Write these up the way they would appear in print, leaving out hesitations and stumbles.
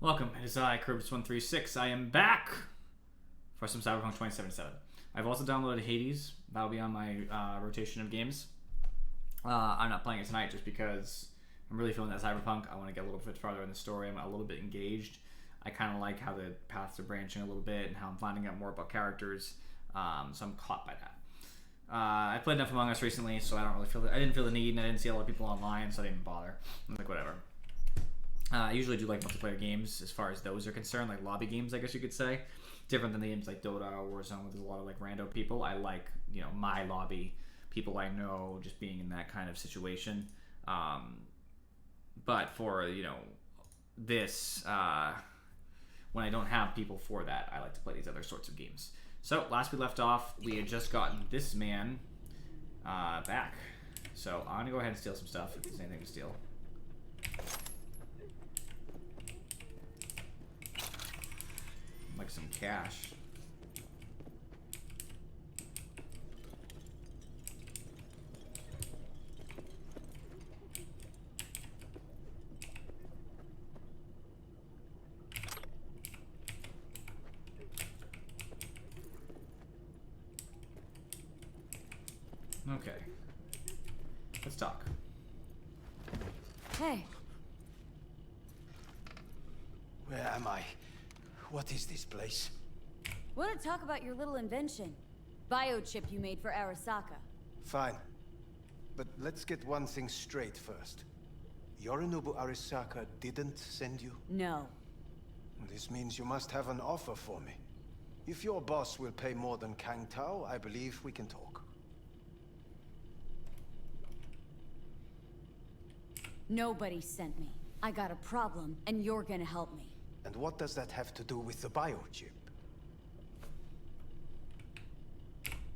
Welcome, it is I, Curbs136. I am back for some Cyberpunk 2077. I've also downloaded Hades. That'll be on my rotation of games. I'm not playing it tonight just because I'm really feeling that Cyberpunk. I want to get a little bit farther in the story. I'm a little bit engaged. I kind of like how the paths are branching a little bit and how I'm finding out more about characters. So I'm caught by that. I played enough Among Us recently, so I don't really feel I didn't feel the need, and I didn't see a lot of people online, so I didn't bother. I'm like, whatever. I usually do like multiplayer games as far as those are concerned, like lobby games, I guess you could say. Different than the games like Dota or Warzone, where there's a lot of like rando people. I like, my lobby, people I know, just being in that kind of situation. But for, this, when I don't have people for that, I like to play these other sorts of games. So, last we left off, we had just gotten this man back. So, I'm going to go ahead and steal some stuff, if there's anything to steal. Like some cash. Okay. Let's talk. Hey. Where am I? What is this place? Want to talk about your little invention? Biochip you made for Arasaka. Fine. But let's get one thing straight first. Yorinobu Arasaka didn't send you? No. This means you must have an offer for me. If your boss will pay more than Kang Tao, I believe we can talk. Nobody sent me. I got a problem, and you're gonna help me. And what does that have to do with the biochip?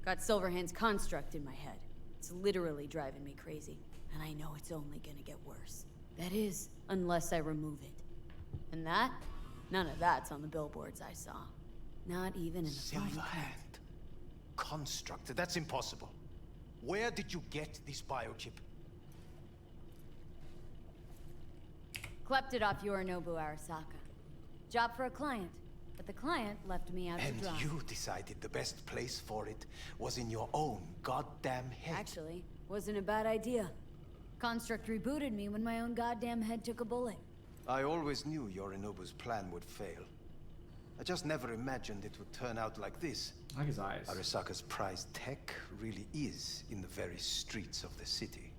Got Silverhand's construct in my head. It's literally driving me crazy. And I know it's only gonna get worse. That is, unless I remove it. And that? None of that's on the billboards I saw. Not even in the fine print. Silverhand. Construct? That's impossible. Where did you get this biochip? Klept it off Yorinobu Arasaka. Job for a client. But the client left me out to dry. And you decided the best place for it was in your own goddamn head. Actually, wasn't a bad idea. Construct rebooted me when my own goddamn head took a bullet. I always knew Yorinobu's plan would fail. I just never imagined it would turn out like this. I like his eyes. Arasaka's prized tech really is in the very streets of the city.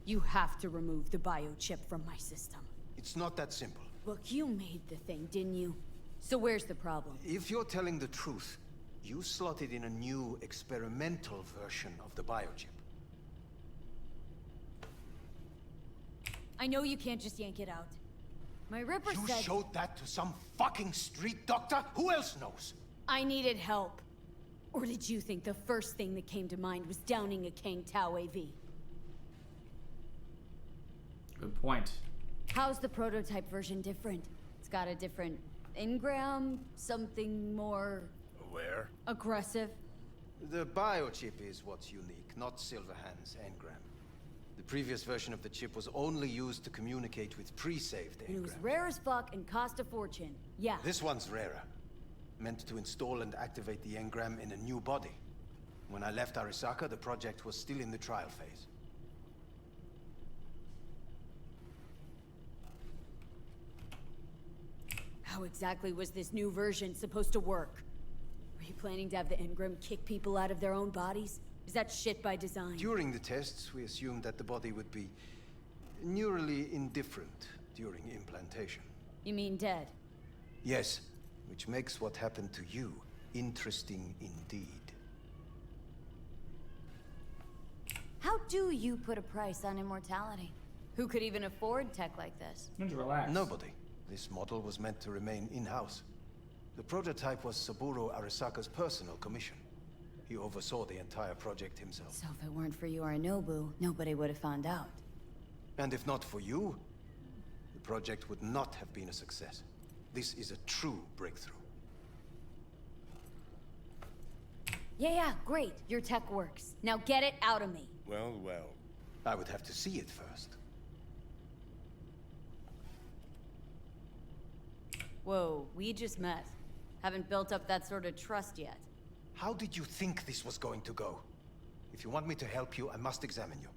You have to remove the biochip from my system. It's not that simple. Look, you made the thing, didn't you? So where's the problem? If you're telling the truth, you slotted in a new experimental version of the biochip. I know you can't just yank it out. My Ripper You said... showed that to some fucking street doctor? Who else knows? I needed help. Or did you think the first thing that came to mind was downing a Kang Tao AV? Good point. How's the prototype version different? It's got a different engram, something more... Where? aggressive. The biochip is what's unique, not Silverhand's engram. The previous version of the chip was only used to communicate with pre-saved And it was engrams. rare as fuck and cost a fortune. Yeah. This one's rarer. Meant to install and activate the engram in a new body. When I left Arasaka, the project was still in the trial phase. How exactly was this new version supposed to work? Were you planning to have the engram kick people out of their own bodies? Is that shit by design? During the tests, we assumed that the body would be neurally indifferent during implantation. You mean dead? Yes, which makes what happened to you interesting indeed. How do you put a price on immortality? Who could even afford tech like this? Ninja, relax. Nobody. This model was meant to remain in-house. The prototype was Saburo Arasaka's personal commission. He oversaw the entire project himself. So if it weren't for Yorinobu, nobody would have found out. And if not for you, the project would not have been a success. This is a true breakthrough. Yeah, great. Your tech works. Now get it out of me. Well, well. I would have to see it first. Whoa, we just met. Haven't built up that sort of trust yet. How did you think this was going to go? If you want me to help you, I must examine you.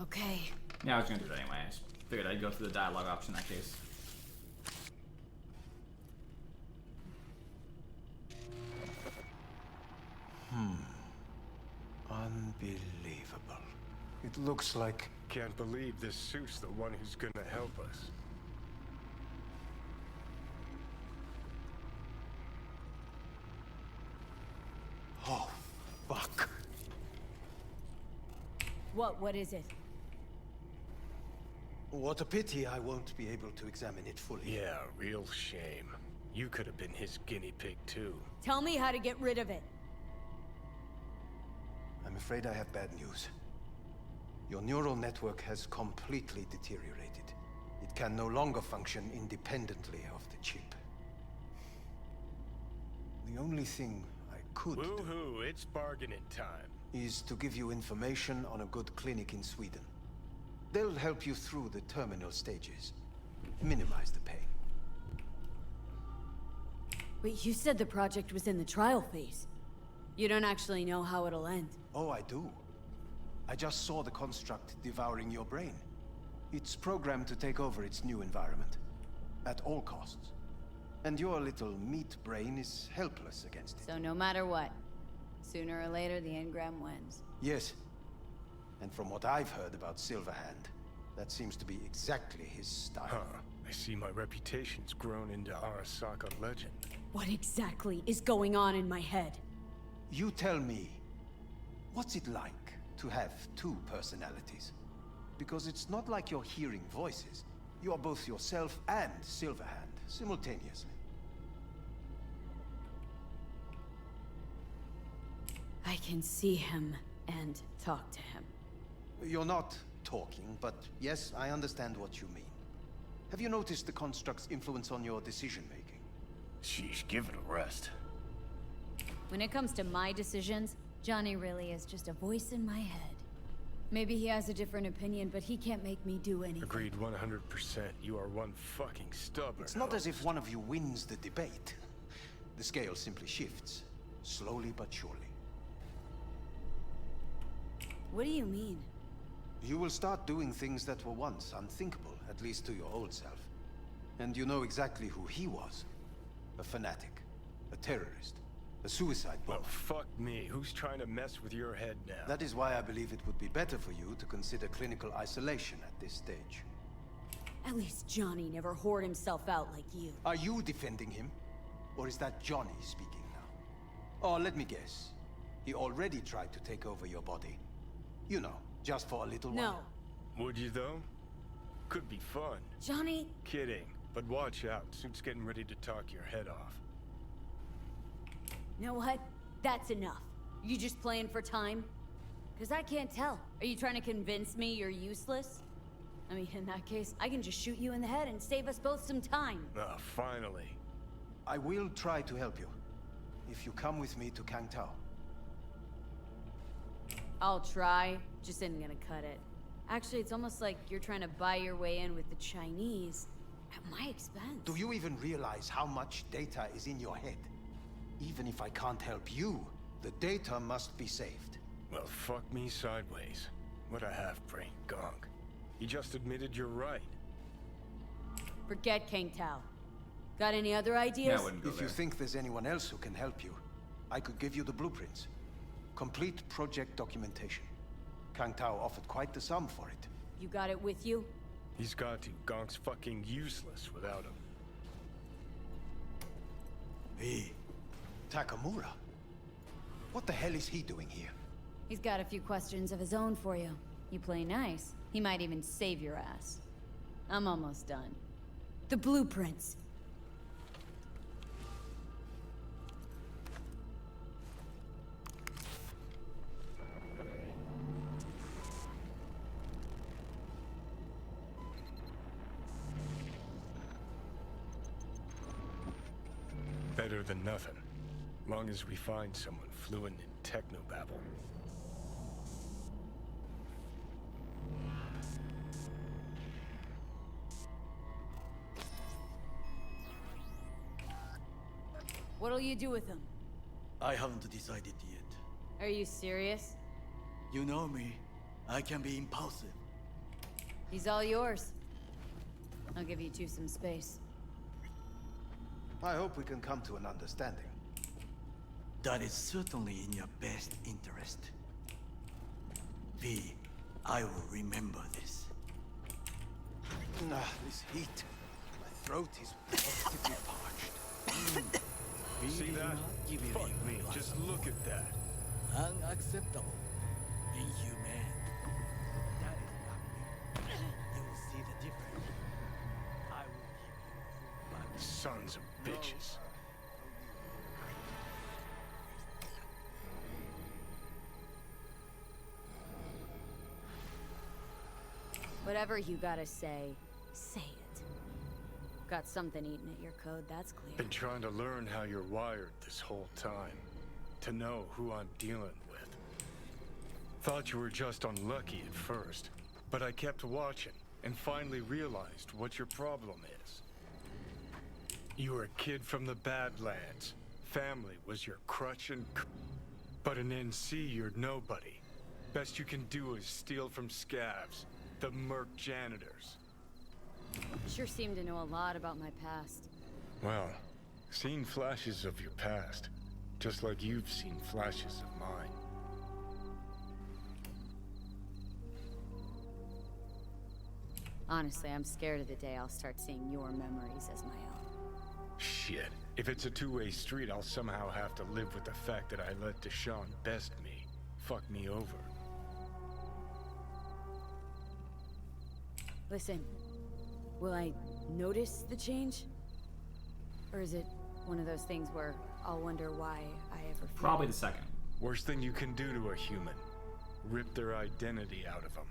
Okay. Yeah, I was gonna do it anyway. I just figured I'd go through the dialogue option in that case. Unbelievable. It looks like... Can't believe this suit's the one who's gonna help us. Oh, fuck. What is it? What a pity I won't be able to examine it fully. Yeah, real shame. You could have been his guinea pig too. Tell me how to get rid of it. I'm afraid I have bad news. Your neural network has completely deteriorated. It can no longer function independently of the chip. The only thing I could do Woohoo, it's bargaining time. is to give you information on a good clinic in Sweden. They'll help you through the terminal stages. Minimize the pain. But you said the project was in the trial phase. You don't actually know how it'll end. Oh, I do. I just saw the construct devouring your brain. It's programmed to take over its new environment. At all costs. And your little meat brain is helpless against it. So no matter what, sooner or later the engram wins. Yes. And from what I've heard about Silverhand, that seems to be exactly his style. Huh. I see my reputation's grown into Arasaka legend. What exactly is going on in my head? You tell me, what's it like to have two personalities? Because it's not like you're hearing voices. You are both yourself and Silverhand, simultaneously. I can see him and talk to him. You're not talking, but yes, I understand what you mean. Have you noticed the construct's influence on your decision-making? Sheesh, give it a rest. When it comes to my decisions, Johnny really is just a voice in my head. Maybe he has a different opinion, but he can't make me do anything. Agreed 100%. You are one fucking stubborn It's not as if host. one of you wins the debate. The scale simply shifts, slowly but surely. What do you mean? You will start doing things that were once unthinkable, at least to your old self. And you know exactly who he was. A fanatic, a terrorist, a suicide bomber. Well, fuck me. Who's trying to mess with your head now? That is why I believe it would be better for you to consider clinical isolation at this stage. At least Johnny never whored himself out like you. Are you defending him? Or is that Johnny speaking now? Oh, let me guess. He already tried to take over your body. You know, just for a little while. No. Would you though? Could be fun. Johnny, Kidding. But watch out. Suit's getting ready to talk your head off. you know what? That's enough. You just playing for time? Because I can't tell. Are you trying to convince me you're useless? I mean, in that case, I can just shoot you in the head and save us both some time. Ah, finally. I will try to help you. If you come with me to Kangtao. I'll try, just isn't gonna cut it. Actually, it's almost like you're trying to buy your way in with the Chinese at my expense. Do you even realize how much data is in your head? Even if I can't help you, the data must be saved. Well, fuck me sideways. What a half-brain gonk. He just admitted you're right. Forget Kang Tao. Got any other Yeah, ideas? I wouldn't go If there. you think there's anyone else who can help you, I could give you the blueprints. Complete project documentation. Kangtao offered quite the sum for it. You got it with you? He's got to. Gonk's fucking useless without him. Hey, Takamura. What the hell is he doing here? He's got a few questions of his own for you. You play nice, he might even save your ass. I'm almost done. The blueprints. Better than nothing. Long as we find someone fluent in technobabble. What'll you do with him? I haven't decided yet. Are you serious? You know me. I can be impulsive. He's all yours. I'll give you two some space. I hope we can come to an understanding. That is certainly in your best interest. V, I will remember this. This heat. My throat is positively parched. See that? Fuck me, just look at that. Unacceptable. Inhumane. That is not me. You will see the difference. I will give you proof. Sons of bitches. Whatever you gotta say, say it. Got something eating at your code, that's clear. Been trying to learn how you're wired this whole time. To know who I'm dealing with. Thought you were just unlucky at first, but I kept watching and finally realized what your problem is. You were a kid from the Badlands. Family was your crutch and but in NC you're nobody. Best you can do is steal from scavs, the merc janitors. Sure seem to know a lot about my past. Well, seen flashes of your past, just like you've seen flashes of mine. Honestly, I'm scared of the day I'll start seeing your memories as my own. Shit. If it's a two-way street, I'll somehow have to live with the fact that I let Deshaun best me. Fuck me over. Listen, will I notice the change? Or is it one of those things where I'll wonder why I ever feel... Probably the second. Worst thing you can do to a human. Rip their identity out of them.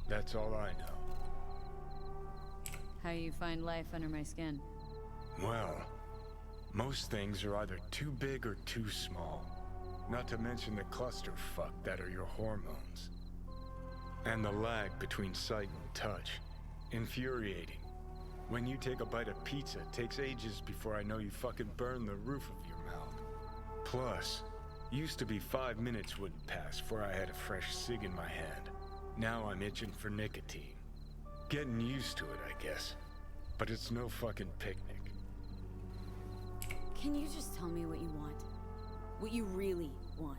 That's all I know. How you find life under my skin? Well, most things are either too big or too small. Not to mention the clusterfuck that are your hormones. And the lag between sight and touch. Infuriating. When you take a bite of pizza, it takes ages before I know you fucking burn the roof of your mouth. Plus, used to be 5 minutes wouldn't pass before I had a fresh cig in my hand. Now I'm itching for nicotine. Getting used to it, I guess. But it's no fucking picnic. Can you just tell me what you want? What you really want?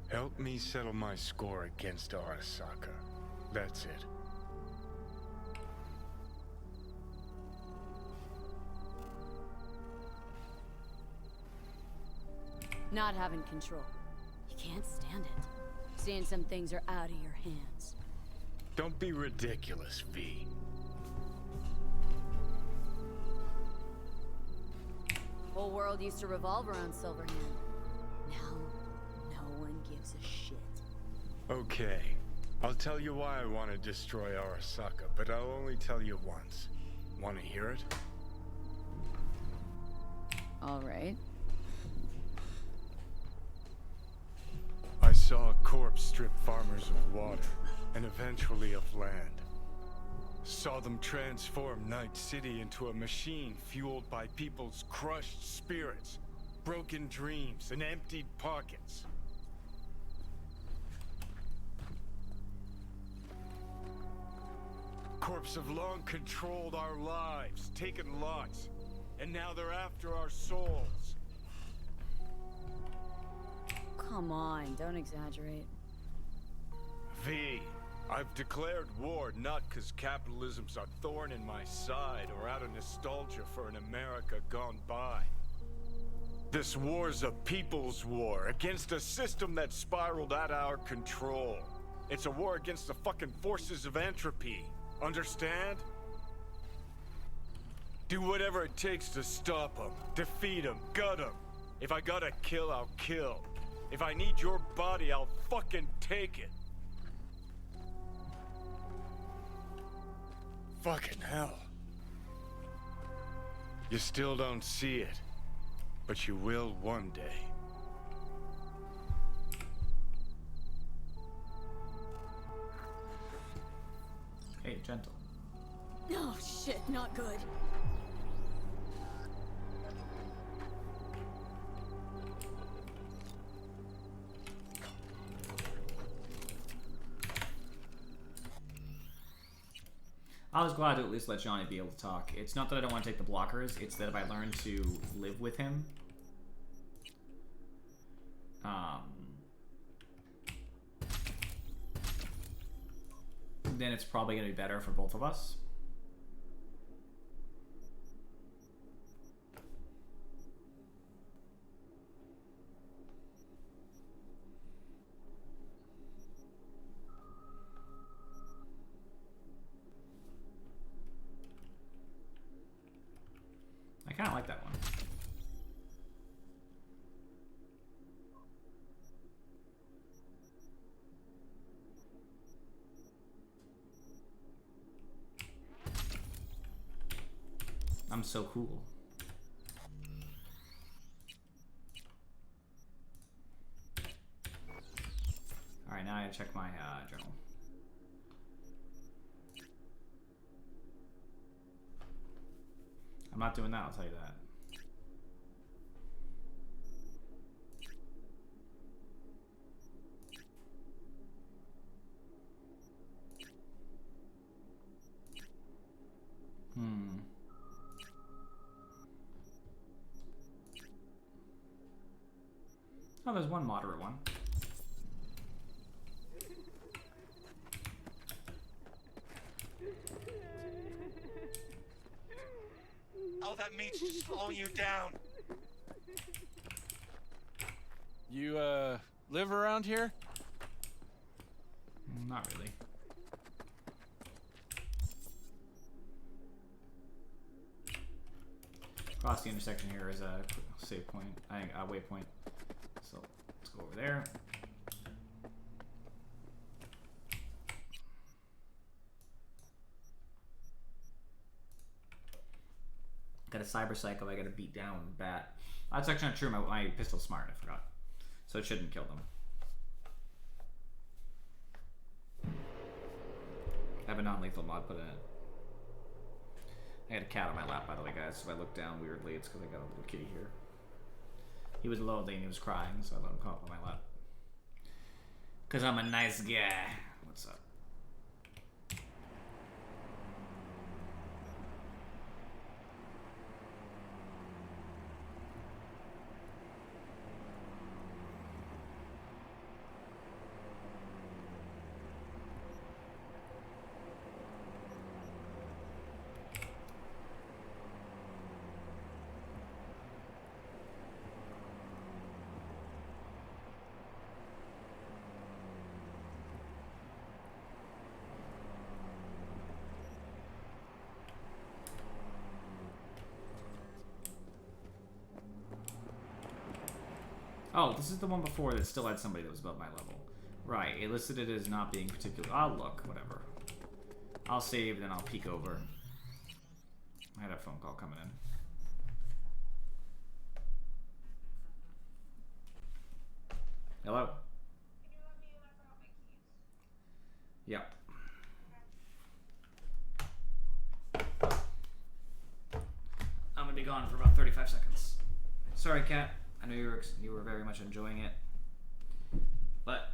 Help me settle my score against Arasaka. That's it. Not having control. You can't stand it. Seeing some things are out of your hands. Don't be ridiculous, V. Whole world used to revolve around Silverhand. Now, no one gives a shit. Okay. I'll tell you why I want to destroy Arasaka, but I'll only tell you once. Want to hear it? All right. I saw a corpse strip farmers of water, and eventually of land. Saw them transform Night City into a machine fueled by people's crushed spirits, broken dreams, and emptied pockets. Corps have long controlled our lives, taken lots, and now they're after our souls. Come on, don't exaggerate. V, I've declared war not because capitalism's a thorn in my side or out of nostalgia for an America gone by. This war's a people's war against a system that spiraled out of our control. It's a war against the fucking forces of entropy. Understand? Do whatever it takes to stop them, defeat them, gut them. If I gotta kill, I'll kill. If I need your body, I'll fucking take it. Fucking hell. You still don't see it, but you will one day. Hey, gentle. Oh shit, not good. I was glad to at least let Johnny be able to talk. It's not that I don't want to take the blockers, it's that if I learn to live with him, then it's probably going to be better for both of us. I kind of like that one. I'm so cool. Alright, now I gotta check my journal. I'm not doing that, I'll tell you that. Oh, there's one moderate one. All that means is slowing you down. You, live around here? Not really. Across the intersection here is a save point, I think a waypoint. So let's go over there. Got a cyber psycho I gotta beat down bat. That's actually not true. My pistol's smart, I forgot. So it shouldn't kill them. I have a non-lethal mod put in it. I had a cat on my lap, by the way, guys. So if I look down weirdly, it's because I got a little kitty here. He was lonely and he was crying, so I let him come up on my lap. Because I'm a nice guy. What's up? Oh, this is the one before that still had somebody that was above my level. Right, it listed it as not being particular. I'll look, whatever. I'll save, then I'll peek over. I had a phone call coming in. Hello? Yeah. I'm gonna be gone for about 35 seconds. Sorry, Kat. I know you were very much enjoying it, but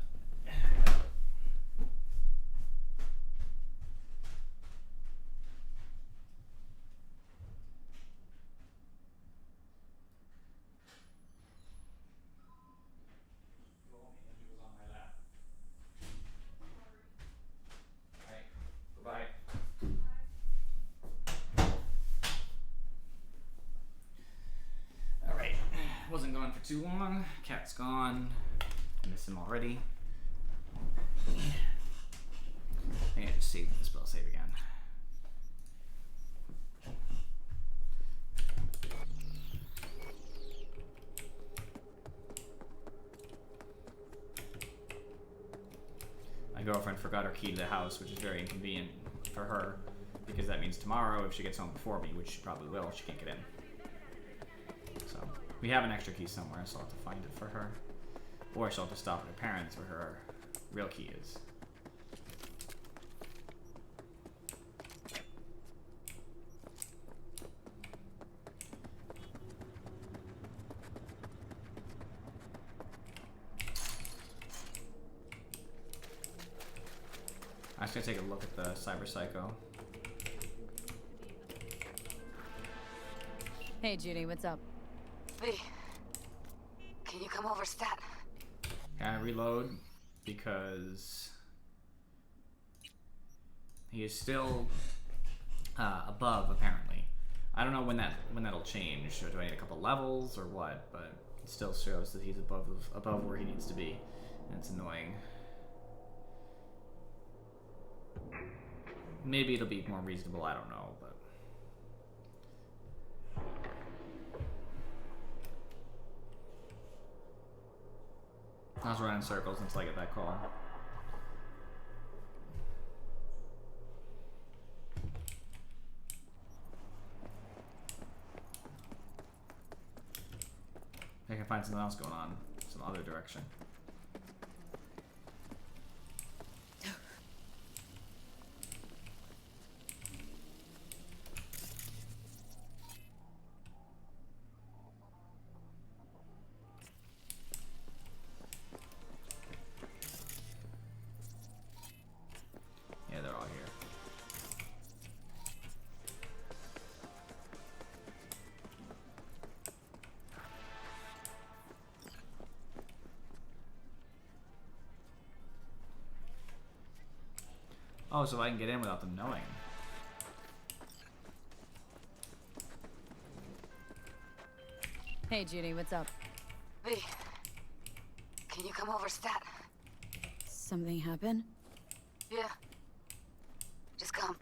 wasn't gone for too long. Cat's gone. I miss him already. I need to save the spell save again. My girlfriend forgot her key to the house, which is very inconvenient for her, because that means tomorrow, if she gets home before me, which she probably will, she can't get in. So, we have an extra key somewhere, so I'll have to find it for her. Or she'll have to stop at her parents where her real key is. I'm just gonna take a look at the Cyber Psycho. Hey, Judy, what's up? V, can you come over, stat? Can I reload? Because he is still above, apparently. I don't know when that'll change. So do I need a couple levels or what? But it still shows that he's above where he needs to be, and it's annoying. Maybe it'll be more reasonable. I don't know, but. I was running in circles until I get that call. I can find something else going on, some other direction. Yeah, they're all here. Oh, so I can get in without them knowing. Hey, Judy, what's up? V, can you come over, stat? Something happen? Yeah. Just come.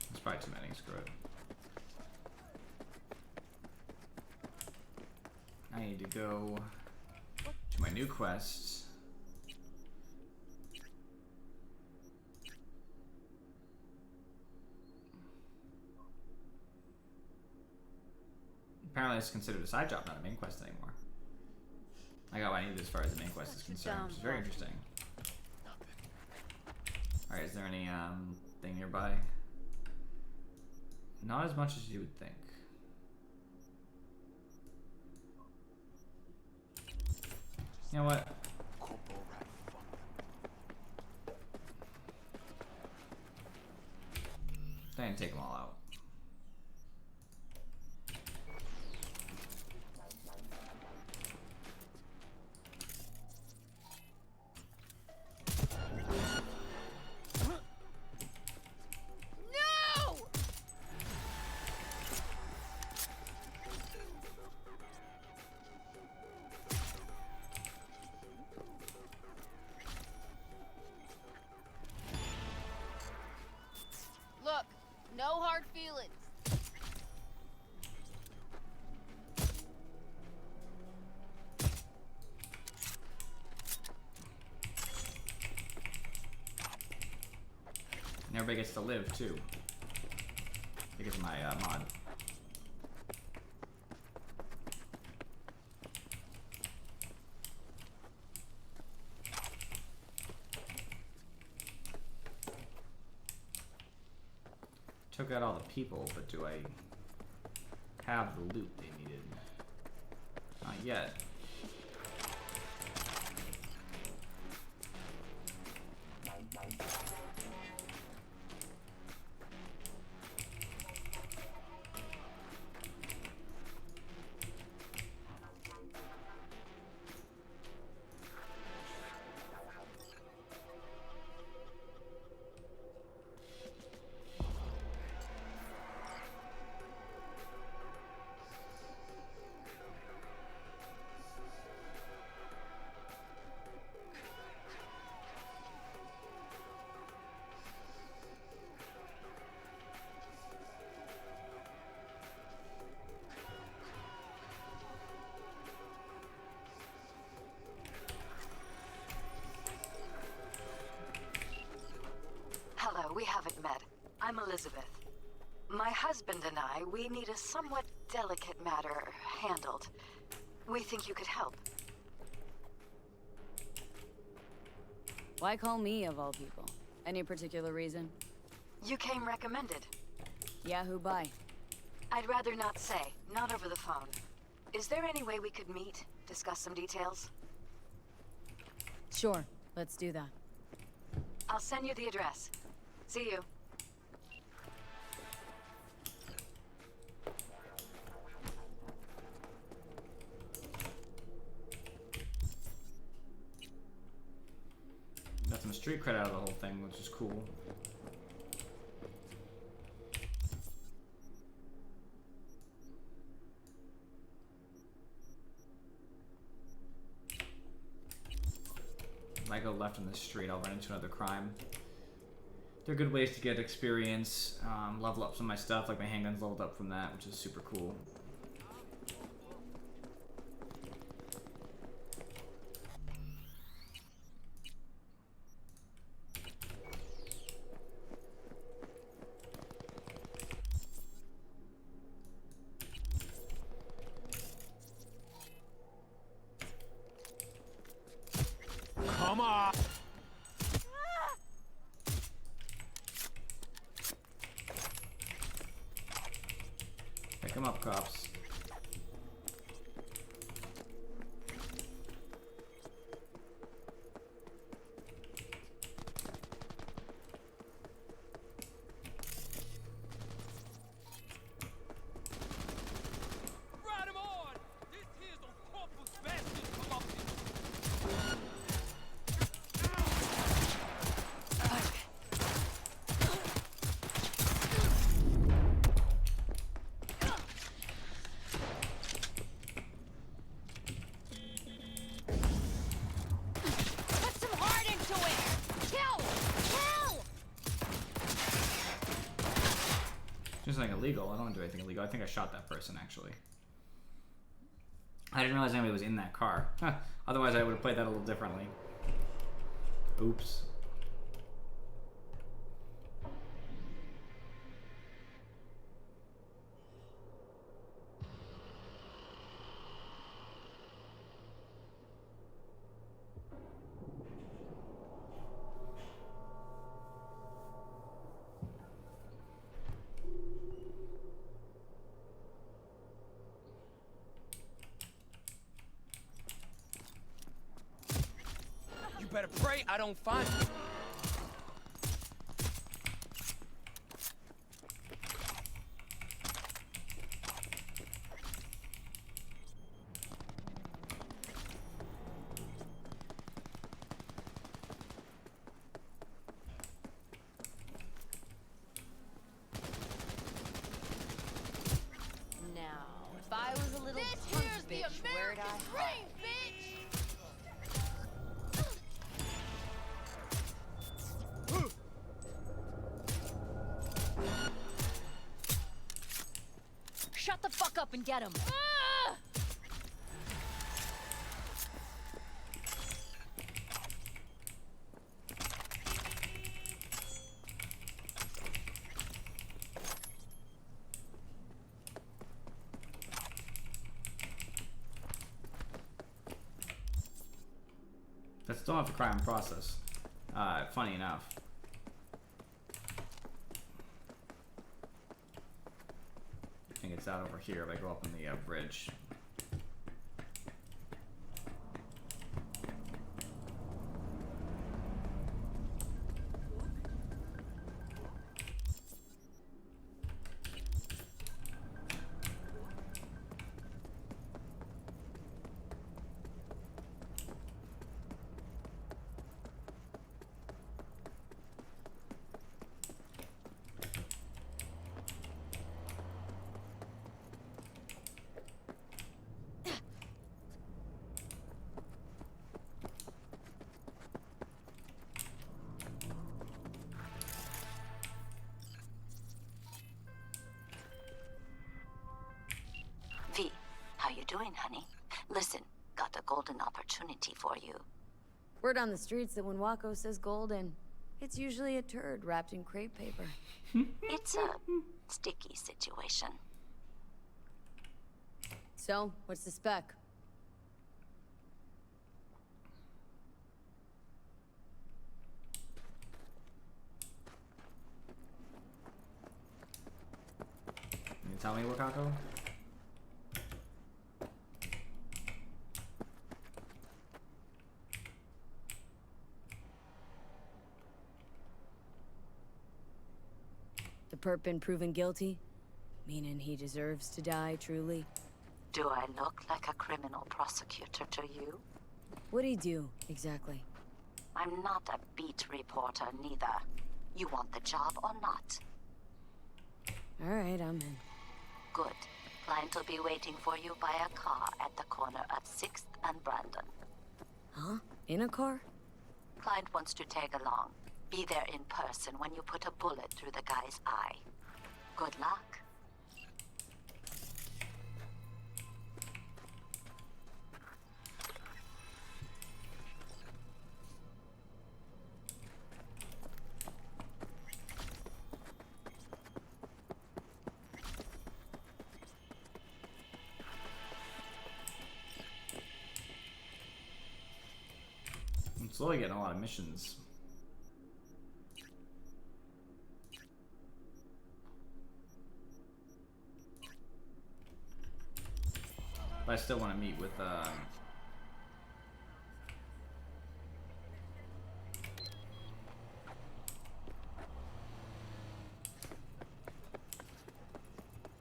There's probably too many, screw it. I need to go to my new quests. Apparently it's considered a side job, not a main quest anymore. I got what I needed as far as the main quest is concerned, which is very interesting. Alright, is there any thing nearby? Not as much as you would think. You know what? I didn't take them all out. Look, no hard feelings. And everybody gets to live too. Because of my mod. Took out all the people, but do I have the loot they needed? Not yet. Hello, we haven't met. I'm Elizabeth. My husband and I, we need a somewhat delicate matter handled. We think you could help. Why call me, of all people? Any particular reason? You came recommended. Yeah, who by? I'd rather not say, not over the phone. Is there any way we could meet, discuss some details? Sure, let's do that. I'll send you the address. See you. Got some street cred out of the whole thing, which is cool. If I go left on this street, I'll run into another crime. They're good ways to get experience, level up some of my stuff, like my handgun's leveled up from that, which is super cool. Come on! Pick them up, cops. Ride him on! This here's the corpus bastard come up here. Put some heart into it! Kill! Kill! Just like illegal. I don't do anything illegal. I think I shot that person, actually. I didn't realize anybody was in that car. Huh. Otherwise, I would have played that a little differently. Oops. You better pray I don't find you. Now, if I was a little punk bitch, where'd I hide? Shut the fuck up and get him! That's still not the crime process. Funny enough. I think it's out over here if I go up on the bridge. V, how you doing, honey? Listen, got a golden opportunity for you. Word on the streets that when Wako says golden, it's usually a turd wrapped in crepe paper. It's a sticky situation. So, what's the spec? Can you tell me, Wakako? perp been proven guilty? Meaning he deserves to die, truly? Do I look like a criminal prosecutor to you? What'd he do, exactly? I'm not a beat reporter, neither. You want the job or not? Alright, I'm in. Good. Client will be waiting for you by a car at the corner of 6th and Brandon. Huh? In a car? Client wants to tag along. Be there in person when you put a bullet through the guy's eye. Good luck. I'm slowly getting a lot of missions. But I still want to meet with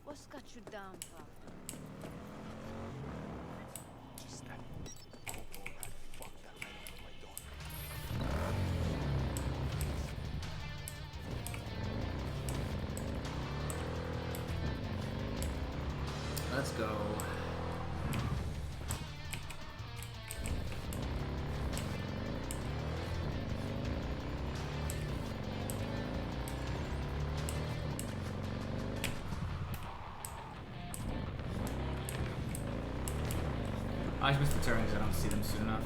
What's got you down, Pop? Just that Coco rat fuck that ran over my daughter. let's go. I just missed the turn because I don't see them soon enough.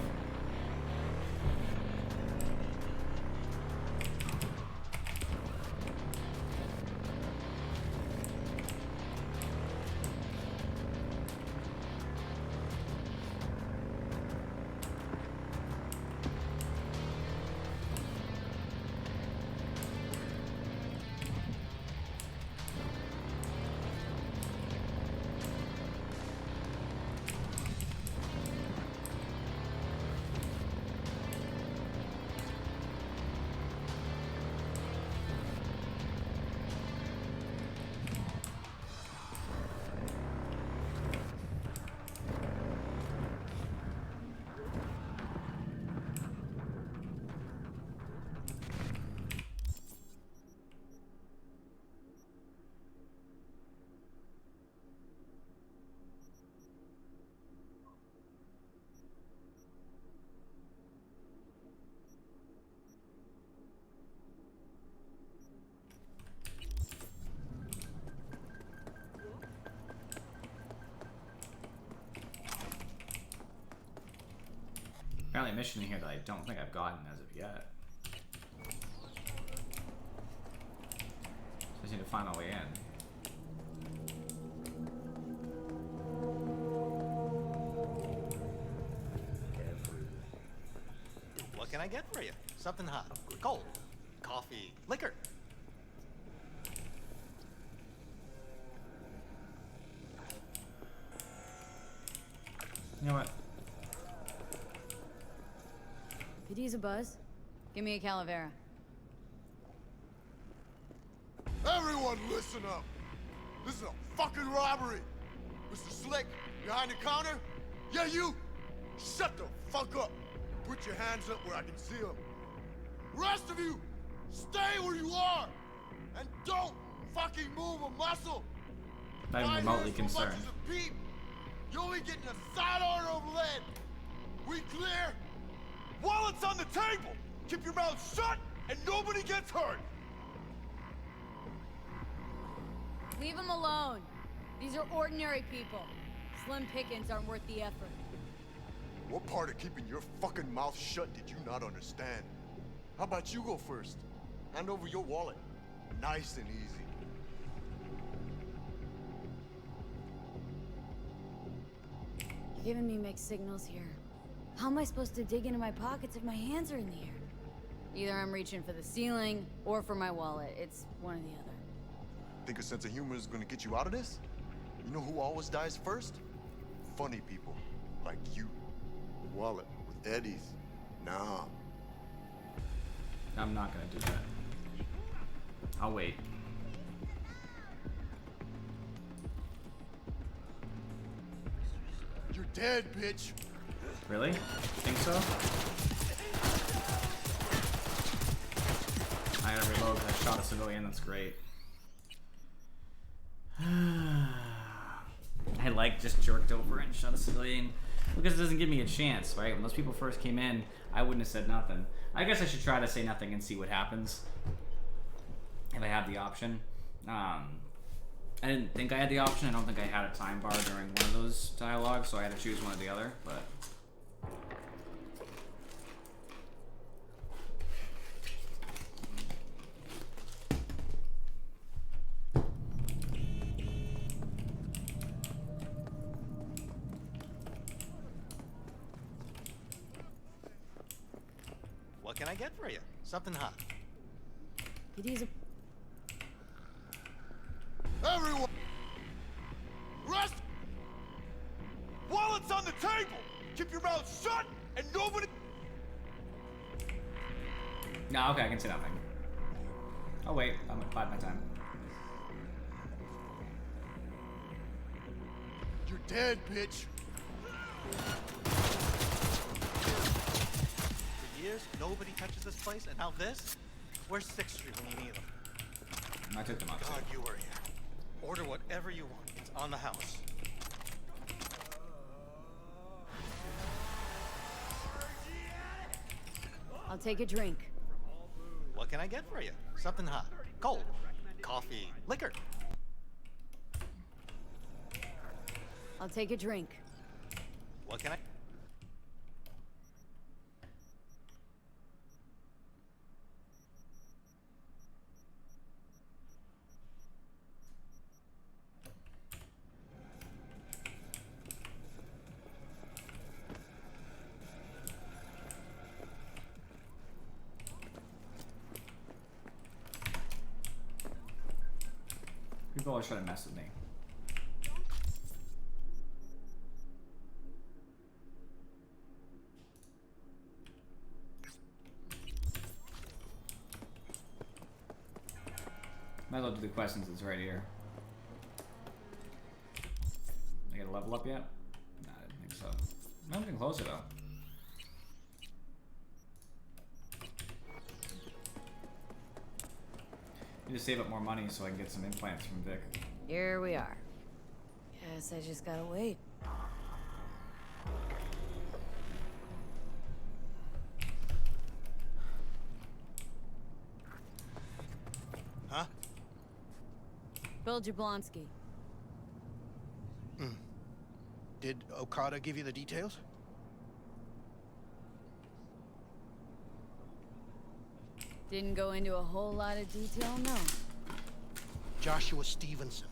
Apparently a mission in here that I don't think I've gotten as of yet. So I just need to find my way in. What can I get for you? Something hot, cold, coffee, liquor. You know what? Could use a buzz. Give me a Calavera. Everyone listen up! This is a fucking robbery! Mr. Slick, behind the counter? Yeah, you! Shut the fuck up! Put your hands up where I can see them. Rest of you, stay where you are! And don't fucking move a muscle! Not even remotely concerned. As a peep, you're only getting a side order of lead! We clear? Wallets on the table! Keep your mouth shut and nobody gets hurt! Leave them alone. These are ordinary people. Slim pickings aren't worth the effort. What part of keeping your fucking mouth shut did you not understand? How about you go first? Hand over your wallet. Nice and easy. You're giving me mixed signals here. How am I supposed to dig into my pockets if my hands are in the air? Either I'm reaching for the ceiling or for my wallet. It's one or the other. Think a sense of humor is gonna get you out of this? You know who always dies first? Funny people. Like you. Wallet with Eddie's. Nah. I'm not gonna do that. I'll wait. You're dead, bitch. Really? Think so? I gotta reload because I shot a civilian. That's great. I like just jerked over and shot a civilian because it doesn't give me a chance, right? When those people first came in, I wouldn't have said nothing. I guess I should try to say nothing and see what happens if I have the option. I didn't think I had the option. I don't think I had a time bar during one of those dialogues, so I had to choose one or the other, but... What can I get for you? Something hot. Could use a... Everyone! Rest! Wallet's on the table! Keep your mouth shut and nobody... No, okay, I can say nothing. Oh wait, I'm gonna bide my time. You're dead, bitch. For years, nobody touches this place, and now this? Where's 6th Street when you need them? I took them out. God, you were here. Order whatever you want. It's on the house. I'll take a drink. What can I get for you? Something hot. Cold. Coffee. Liquor. I'll take a drink. What can I... People always try to mess with me. Might as well do the questions that's right here. I get a level up yet? Nah, I didn't think so. I'm getting closer though. Need to save up more money so I can get some implants from Vic. Here we are. Guess I just gotta wait. Huh? Bill Jablonski. Did Okada give you the details? Didn't go into a whole lot of detail, no. Joshua Stevenson.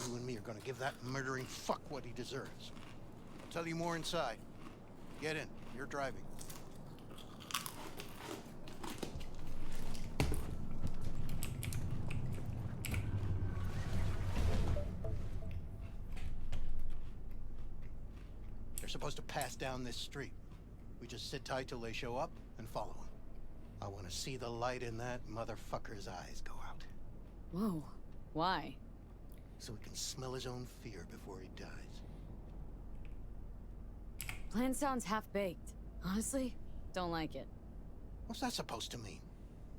You and me are gonna give that murdering fuck what he deserves. I'll tell you more inside. Get in. You're driving. They're supposed to pass down this street. We just sit tight till they show up and follow them. I want to see the light in that motherfucker's eyes go out. Whoa. Why? So he can smell his own fear before he dies. Plan sounds half-baked. Honestly, don't like it. What's that supposed to mean?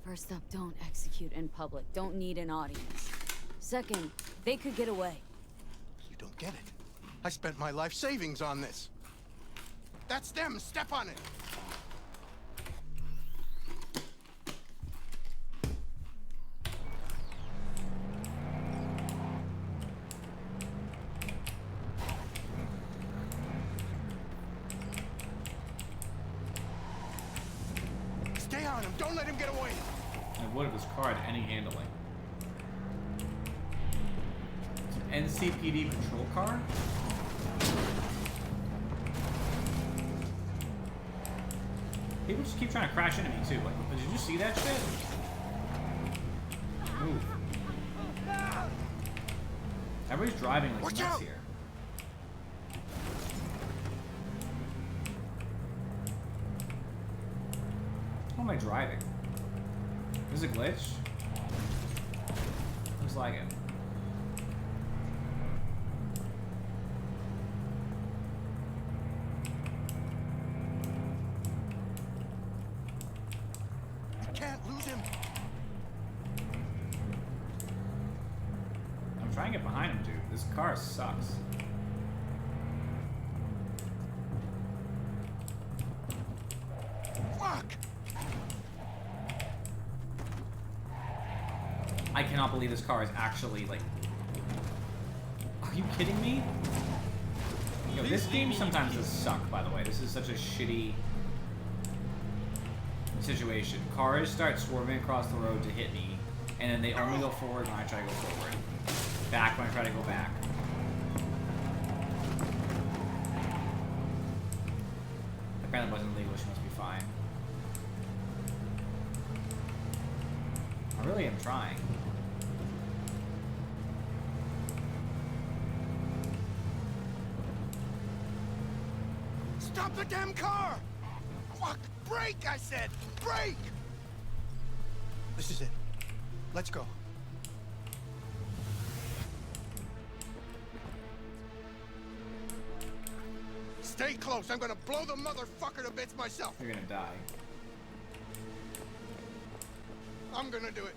First up, don't execute in public. Don't need an audience. Second, they could get away. You don't get it. I spent my life savings on this. That's them. Step on it. Stay on him. Don't let him get away. And what if his car had any handling? It's an NCPD patrol car? People just keep trying to crash into me too. Like, did you see that shit? Move. Everybody's driving like nuts here. How am I driving? Is it a glitch? Looks like it. can't lose him. I'm trying to get behind him, dude. This car sucks. Fuck! I cannot believe this car is actually, like... Are you kidding me? Yo, this game sometimes does suck, by the way. This is such a shitty situation. Cars start swerving across the road to hit me, and then they only go forward when I try to go forward. Back when I try to go back. Apparently it wasn't legal, she must be fine. I really am trying. Stop the damn car! Fuck! Brake, I said! Brake! This is it. Let's go. Stay close. I'm gonna blow the motherfucker to bits myself. You're gonna die. I'm gonna do it.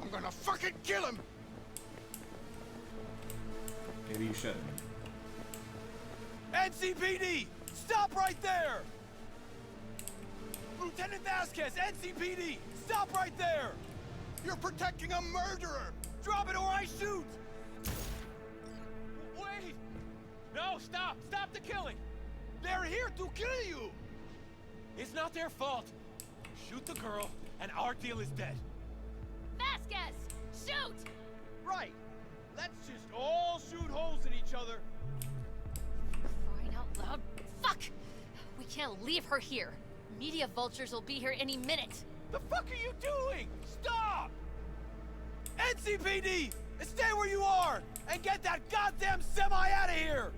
I'm gonna fucking kill him! Maybe you shouldn't. NCPD! Stop right there! Lieutenant Vasquez, NCPD! Stop right there! You're protecting a murderer! Drop it or I shoot! Wait! No, stop! Stop the killing! They're here to kill you! It's not their fault. Shoot the girl, and our deal is dead. Vasquez! Shoot! Right. Let's just all shoot holes in each other. Crying out loud. Fuck! We can't leave her here. Media vultures will be here any minute. The fuck are you doing? Stop! NCPD! Stay where you are! And get that goddamn semi out of here!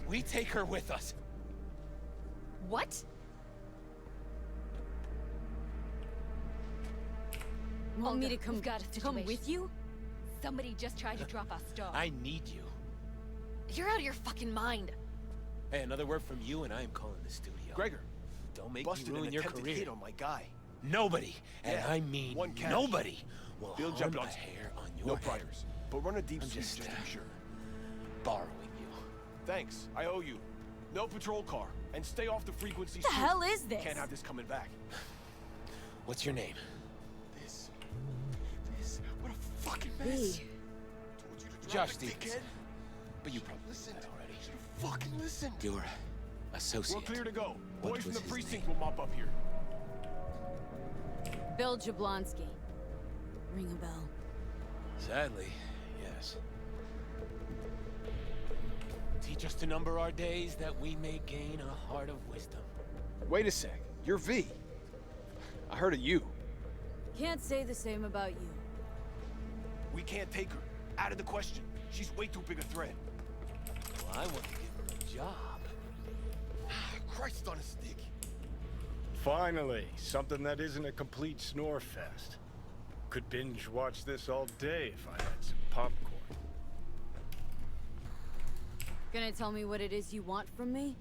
We take her with us. What? Want me to We've got a come situation. with you? Somebody just tried to drop us off. I need you. You're out of your fucking mind. Hey, another word from you and I am calling the studio. Gregor, Don't make busted me ruin an your attempted career. hit on my guy. Nobody, and Yeah, I mean one catch. nobody, will Bill harm my Jablonski. hair on your No head. priors. But run a deep I'm sweep just, just to be sure. Borrowing you. Thanks. I owe you. No patrol car. And stay off the frequency. What the hell is this? Can't have this coming back. What's your name? This. What a fucking mess. Hey. Told you to drop Josh it, Stevens. dickhead. But you probably Listen. said that already. Should've fucking listened. Your associate. We're clear to go. What Boys from was the his precinct name? will mop up here. Bill Jablonski. Ring a bell. Sadly, yes. Teach us to number our days that we may gain a heart of wisdom. Wait a sec. You're V. I heard of you. Can't say the same about you. We can't take her. Out of the question. She's way too big a threat. Well, I want to give her a job. Christ on a stick. Finally, something that isn't a complete snore fest. Could binge watch this all day if I had some popcorn. Gonna tell me what it is you want from me?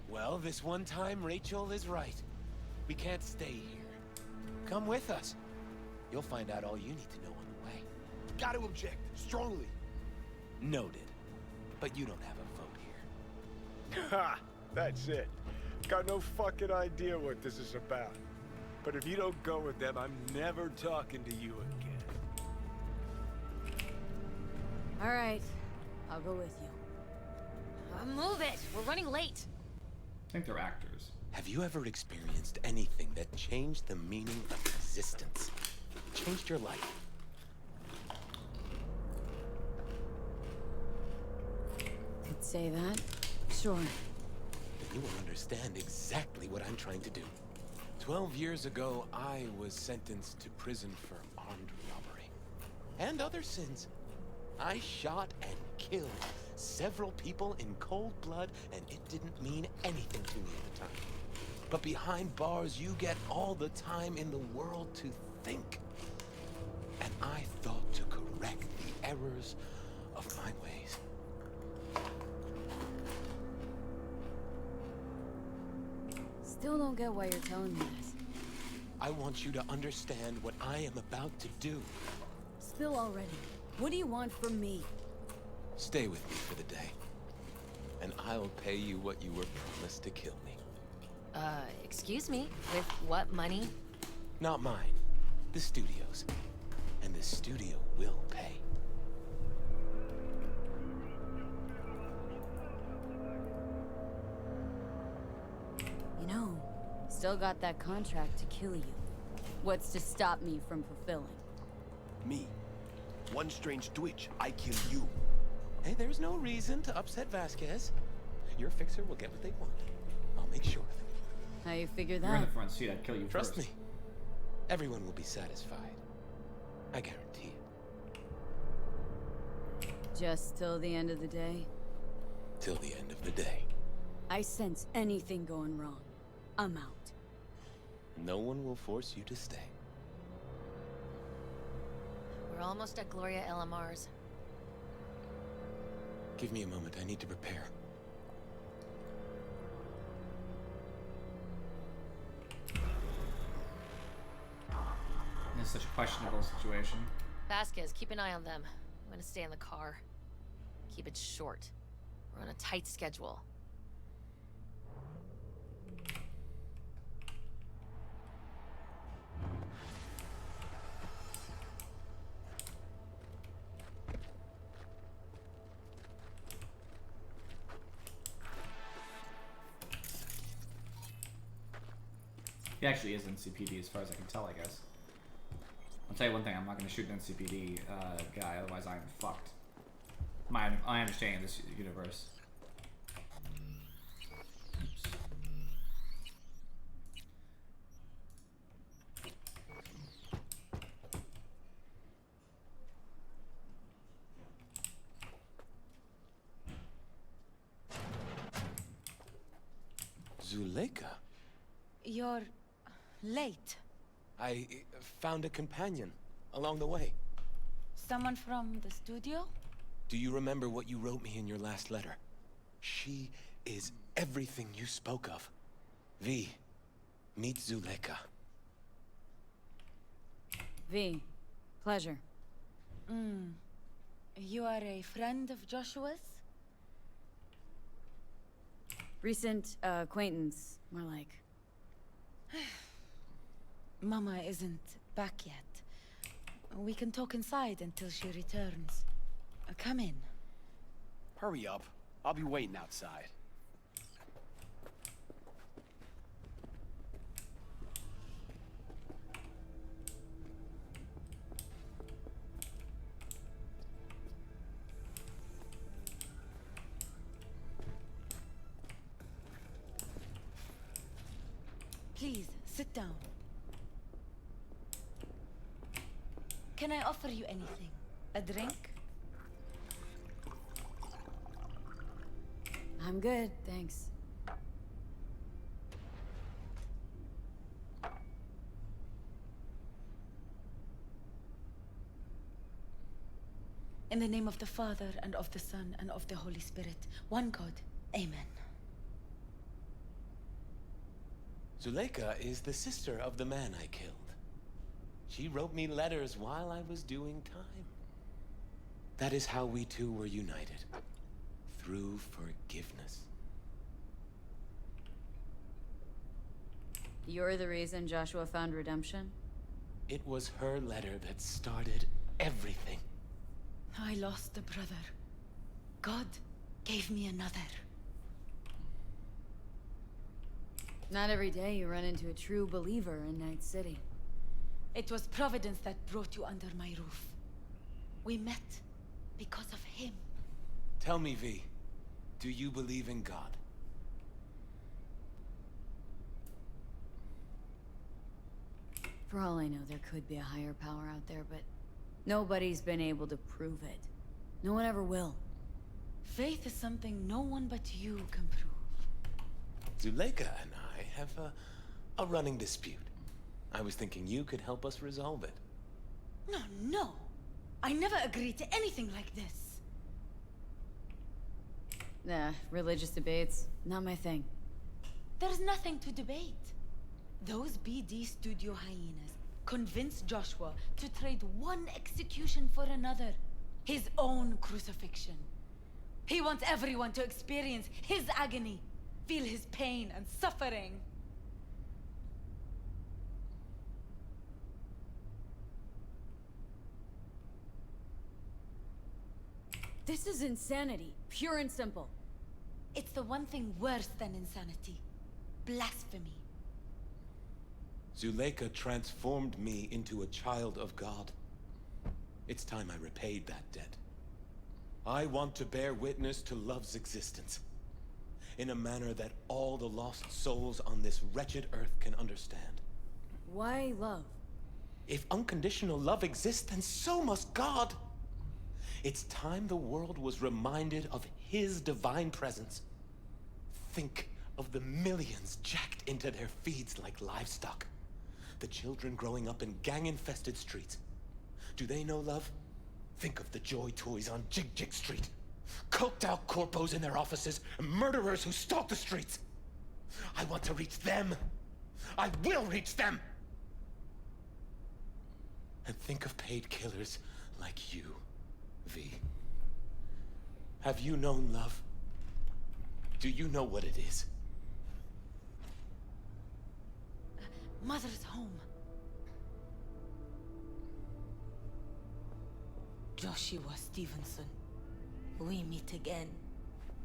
Well, this one time, Rachel is right. We can't stay here. Come with us. You'll find out all you need to know on the way. Got to object. Strongly. Noted. But you don't have a vote here. Ha! That's it. Got no fucking idea what this is about. But if you don't go with them, I'm never talking to you again. All right. I'll go with you. Move it. We're running late. I think they're actors. Have you ever experienced anything that changed the meaning of existence? Changed your life? Could say that. Sure. Then you will understand exactly what I'm trying to do. 12 years ago, I was sentenced to prison for armed robbery. And other sins. I shot and killed several people in cold blood, and it didn't mean anything to me at the time. But behind bars, you get all the time in the world to think. And I thought to correct the errors of my ways. Still don't get why you're telling me this. I want you to understand what I am about to do. Spill already. What do you want from me? Stay with me for the day, and I'll pay you what you were promised to kill me. Excuse me? With what money? Not mine. The studio's. And the studio will pay. You know, still got that contract to kill you. What's to stop me from fulfilling? Me. One strange twitch, I kill you. Hey, there's no reason to upset Vasquez. Your fixer will get what they want. I'll make sure of it. How you figure that? You're in the front seat. I'd kill you Trust first. me. Everyone will be satisfied. I guarantee it. Just till the end of the day? Till the end of the day. I sense anything going wrong. I'm out. No one will force you to stay. We're almost at Gloria LMR's. Give me a moment. I need to prepare. This is such a questionable situation. Vasquez, keep an eye on them. I'm gonna stay in the car. Keep it short. We're on a tight schedule. He actually is NCPD as far as I can tell, I guess. I'll tell you one thing, I'm not going to shoot an NCPD guy, otherwise I'm fucked. My understanding of this universe. Oops. Zuleika? You're late. I found a companion along the way. Someone from the studio? Do you remember what you wrote me in your last letter? She is everything you spoke of. V, meet Zuleika. V, pleasure. You are a friend of Joshua's? Recent acquaintance, more like. Mama isn't back yet. We can talk inside until she returns. Come in. Hurry up. I'll be waiting outside. Please, sit down. Can I offer you anything? A drink? I'm good, thanks. In the name of the Father, and of the Son, and of the Holy Spirit, one God. Amen. Zuleika is the sister of the man I killed. She wrote me letters while I was doing time. That is how we two were united. Through forgiveness. You're the reason Joshua found redemption? It was her letter that started everything. I lost a brother. God gave me another. Not every day you run into a true believer in Night City. It was Providence that brought you under my roof. We met because of him. Tell me, V, do you believe in God? For all I know, there could be a higher power out there, but nobody's been able to prove it. No one ever will. Faith is something no one but you can prove. Zuleika and I have a running dispute. I was thinking you could help us resolve it. No. I never agreed to anything like this. Nah, religious debates, not my thing. There's nothing to debate. Those BD studio hyenas convinced Joshua to trade one execution for another. His own crucifixion. He wants everyone to experience his agony, feel his pain and suffering. This is insanity, pure and simple. It's the one thing worse than insanity. Blasphemy. Zuleika transformed me into a child of God. It's time I repaid that debt. I want to bear witness to love's existence, in a manner that all the lost souls on this wretched earth can understand. Why love? If unconditional love exists, then so must God. It's time the world was reminded of his divine presence. Think of the millions jacked into their feeds like livestock. The children growing up in gang-infested streets. Do they know love? Think of the joy toys on Jig Jig Street. Coked out corpos in their offices, and murderers who stalk the streets. I want to reach them. I will reach them! And think of paid killers like you, V. Have you known love? Do you know what it is? Mother's home. Joshua Stevenson. We meet again.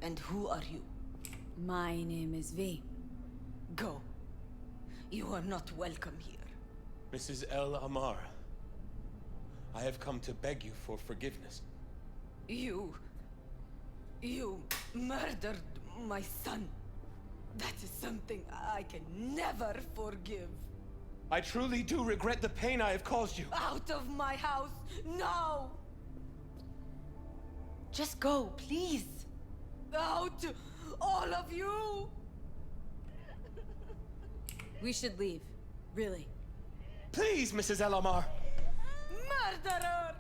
And who are you? My name is V. Go. You are not welcome here. Mrs. El Amar, I have come to beg you for forgiveness. You murdered my son. That is something I can never forgive. I truly do regret the pain I have caused you. Out of my house, now! Just go, please. Out, all of you! We should leave. Really. Please, Mrs. El Amar. Murderer!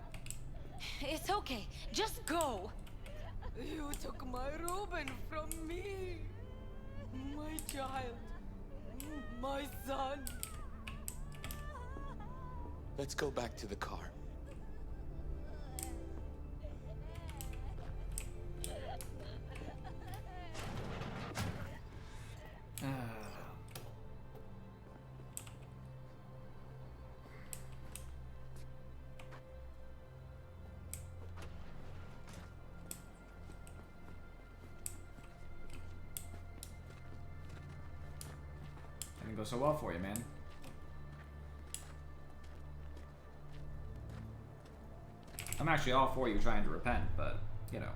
It's okay. Just go. You took my Reuben from me. My child. My son. Let's go back to the car. Didn't go so well for you, man. I'm actually all for you trying to repent, but, you know.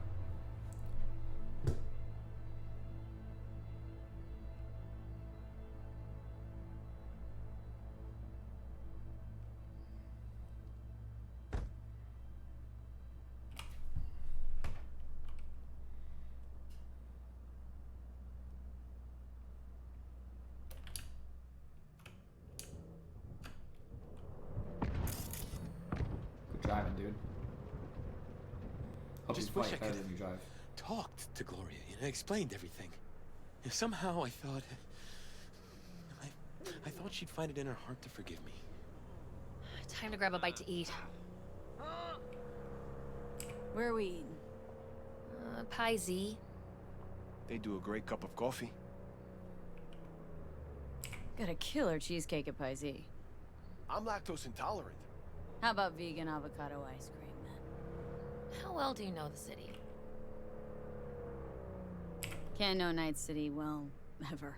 Good driving, dude. Hope Just you wish I fight could better than you drive. talked to Gloria, explained everything. Somehow I thought... I thought she'd find it in her heart to forgive me. Time to grab a bite to eat. Where are we eating? Pie Z. They do a great cup of coffee. Got a killer cheesecake at Pie Z. I'm lactose intolerant. How about vegan avocado ice cream, then? How well do you know the city? Can't know Night City well, ever.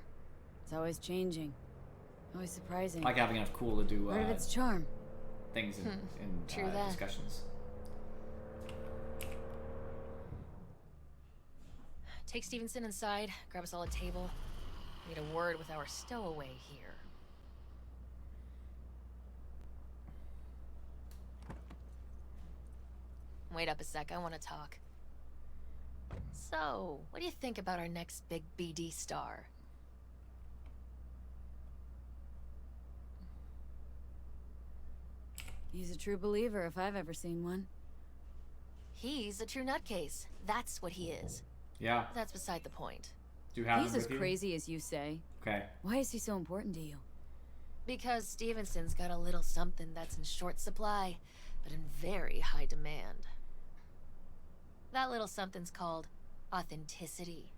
It's always changing. Always surprising. Like having enough cool to do Part of its charm. things in True that. discussions. Take Stevenson inside, grab us all a table. Need a word with our stowaway here. Wait up a sec, I want to talk. So, what do you think about our next big BD star? He's a true believer if I've ever seen one. He's a true nutcase. That's what he is. Yeah. That's beside the point. Do you have He's him as with you? crazy as you say. Okay. Why is he so important to you? Because Stevenson's got a little something that's in short supply, but in very high demand. That little something's called authenticity.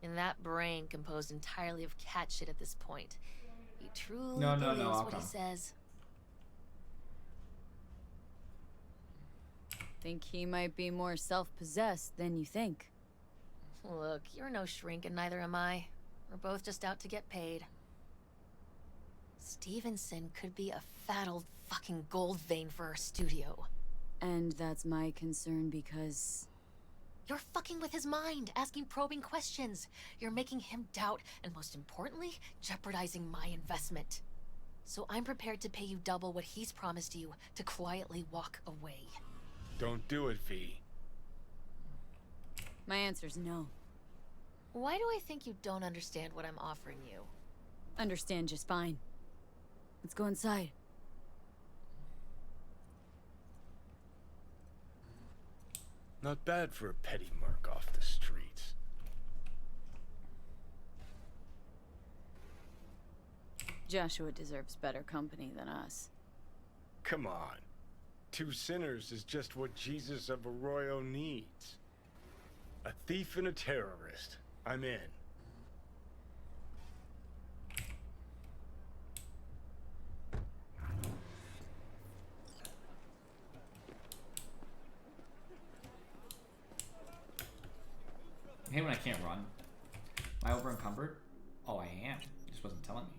And that brain composed entirely of cat shit at this point. He truly believes what he says. Think he might be more self-possessed than you think. Look, you're no shrink and neither am I. We're both just out to get paid. Stevenson could be a fat old fucking gold vein for our studio. And that's my concern because... You're fucking with his mind, asking probing questions. You're making him doubt, and most importantly, jeopardizing my investment. So I'm prepared to pay you double what he's promised you to quietly walk away. Don't do it, V. My answer's no. Why do I think you don't understand what I'm offering you? Understand just fine. Let's go inside. Not bad for a petty merc off the streets. Joshua deserves better company than us. Come on. 2 sinners is just what Jesus of Arroyo needs. A thief and a terrorist. I'm in. I hate when I can't run. Am I over encumbered? Oh, I am. He just wasn't telling me.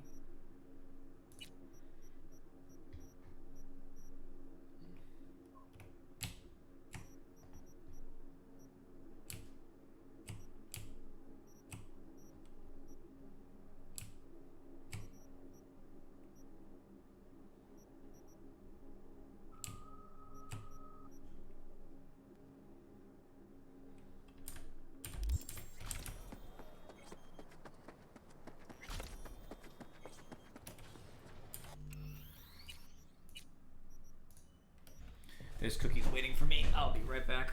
There's cookies waiting for me. I'll be right back.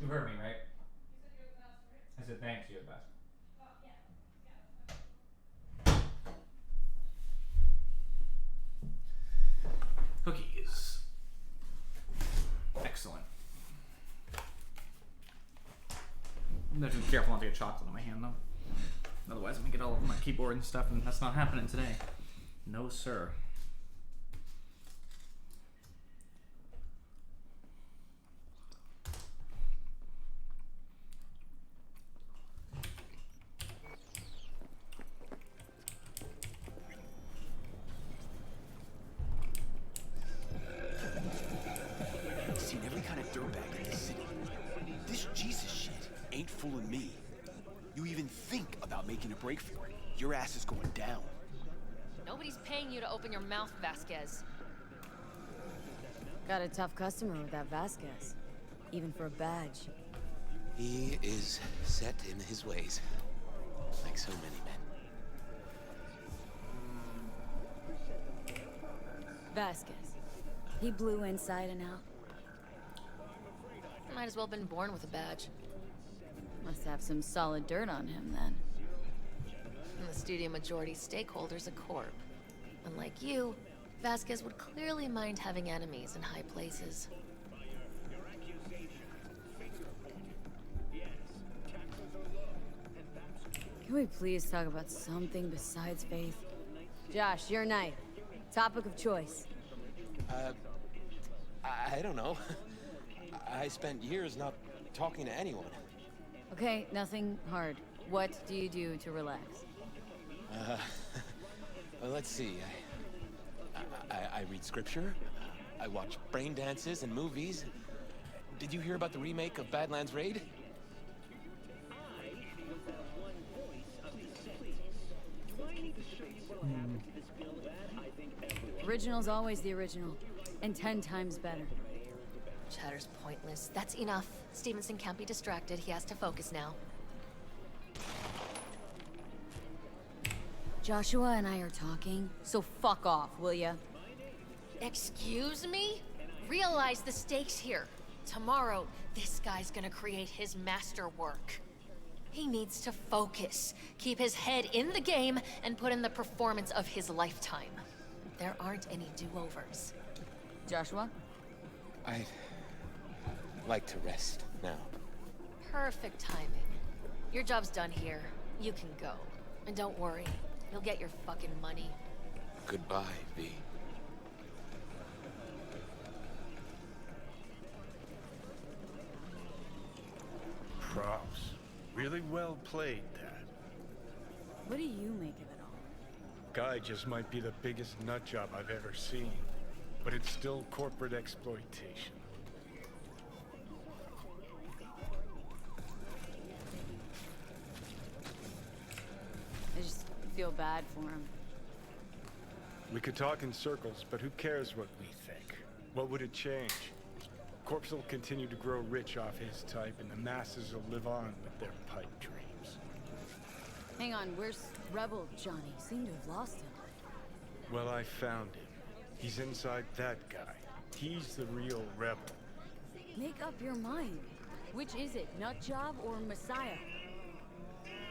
You heard me, right? I said thanks, you're the best. Cookies. Excellent. I'm gonna be careful not to get chocolate on my hand though. Otherwise I'm gonna get all over my keyboard and stuff, and that's not happening today. No sir. Seen every kind of dirtbag in this city. This Jesus shit ain't fooling me. You even think about making a break for it, your ass is going down. Nobody's paying you to open your mouth, Vasquez. Got a tough customer with that Vasquez. Even for a badge. He is set in his ways, like so many men. Vasquez. He blew inside and out. Might as well have been born with a badge. Must have some solid dirt on him then. And the studio majority stakeholder's a corp. Unlike you, Vasquez would clearly mind having enemies in high places. Can we please talk about something besides faith? Josh, your night. Topic of choice. I don't know. I spent years not talking to anyone. Okay, nothing hard. What do you do to relax? Well, let's see. I read scripture. I watch brain dances and movies. Did you hear about the remake of Badlands Raid? original's always the original, and 10 times better. Chatter's pointless. That's enough. Stevenson can't be distracted. He has to focus now. Joshua and I are talking, so fuck off, will ya? Excuse me? Realize the stakes here. Tomorrow, this guy's gonna create his masterwork. He needs to focus, keep his head in the game, and put in the performance of his lifetime. There aren't any do-overs. Joshua? I'd like to rest now. Perfect timing. Your job's done here. You can go. And don't worry, you'll get your fucking money. Goodbye, V. Props. Really well played, Dad. What do you make of it all? Guy just might be the biggest nut job I've ever seen, but it's still corporate exploitation. I just feel bad for him. We could talk in circles, but who cares what we think? What would it change? Corpse will continue to grow rich off his type, and the masses will live on with their pipe dreams. Hang on, where's Rebel Johnny? Seem to have lost him. Well, I found him. He's inside that guy. He's the real rebel. Make up your mind. Which is it, Nutjob or Messiah?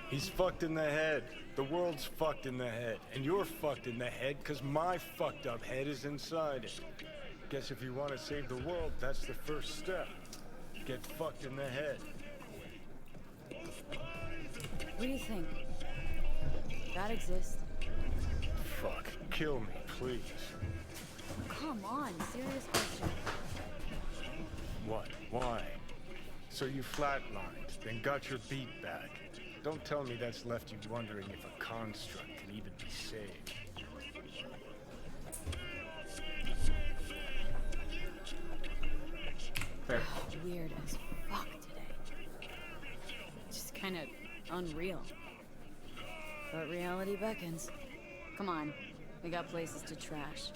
He's fucked in the head. The world's fucked in the head. And you're fucked in the head because my fucked up head is inside it. Guess if you want to save the world, that's the first step. Get fucked in the head. What do you think? God exists? Fuck. Kill me, please. Come on, serious question. What? Why? So you flatlined, then got your beat back. Don't tell me that's left you wondering if a construct can even be saved. Fair. Weird as fuck today. Just kind of unreal. But reality beckons. Come on, we got places to trash.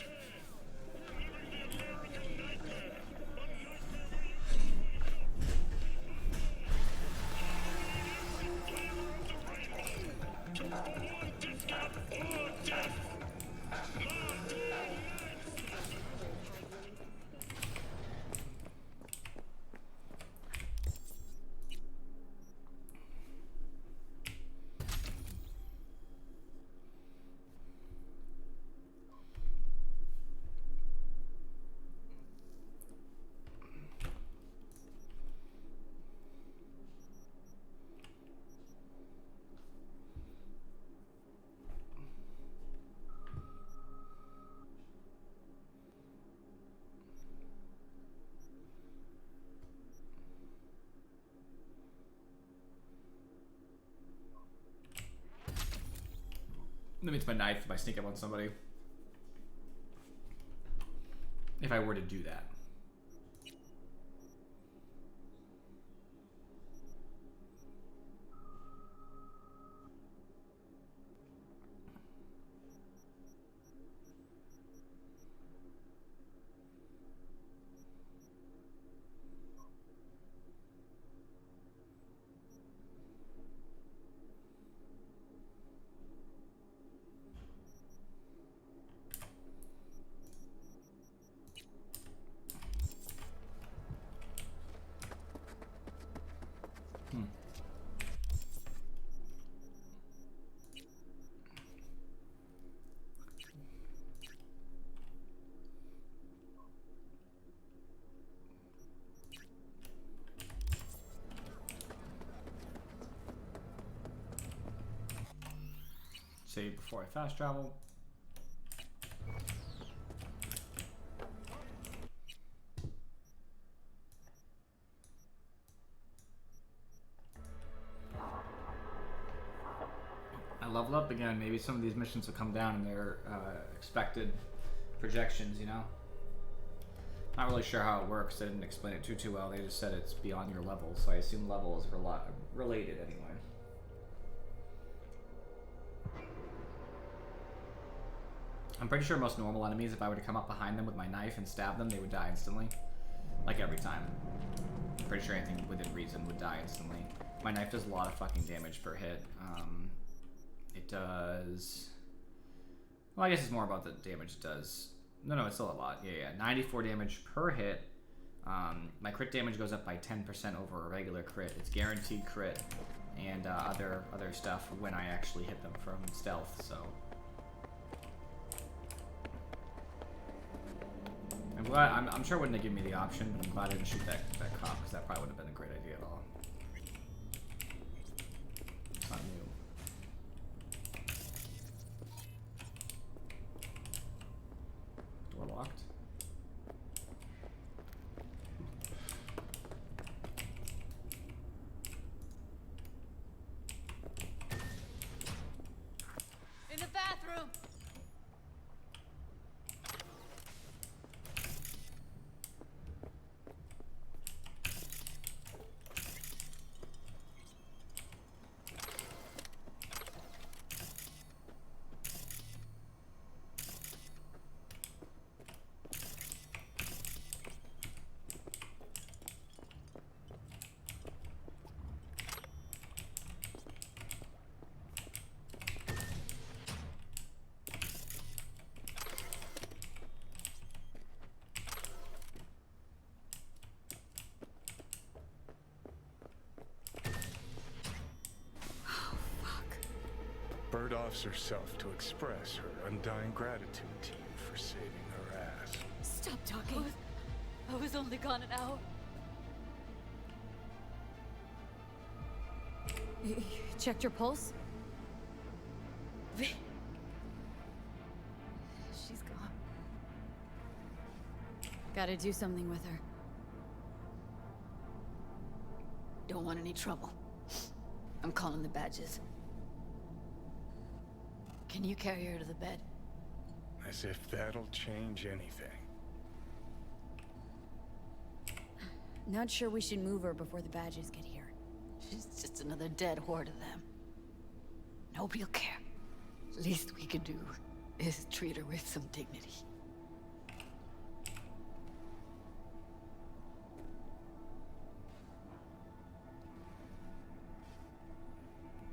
That means my knife if I sneak up on somebody. If I were to do that. Save before I fast travel. I leveled up again. Maybe some of these missions will come down in their expected projections, you know? Not really sure how it works. They didn't explain it too well. They just said it's beyond your level, so I assume level is related anyway. I'm pretty sure most normal enemies, if I were to come up behind them with my knife and stab them, they would die instantly. Like every time. I'm pretty sure anything within reason would die instantly. My knife does a lot of fucking damage per hit. It does... Well, I guess it's more about the damage it does. No, it's still a lot. Yeah. 94 damage per hit. My crit damage goes up by 10% over a regular crit. It's guaranteed crit and other stuff when I actually hit them from stealth, so... I'm sure it wouldn't have given me the option, but I'm glad I didn't shoot that cop, because that probably wouldn't have been a great idea at all. It's not new. Door locked. In the bathroom! Bird offs herself to express her undying gratitude to you for saving her ass. Stop talking. I was only gone an hour. You checked your pulse? She's gone. Gotta do something with her. Don't want any trouble. I'm calling the badges. Can you carry her to the bed? As if that'll change anything. Not sure we should move her before the badges get here. She's just another dead whore to them. Nobody'll care. Least we can do is treat her with some dignity.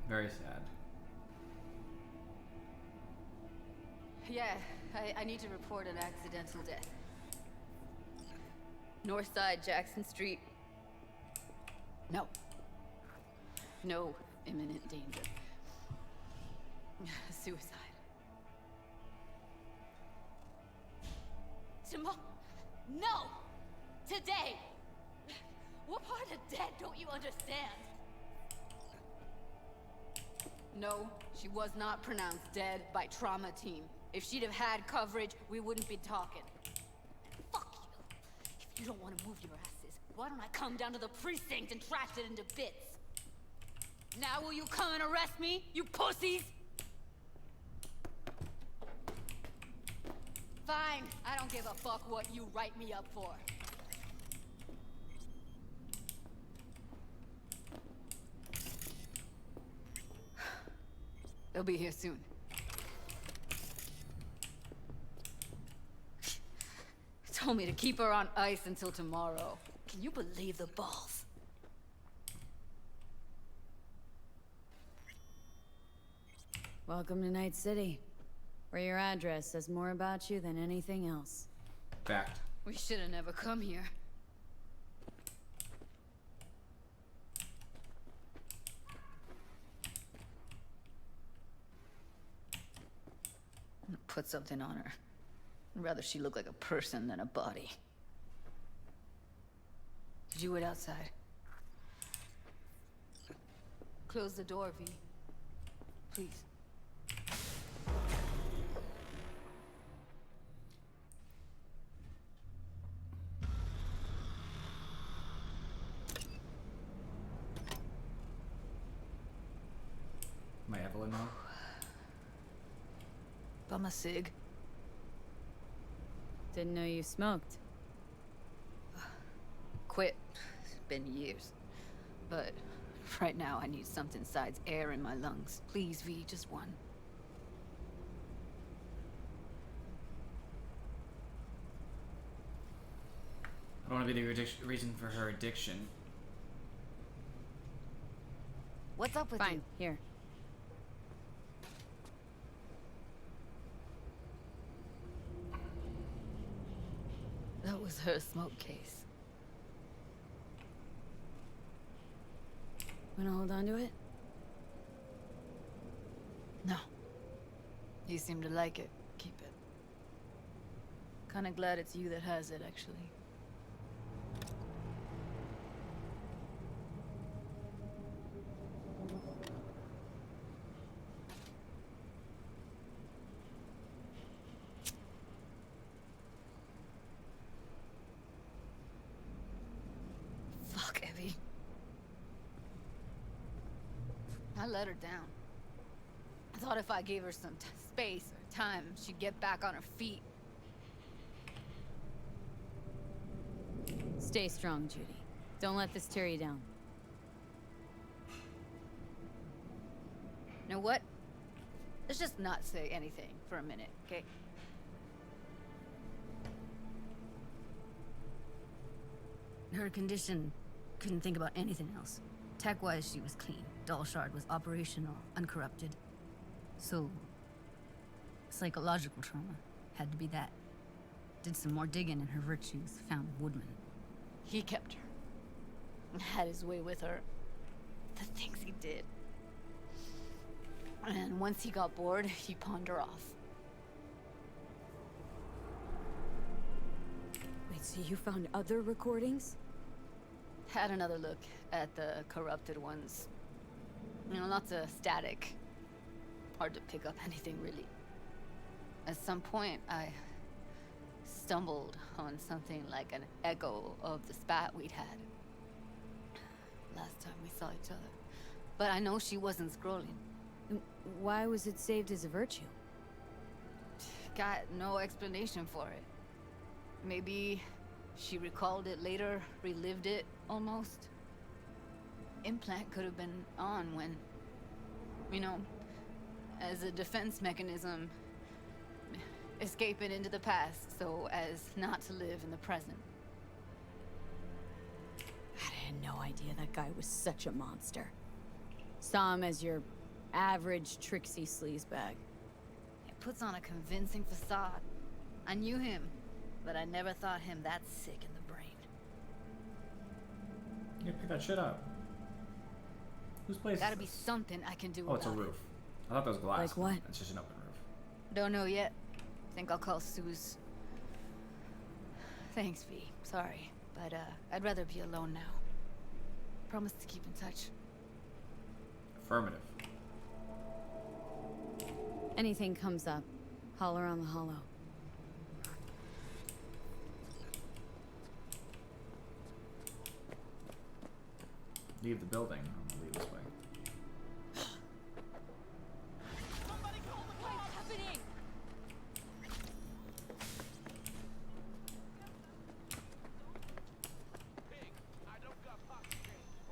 Very sad. Yeah, I need to report an accidental death. North side, Jackson Street. No. No imminent danger. Suicide. Tomorrow? No! Today! What part of dead don't you understand? No, she was not pronounced dead by trauma team. If she'd have had coverage, we wouldn't be talking. Fuck you! If you don't want to move your asses, why don't I come down to the precinct and trash it into bits? Now will you come and arrest me, you pussies? Fine, I don't give a fuck what you write me up for. They'll be here soon. Told me to keep her on ice until tomorrow. Can you believe the balls? Welcome to Night City, where your address says more about you than anything else. Fact. We should have never come here. I'm gonna put something on her. I'd rather she look like a person than a body. Did you wait outside? Close the door, V. Please. My Evelyn now? Bum a cig. Didn't know you smoked. Quit. It's been years. But right now I need something besides air in my lungs. Please, V, just one. I don't want to be the reason for her addiction. What's up with Fine, here. That was her smoke case. Wanna hold on to it? No. You seem to like it. Keep it. Kinda glad it's you that has it, actually. Fuck, Evie. I let her down. I thought if I gave her some space or time, she'd get back on her feet. Stay strong, Judy. Don't let this tear you down. You know what? Let's just not say anything for a minute, okay? Her condition, couldn't think about anything else. Tech-wise, she was clean. Doll Shard was operational, uncorrupted. So, psychological trauma had to be that. Did some more digging and her virtues found Woodman. He kept her. Had his way with her. The things he did. And once he got bored, he pawned her off. Wait, so you found other recordings? Had another look at the corrupted ones. You know, lots of static. Hard to pick up anything, really. At some point, I stumbled on something like an echo of the spat we'd had. Last time we saw each other. But I know she wasn't scrolling. Why was it saved as a virtue? Got no explanation for it. Maybe she recalled it later, relived it, almost. Implant could have been on when, you know, as a defense mechanism, escaping into the past so as not to live in the present. I had no idea that guy was such a monster. Saw him as your average tricksy sleazebag. He puts on a convincing facade. I knew him, but I never thought him that sick in the brain. Yeah, pick that shit up. Whose place Gotta is be this? something I can do Oh, it's a about it. roof. I thought that was glass. Like what? It's just an open roof. Don't know yet. Think I'll call Suze. Thanks, V. Sorry, but I'd rather be alone now. Promise to keep in touch. Affirmative. Anything comes up, holler on the hollow. Leave the building. I'm gonna leave this way.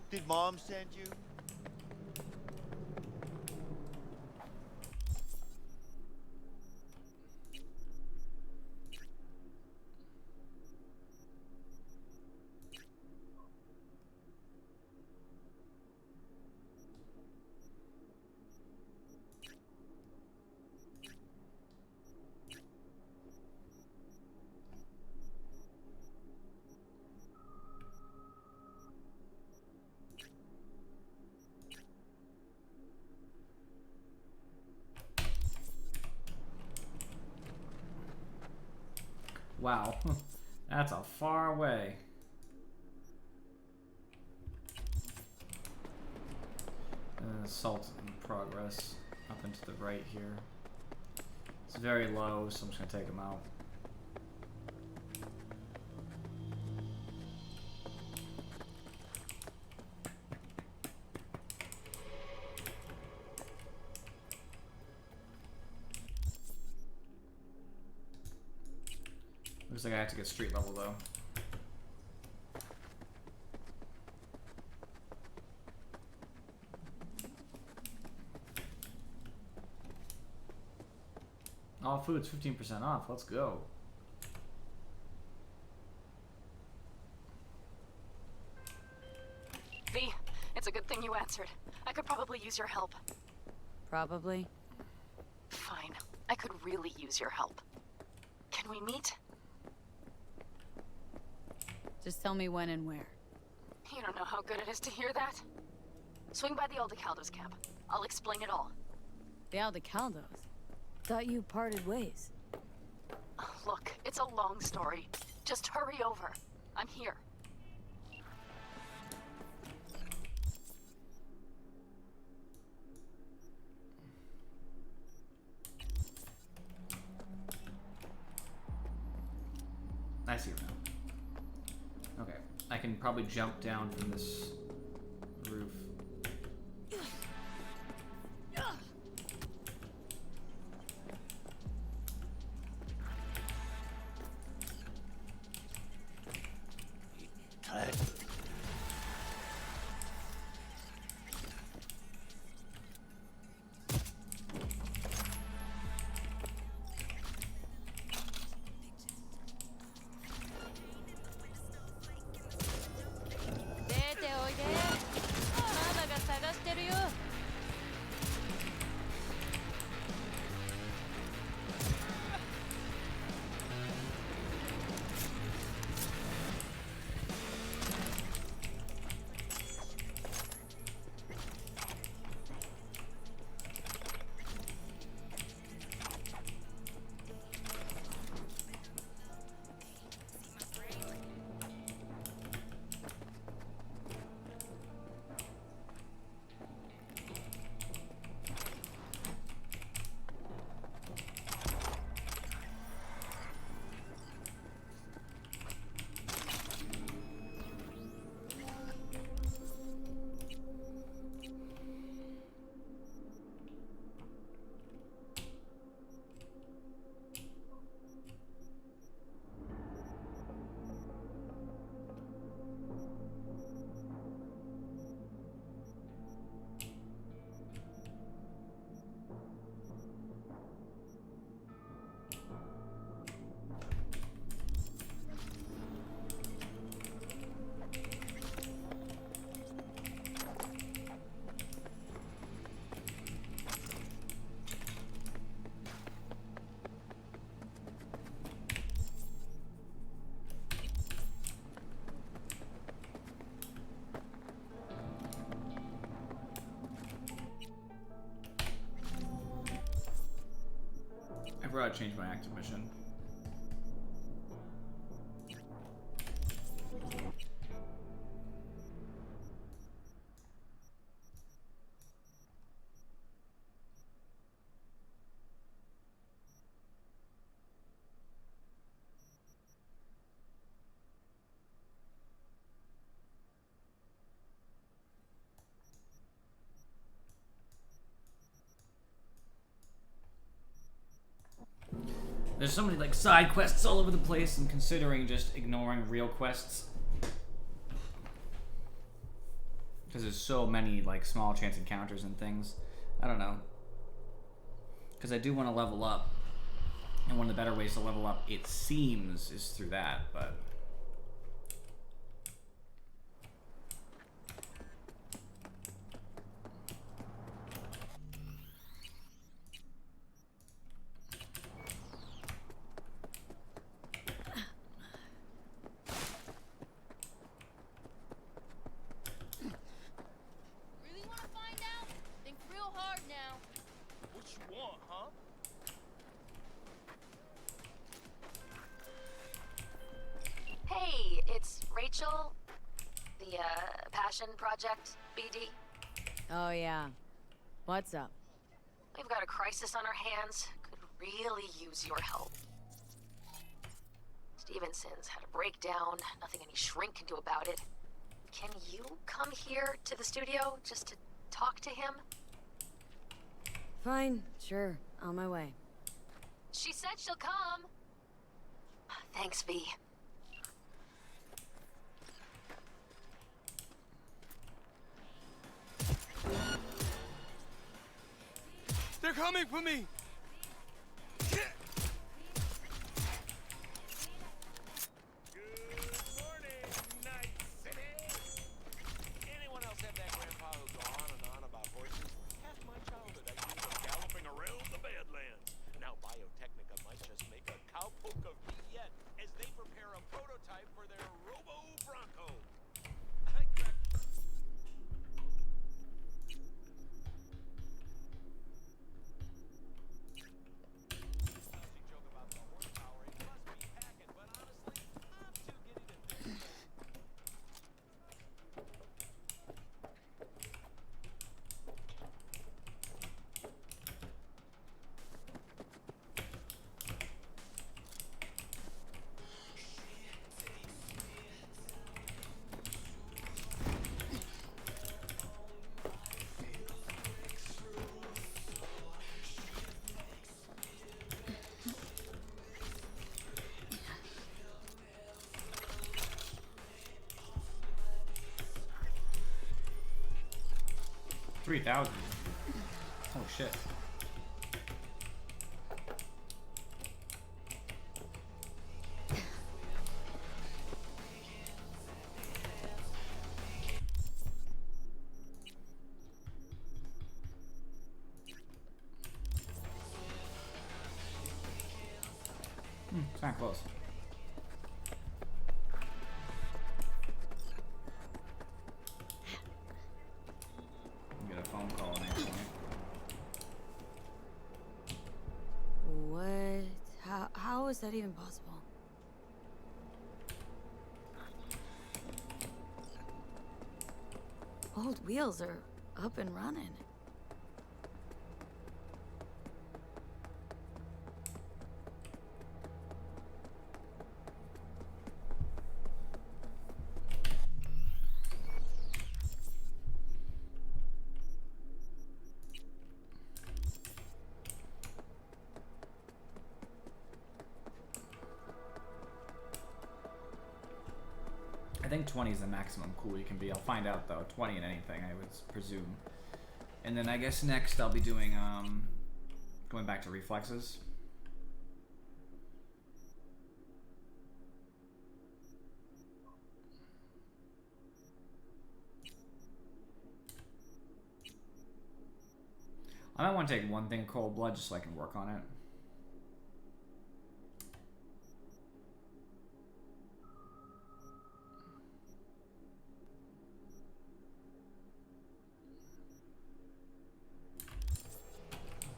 Did Mom send you? Wow, that's a far way. Assault in progress up into the right here. It's very low, so I'm just gonna take him out. Looks like I have to get street level though. All food's 15% off. Let's go. thing you answered. I could probably use your help. Probably. Fine. I could really use your help. Can we meet? Just tell me when and where. You don't know how good it is to hear that. Swing by the Aldecaldos camp. I'll explain it all. The Aldecaldos? Thought you parted ways. Look, it's a long story. Just hurry over. I'm here. I see it now. Okay, I can probably jump down from this roof. I forgot to change my active mission. There's so many like side quests all over the place. I'm considering just ignoring real quests because there's so many like small chance encounters and things. I don't know, because I do want to level up, and one of the better ways to level up, it seems, is through that. But Project, BD. Oh, yeah. What's up? We've got a crisis on our hands. Could really use your help. Stevenson's had a breakdown. Nothing any shrink can do about it. Can you come here to the studio just to talk to him? Fine. Sure. On my way. She said she'll come. Thanks, V. They're coming for me! Good morning, Night City! Anyone else have that grandpa who 3,000. Oh shit. It's kind of close. Get a phone call at any point. What? How is that even possible? Old wheels are up and running. I think 20 is the maximum cool you can be. I'll find out though. 20 in anything, I would presume. And then I guess next I'll be doing going back to reflexes. I might want to take one thing cold blood just so I can work on it.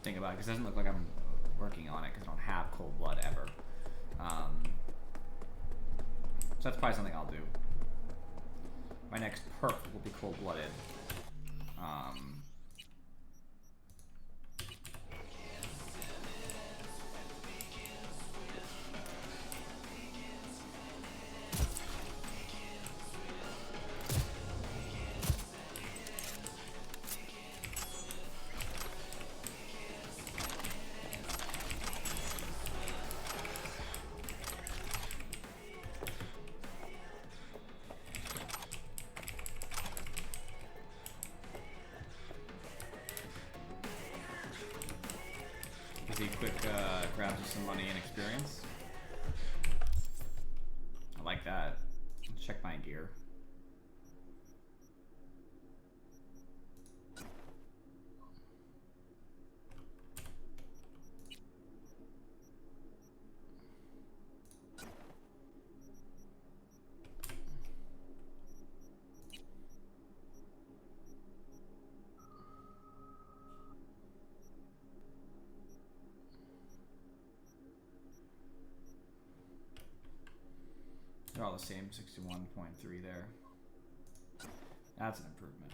Think about it, because it doesn't look like I'm working on it because I don't have cold blood ever. So that's probably something I'll do. My next perk will be cold blooded. Quick grabs you some money and experience. I like that. Let's check my gear. They're all the same, 61.3 there. That's an improvement.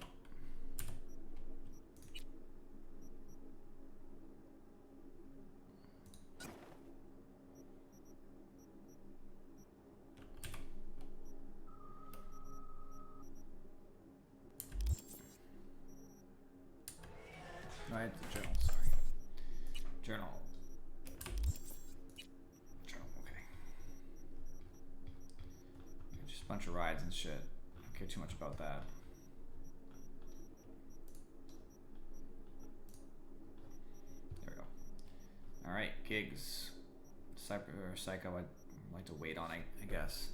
Right, the journal, sorry. Journal. Just a bunch of rides and shit. I don't care too much about that. There we go. Alright, gigs. Psycho I'd like to wait on, I guess.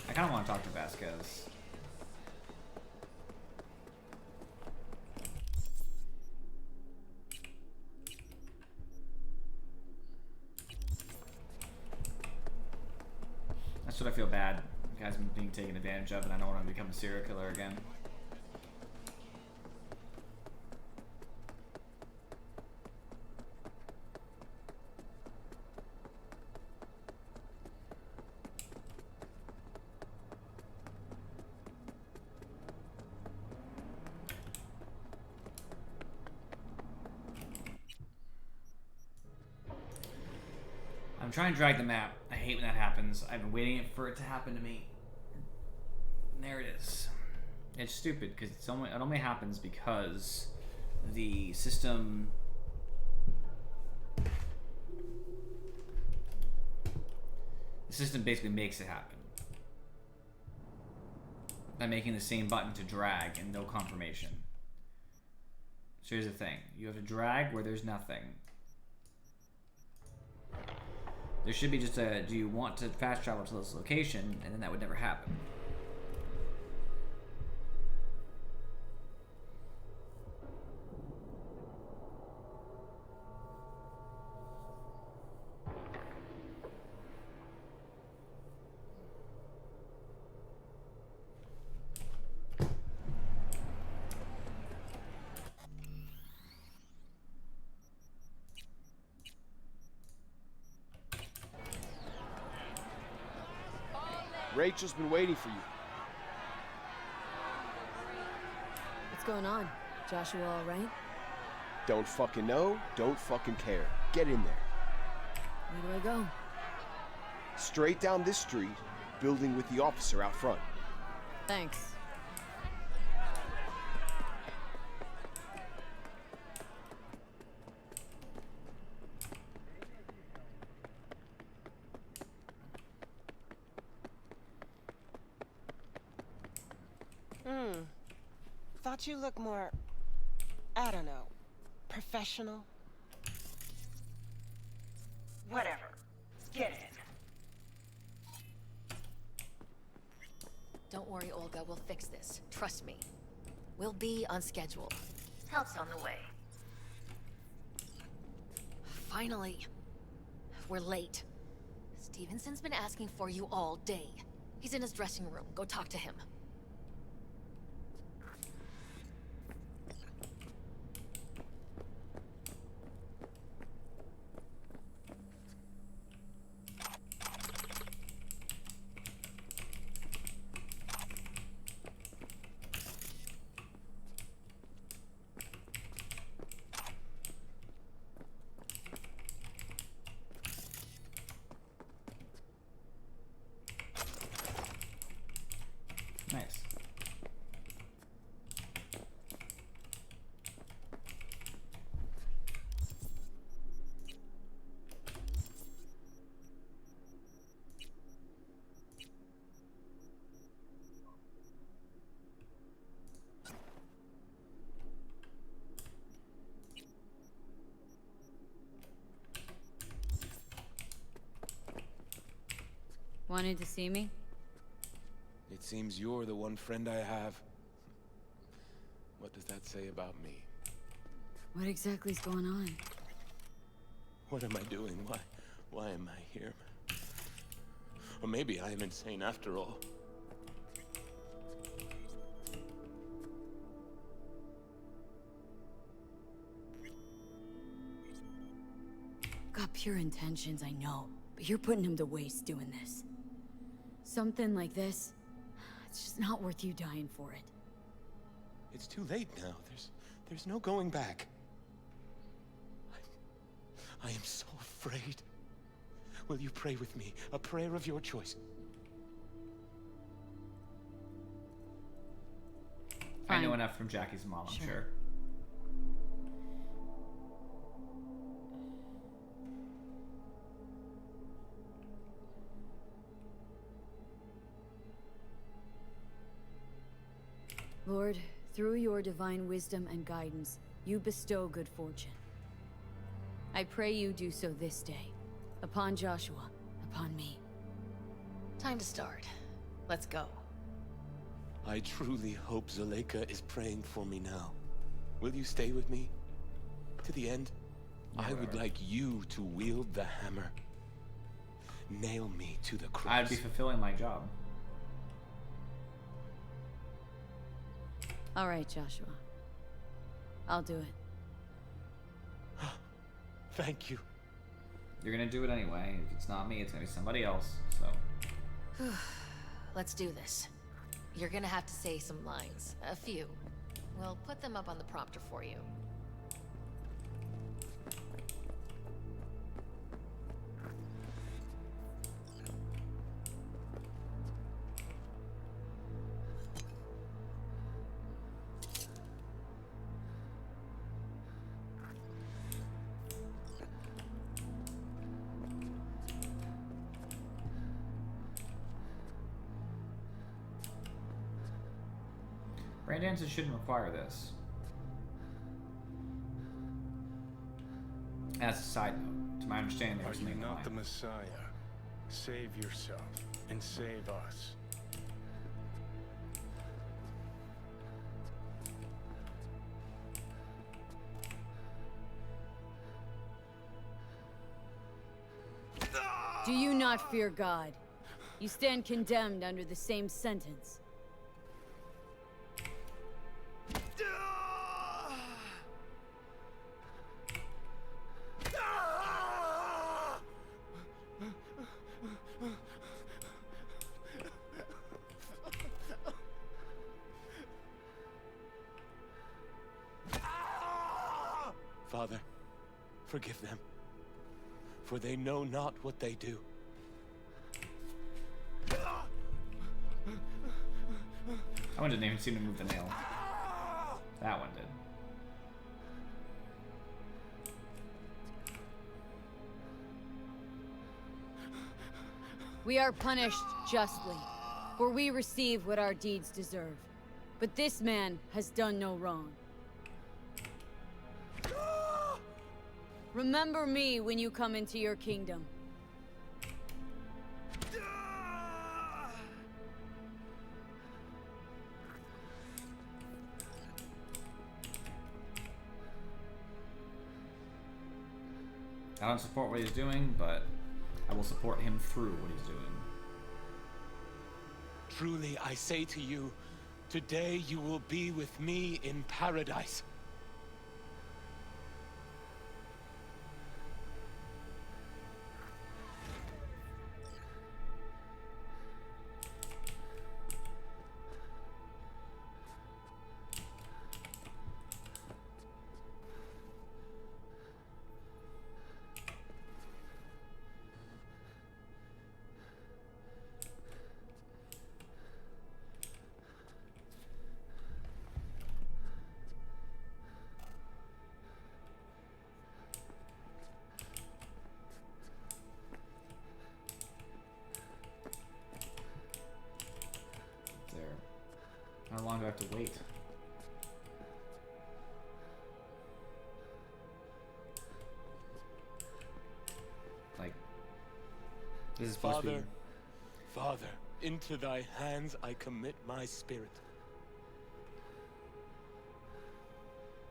I kind of want to talk to Vasquez. That's what I feel bad. The guy's been being taken advantage of, and I don't want to become a serial killer again. I'm trying to drag the map. I hate when that happens. I've been waiting for it to happen to me. There it is. It's stupid because it only happens because the system basically makes it happen by making the same button to drag and no confirmation. So here's the thing. You have to drag where there's nothing. There should be just a, do you want to fast travel to this location? And then that would never happen. Rachel's been waiting for you. What's going on? Joshua all right? Don't fucking know, don't fucking care. Get in there. Where do I go? Straight down this street, building with the officer out front. Thanks. Thought you looked more, I don't know, professional? Whatever. Get in. Don't worry, Olga. We'll fix this. Trust me. We'll be on schedule. Help's on the way. Finally. We're late. Stevenson's been asking for you all day. He's in his dressing room. Go talk to him. Nice. Wanted to see me? It seems you're the one friend I have. What does that say about me? What exactly is going on? What am I doing? Why am I here? Or maybe I am insane after all. Got pure intentions, I know. But you're putting him to waste doing this. Something like this, it's just not worth you dying for it. It's too late now. There's no going back. I am so afraid. Will you pray with me? A prayer of your choice. I know enough from Jackie's mom, I'm sure. Lord, through your divine wisdom and guidance, you bestow good fortune. I pray you do so this day, upon Joshua, upon me. Time to start. Let's go. I truly hope Zuleika is praying for me now. Will you stay with me? To the end? I would like you to wield the hammer. Nail me to the cross. I'd be fulfilling my job. All right, Joshua. I'll do it. Thank you. You're gonna do it anyway. If it's not me, it's gonna be somebody else, so. Let's do this. You're gonna have to say some lines. A few. We'll put them up on the prompter for you. Brain dances shouldn't require this. As a side note, to my understanding, there Are was you something not the behind. Messiah? Save yourself and save us. Do you not fear God? You stand condemned under the same sentence. Father, forgive them, for they know not what they do. That one didn't even seem to move the nail. That one did. We are punished justly, for we receive what our deeds deserve. But this man has done no wrong. Remember me when you come into your kingdom. I don't support what he's doing, but I will support him through what he's doing. Truly, I say to you, today you will be with me in paradise. How long do I have to wait? Like, this is supposed to be... Father, into thy hands I commit my spirit.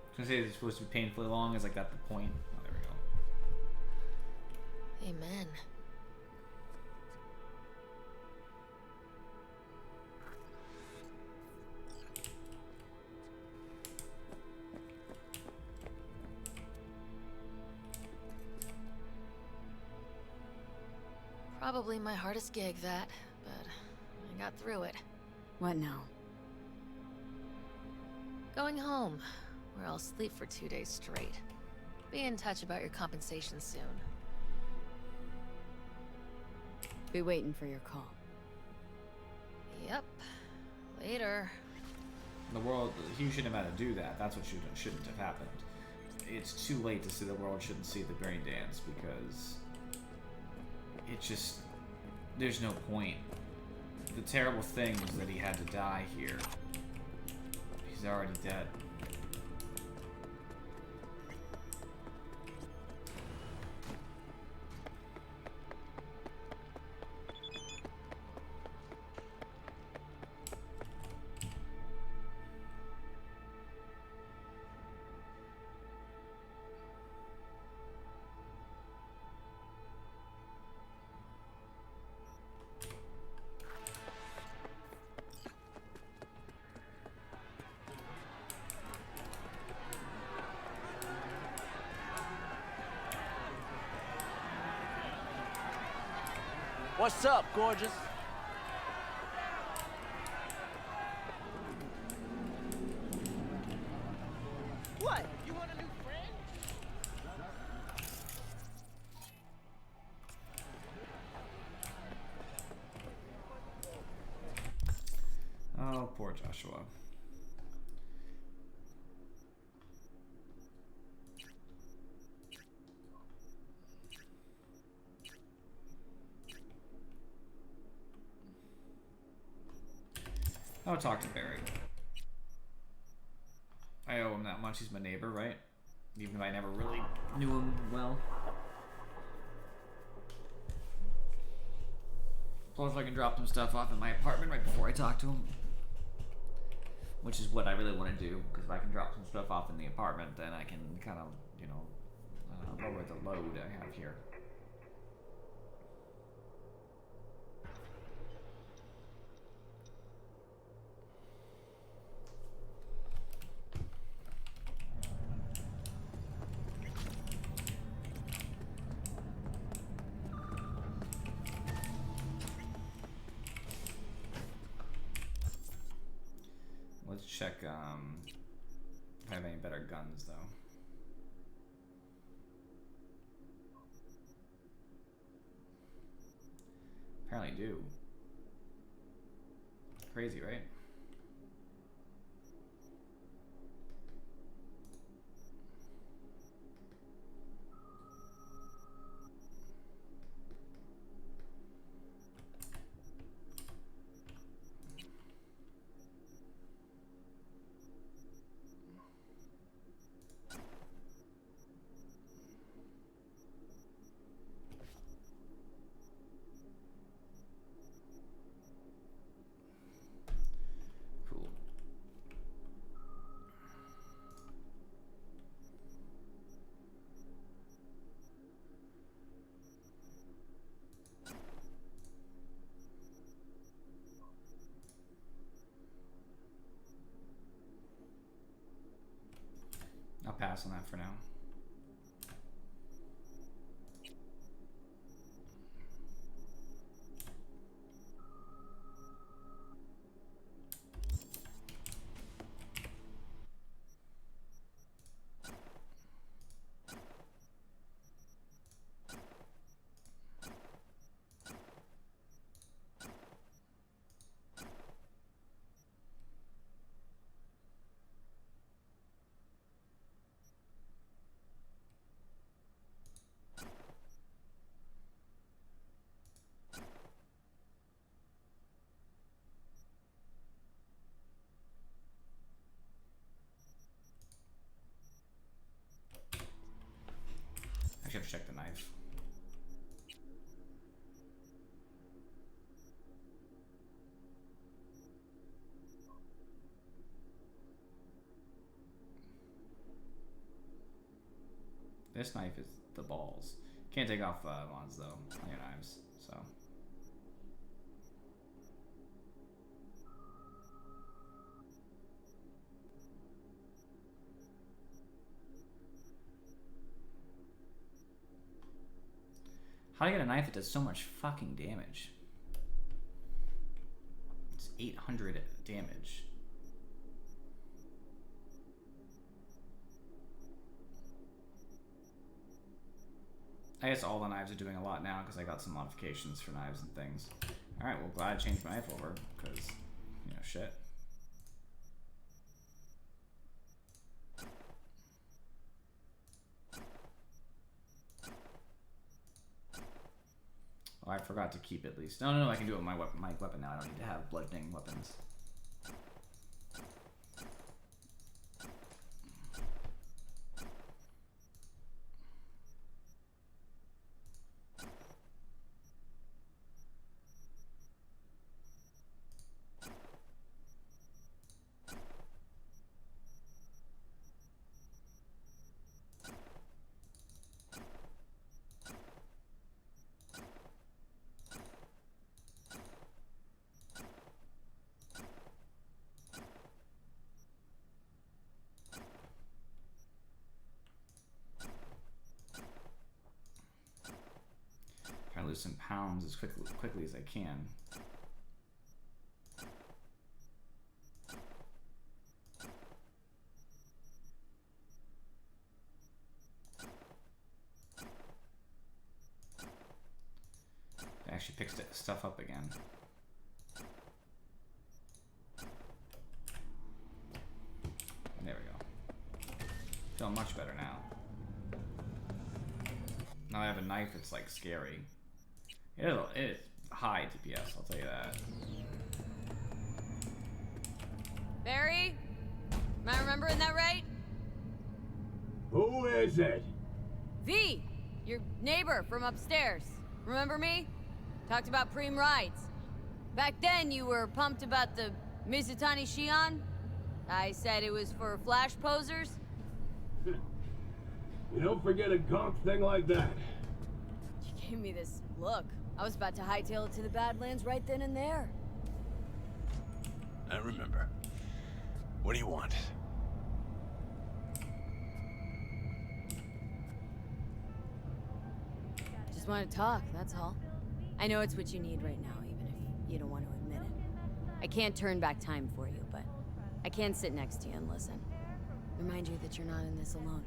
I was gonna say it's supposed to be painfully long. Is like that the point? Oh, there we go. Amen. Probably my hardest gig, that, but I got through it. What now? Going home, where I'll sleep for 2 days straight. Be in touch about your compensation soon. Be waiting for your call. Yep. Later. The world, he shouldn't have had to do that. That's what shouldn't have happened. It's too late to see the world shouldn't see the brain dance because it just, there's no point. The terrible thing was that he had to die here. He's already dead. What's up, gorgeous? What? You want a new friend? Oh, poor Joshua. I'll talk to Barry. I owe him that much. He's my neighbor, right? Even if I never really knew him well. Plus, I can drop some stuff off at my apartment right before I talk to him. Which is what I really want to do, because if I can drop some stuff off in the apartment, then I can kind of, you know, lower the load I have here. Let's check if I have any better guns though. Apparently do. Crazy, right? Cool. I'll pass on that for now. I should have checked the knife. This knife is the balls. Can't take off ones though on your knives, so. How do I get a knife that does so much fucking damage? It's 800 damage. I guess all the knives are doing a lot now because I got some modifications for knives and things. Alright, well, glad I changed my knife over because, you know, shit. Oh, I forgot to keep at least. No, I can do it with my weapon now. I don't need to have bludgeoning weapons. Trying to lose some pounds as quickly as I can. I actually picked stuff up again. There we go. Feeling much better now. Now I have a knife that's like scary. It is high DPS, I'll tell you that. Barry? Am I remembering that right? Who is it? V! Your neighbor from upstairs. Remember me? Talked about preem rides. Back then, you were pumped about the Mizutani Shion. I said it was for flash posers. You don't forget a gonk thing like that. You gave me this look. I was about to hightail it to the Badlands right then and there. I remember. What do you want? Just want to talk, that's all. I know it's what you need right now, even if you don't want to admit it. I can't turn back time for you, but I can sit next to you and listen. Remind you that you're not in this alone.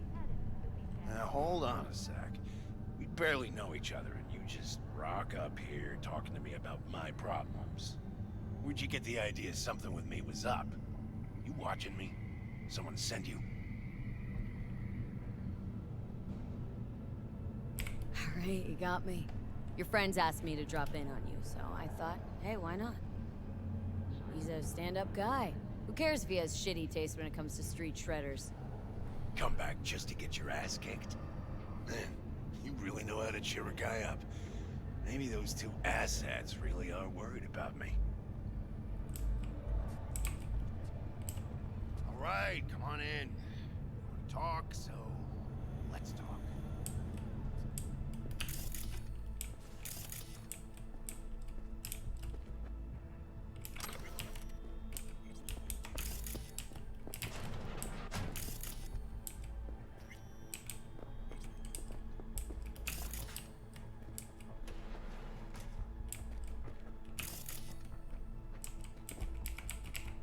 Now hold on a sec. We barely know each other and you just rock up here talking to me about my problems. Where'd you get the idea something with me was up? You watching me? Someone send you? Alright, you got me. Your friends asked me to drop in on you, so I thought, hey, why not? He's a stand-up guy. Who cares if he has shitty taste when it comes to street shredders? Come back just to get your ass kicked? Man, you really know how to cheer a guy up. Maybe those two asshats really are worried about me. All right, come on in. You want to talk, so let's talk.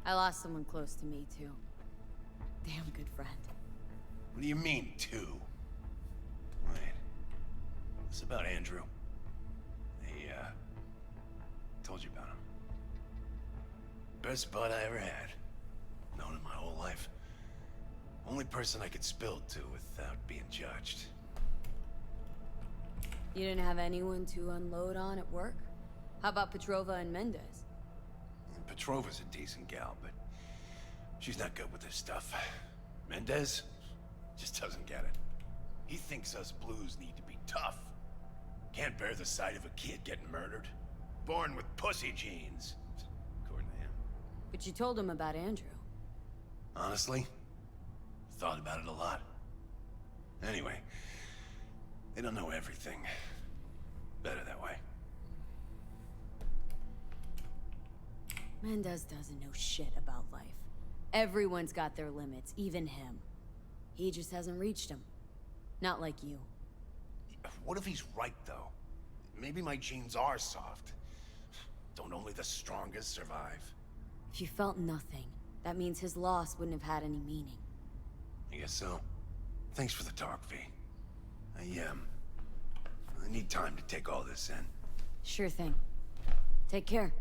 I lost someone close to me, too. Damn good friend. What do you mean, two? Wait. What's about Andrew? He, told you about him. Best bud I ever had. Known him my whole life. Only person I could spill it to without being judged. You didn't have anyone to unload on at work? How about Petrova and Mendez? Petrova's a decent gal, but she's not good with this stuff. Mendez just doesn't get it. He thinks us blues need to be tough. Can't bear the sight of a kid getting murdered. Born with pussy genes, according to him. But you told him about Andrew. Honestly, thought about it a lot. Anyway, they don't know everything. Better that way. Mendez doesn't know shit about life. Everyone's got their limits, even him. He just hasn't reached them. Not like you. What if he's right, though? Maybe my genes are soft. Don't only the strongest survive? If you felt nothing, that means his loss wouldn't have had any meaning. I guess so. Thanks for the talk, V. I need time to take all this in. Sure thing. Take care.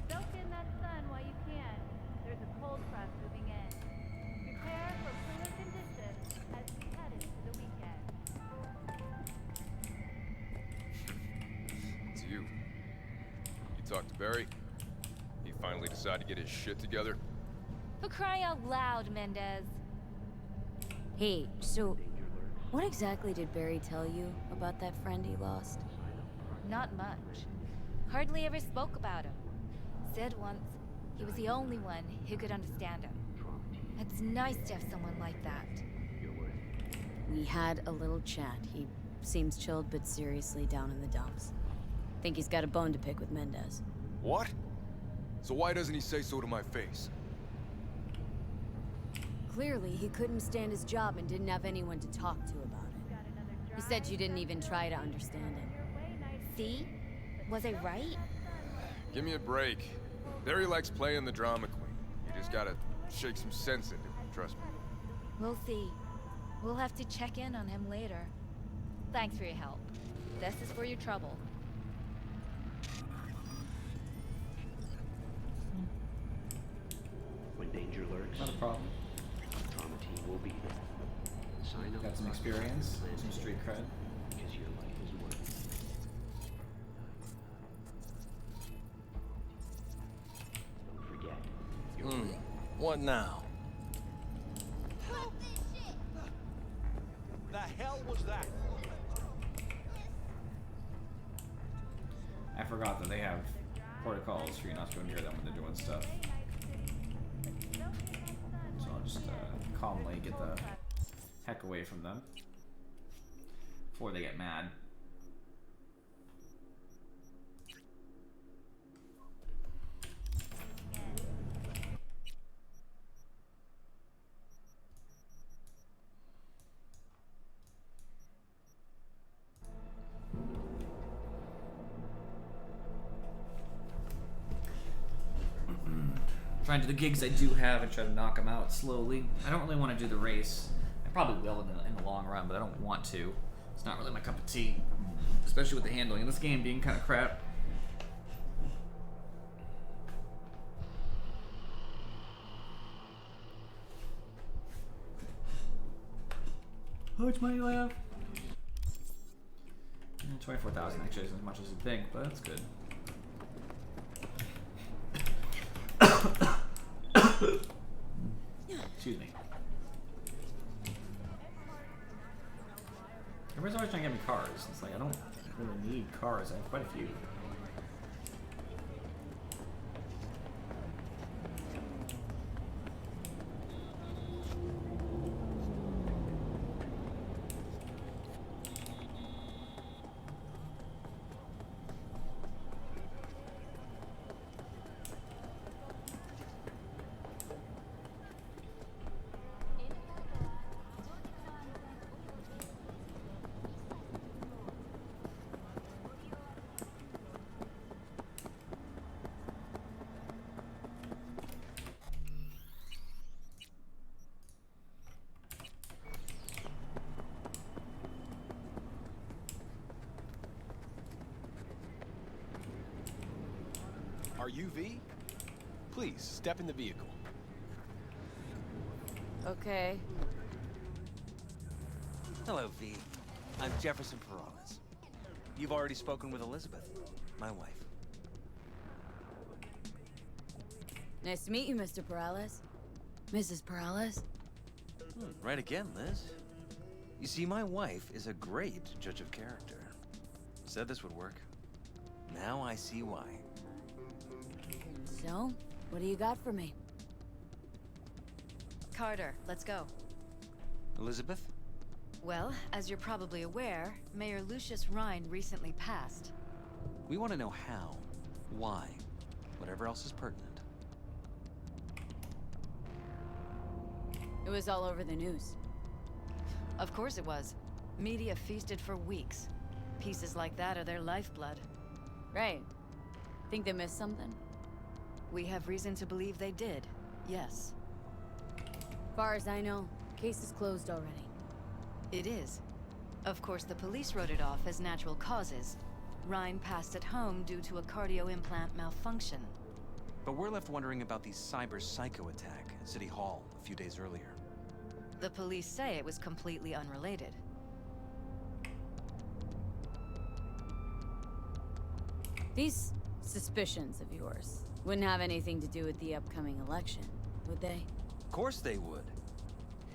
Soak in that sun while you can. There's a cold front moving in. Prepare for cooler conditions as we head into the weekend. It's you. You talked to Barry? He finally decided to get his shit together? For crying out loud, Mendez. Hey, so what exactly did Barry tell you about that friend he lost? Not much. Hardly ever spoke about him. Said once he was the only one who could understand him. It's nice to have someone like that. We had a little chat. He seems chilled but seriously down in the dumps. Think he's got a bone to pick with Mendez. What? So why doesn't he say so to my face? Clearly, he couldn't stand his job and didn't have anyone to talk to about it. He said you didn't even try to understand him. See? Was I right? Give me a break. Barry likes playing the drama queen. You just gotta shake some sense into him, trust me. We'll see. We'll have to check in on him later. Thanks for your help. This is for your trouble. When danger lurks, Not a problem. the drama team will be there. Sign up. Got some experience, some street cred. What now? The hell was that? I forgot that they have protocols for you not to go near them when they're doing stuff. So I'll just calmly get the heck away from them before they get mad. Trying to do the gigs I do have and try to knock them out slowly. I don't really want to do the race. I probably will in the long run, but I don't want to. It's not really my cup of tea, especially with the handling in this game being kind of crap. How much money do I have? 24,000 actually isn't as much as you'd think, but that's good. Excuse me. Everybody's always trying to get me cars. It's like I don't really need cars. I have quite a few. Are you V? Please, step in the vehicle. Okay. Hello, V. I'm Jefferson Perales. You've already spoken with Elizabeth, my wife. Nice to meet you, Mr. Perales. Mrs. Perales? Right again, Liz. You see, my wife is a great judge of character. Said this would work. Now I see why. So, what do you got for me? Carter, let's go. Elizabeth? Well, as you're probably aware, Mayor Lucius Rhine recently passed. We want to know how, why, whatever else is pertinent. It was all over the news. Of course it was. Media feasted for weeks. Pieces like that are their lifeblood. Right. Think they missed something? We have reason to believe they did, yes. Far as I know, case is closed already. It is. Of course, the police wrote it off as natural causes. Rhine passed at home due to a cardio implant malfunction. But we're left wondering about the cyber psycho attack at City Hall a few days earlier. The police say it was completely unrelated. These suspicions of yours wouldn't have anything to do with the upcoming election, would they? Of course they would.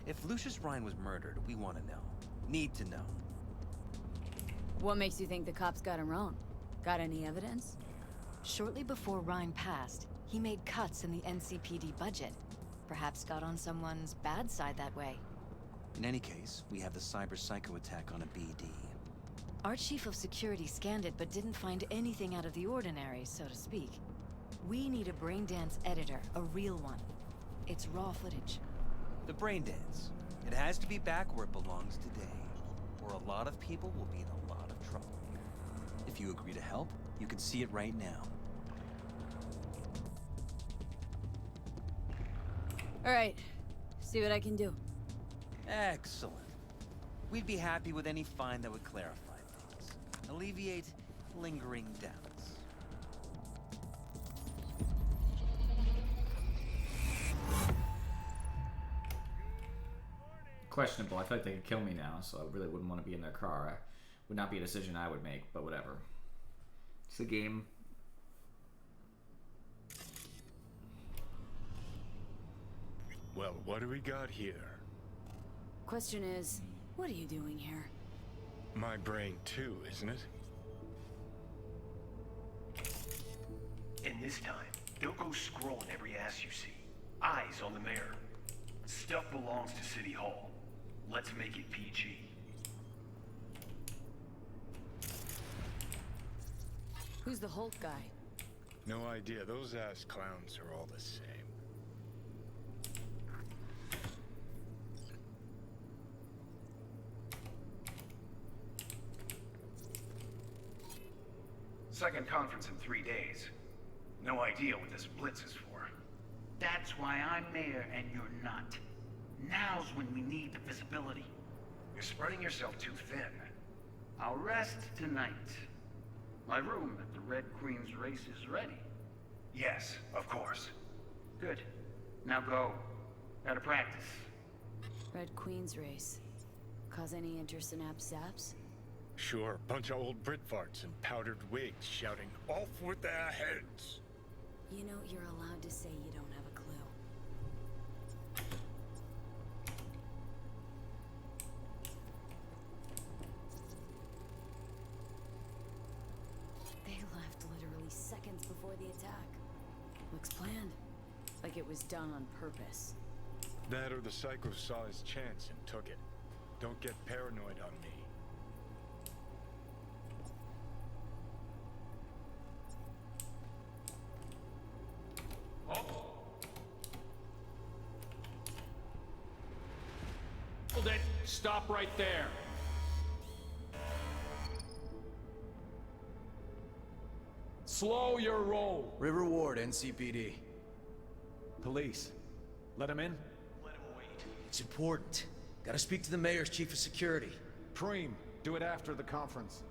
If Lucius Rhine was murdered, we want to know. Need to know. What makes you think the cops got him wrong? Got any evidence? Shortly before Rhine passed, he made cuts in the NCPD budget. Perhaps got on someone's bad side that way. In any case, we have the cyber psycho attack on a BD. Our chief of security scanned it but didn't find anything out of the ordinary, so to speak. We need a braindance editor, a real one. It's raw footage. The brain dance. It has to be back where it belongs today, or a lot of people will be in a lot of trouble. If you agree to help, you can see it right now. Alright, see what I can do. Excellent. We'd be happy with any find that would clarify things, alleviate lingering doubts. Questionable. I feel like they could kill me now, so I really wouldn't want to be in their car. Would not be a decision I would make, but whatever. It's a game. Well, what do we got here? Question is, what are you doing here? My brain too, isn't it? And this time, don't go scrolling every ass you see. Eyes on the mayor. Stuff belongs to City Hall. Let's make it PG. Who's the Hulk guy? No idea. Those ass clowns are all the same. Second conference in 3 days. No idea what this blitz is for. That's why I'm mayor and you're not. Now's when we need the visibility. You're spreading yourself too thin. I'll rest tonight. My room at the Red Queen's race is ready. Yes, of course. Good. Now go. Gotta practice. Red Queen's race. Cause any interest in Saps? Sure, bunch of old Brit farts in powdered wigs shouting, "Off with their heads!" You know, you're allowed to say you don't have a clue. They left literally seconds before the attack. Looks planned. Like it was done on purpose. That or the psycho saw his chance and took it. Don't get paranoid on me. Hold it! Stop right there! Slow your roll! River Ward, NCPD. Police. Let him in? Let him wait. It's important. Gotta speak to the mayor's chief of security. Preem, do it after the conference.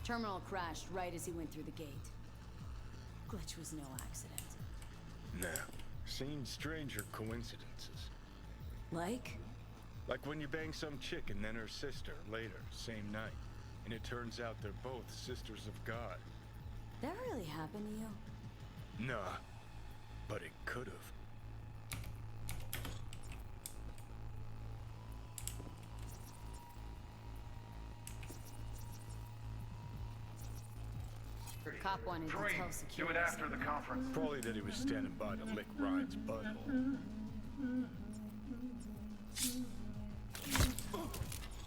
Terminal crashed right as he went through the gate. Glitch was no accident. Nah. Seen stranger coincidences. Like? Like when you bang some chick and then her sister later, same night. And it turns out they're both sisters of God. That really happened to you? Nah. But it could've. Cop wanted to tell Do security. it after the conference. Probably that he was standing by to lick Ryan's butthole.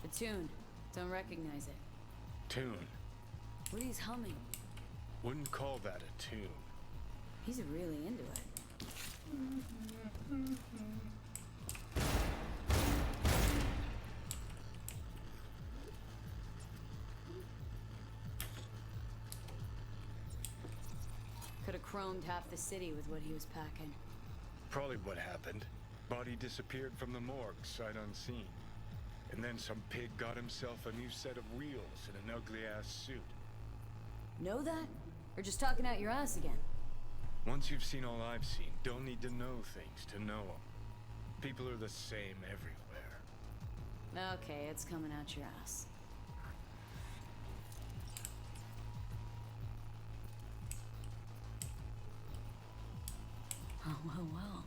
The tune. Don't recognize it. Tune. What he's humming. Wouldn't call that a tune. He's really into it. Could have chromed half the city with what he was packing. Probably what happened. Body disappeared from the morgue, sight unseen. And then some pig got himself a new set of wheels and an ugly-ass suit. Know that? Or just talking out your ass again? Once you've seen all I've seen, don't need to know things to know them. People are the same everywhere. Okay, it's coming out your ass. Oh, well.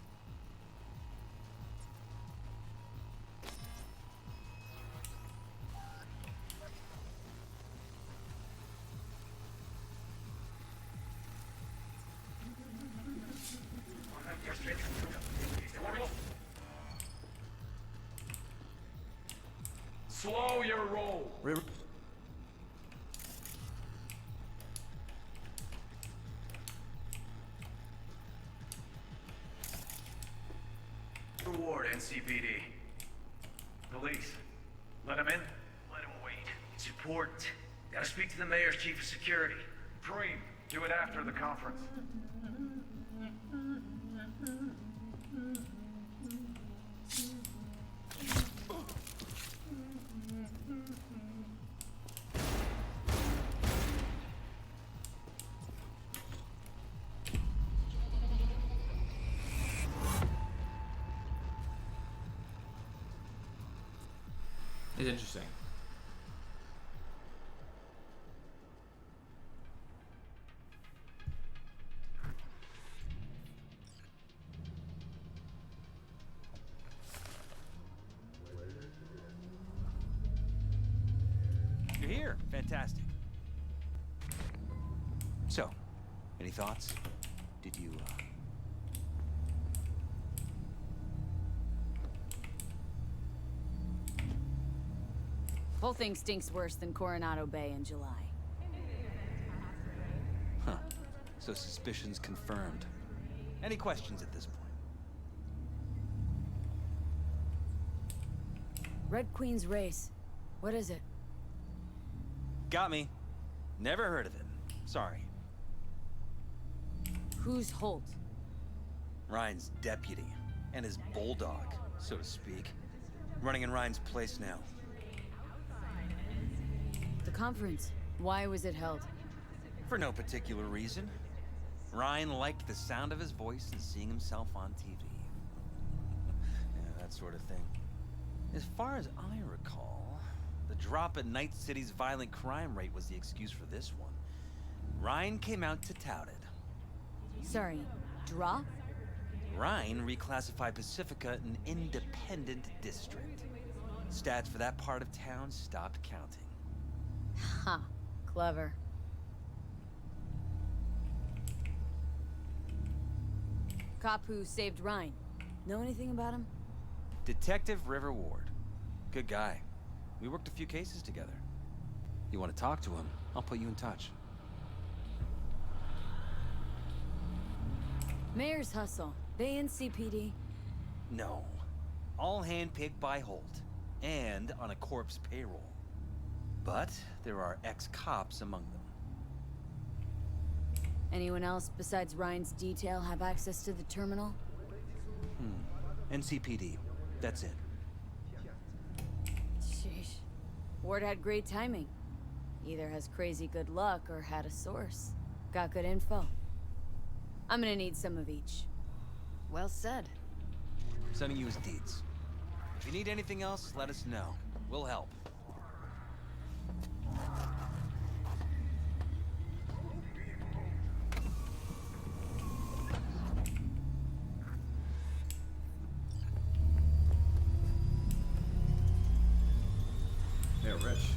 Slow your roll! River. Ward, NCPD. Police. Let him in? Let him wait. It's important. Gotta speak to the mayor's chief of security. Preem, do it after the conference. is interesting. You're here. Fantastic. So, any thoughts? Did you, Whole thing stinks worse than Coronado Bay in July. Huh. So suspicions confirmed. Any questions at this point? Red Queen's race. What is it? Got me. Never heard of it. Sorry. Who's Holt? Ryan's deputy. And his bulldog, so to speak. Running in Ryan's place now. The conference. Why was it held? For no particular reason. Ryan liked the sound of his voice and seeing himself on TV. Yeah, that sort of thing. As far as I recall, the drop in Night City's violent crime rate was the excuse for this one. Ryan came out to tout it. Sorry, drop? Ryan reclassified Pacifica an independent district. Stats for that part of town stopped counting. Ha, clever. Cop who saved Ryan. Know anything about him? Detective River Ward. Good guy. We worked a few cases together. You want to talk to him? I'll put you in touch. Mayor's hustle. They in CPD? No. All handpicked by Holt. And on a corpse payroll. But there are ex-cops among them. Anyone else besides Ryan's detail have access to the terminal? NCPD. That's it. Sheesh. Ward had great timing. Either has crazy good luck or had a source. Got good info. I'm gonna need some of each. Well said. Sending you his deeds. If you need anything else, let us know. We'll help. They're rich.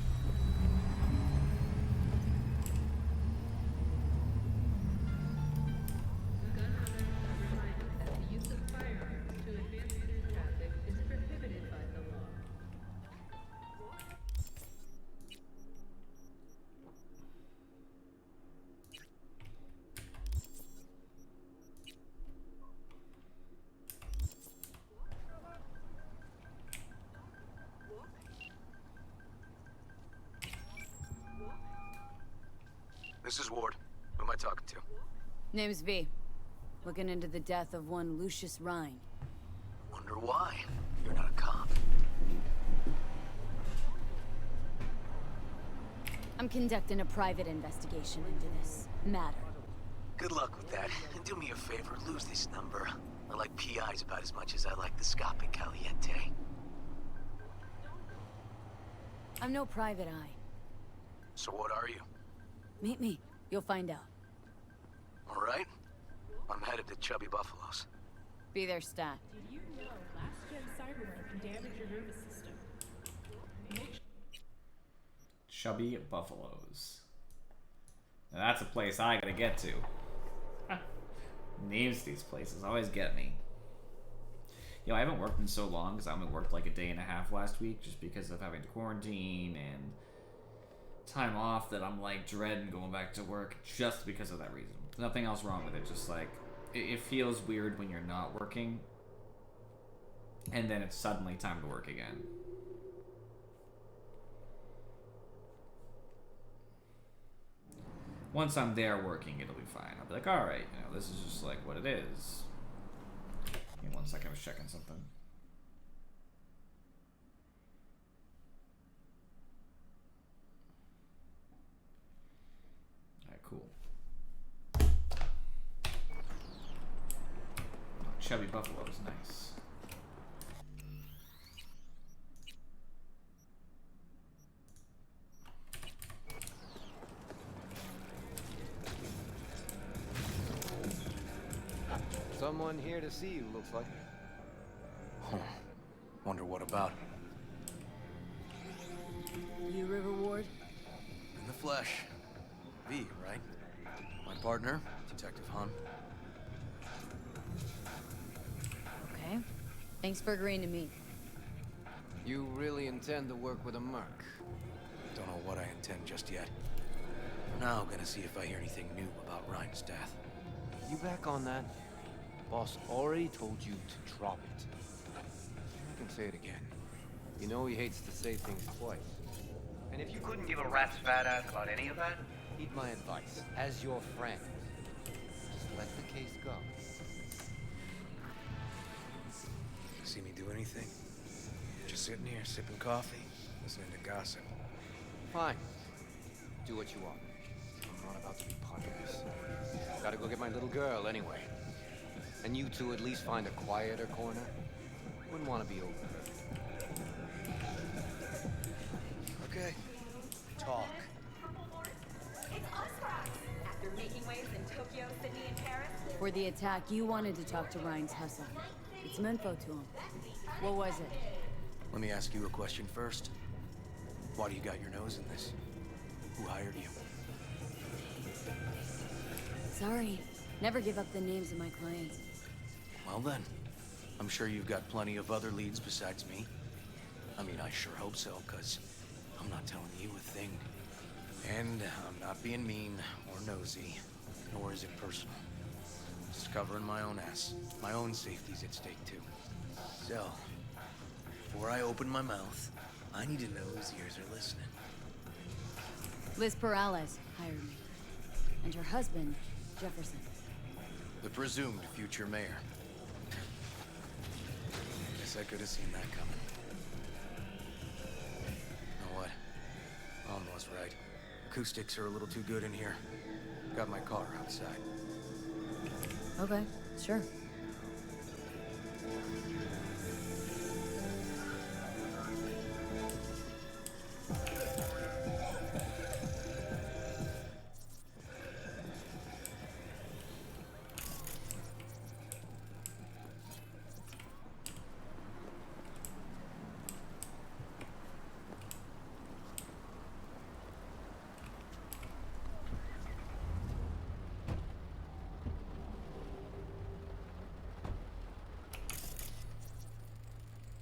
This is Ward. Who am I talking to? Name's V. Looking into the death of one Lucius Rhine. Wonder why. You're not a cop. I'm conducting a private investigation into this matter. Good luck with that. And do me a favor, lose this number. I like PIs about as much as I like the Scope Caliente. I'm no private eye. So what are you? Meet me. You'll find out. All right. I'm headed to Chubby Buffaloes. Be there, stat. Did you know last-gen Cyberpunk can damage your nervous system? Chubby Buffaloes. Now that's a place I gotta get to. Names these places always get me. You know, I haven't worked in so long because I only worked like a day and a half last week just because of having to quarantine and time off that I'm like dreading going back to work just because of that reason. Nothing else wrong with it, just like it feels weird when you're not working and then it's suddenly time to work again. Once I'm there working, it'll be fine. I'll be like, alright, you know, this is just like what it is. Give me 1 second, I was checking something. Alright, cool. Chubby Buffalo is nice. someone here to see you, looks like. Huh. Wonder what about. You River Ward? In the flesh. V, right? My partner, Detective Hun. Okay. Thanks for agreeing to meet. You really intend to work with a merc? Don't know what I intend just yet. For now, gonna see if I hear anything new about Ryan's death. You back on that? Boss already told you to drop it. I can say it again. You know he hates to say things twice. And if you couldn't give a rat's fat ass about any of that, Heed my advice, as your friend. Just let the case go. See me do anything? Just sitting here, sipping coffee, listening to gossip. Fine. Do what you want. I'm not about to be part of this. Gotta go get my little girl anyway. And you two at least find a quieter corner. Wouldn't want to be overheard. Okay. Talk. After making waves in Tokyo, Sydney, and Paris. For the attack, you wanted to talk to Ryan's hustle. Get some info to him. What was it? Let me ask you a question first. Why do you got your nose in this? Who hired you? Sorry. Never give up the names of my clients. Well then, I'm sure you've got plenty of other leads besides me. I mean, I sure hope so, because I'm not telling you a thing. And I'm not being mean or nosy, nor is it personal. Just covering my own ass. My own safety's at stake, too. So, before I open my mouth, I need to know whose ears are listening. Liz Perales hired me. And her husband, Jefferson. The presumed future mayor. Guess I could have seen that coming. You know what? Mom was right. Acoustics are a little too good in here. Got my car outside. Okay, sure.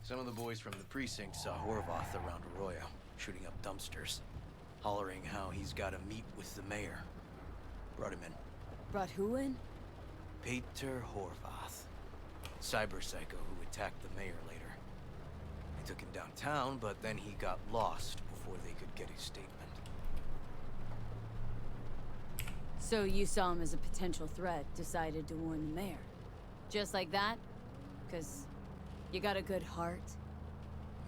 Some of the boys from the precinct saw Horvath around Arroyo, shooting up dumpsters, hollering how he's got to meet with the mayor. Brought him in. Brought who in? Peter Horvath. Cyber psycho who attacked the mayor later. They took him downtown, but then he got lost before they could get his statement. So you saw him as a potential threat, decided to warn the mayor. Just like that? 'Cause you got a good heart?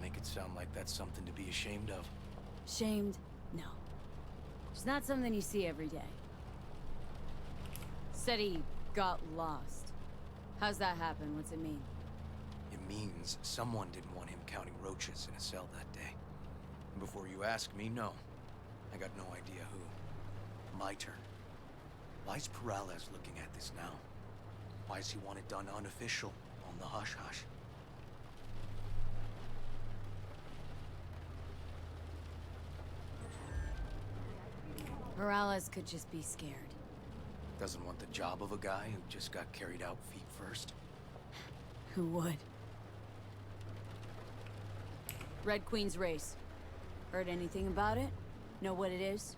Make it sound like that's something to be ashamed of. Shamed? No. It's not something you see every day. Said he got lost. How's that happen? What's it mean? It means someone didn't want him counting roaches in a cell that day. And before you ask me, no. I got no idea who. My turn. Why's Perales looking at this now? Why does he want it done unofficial, on the hush-hush? Morales could just be scared. Doesn't want the job of a guy who just got carried out feet first. Who would? Red Queen's race. Heard anything about it? Know what it is?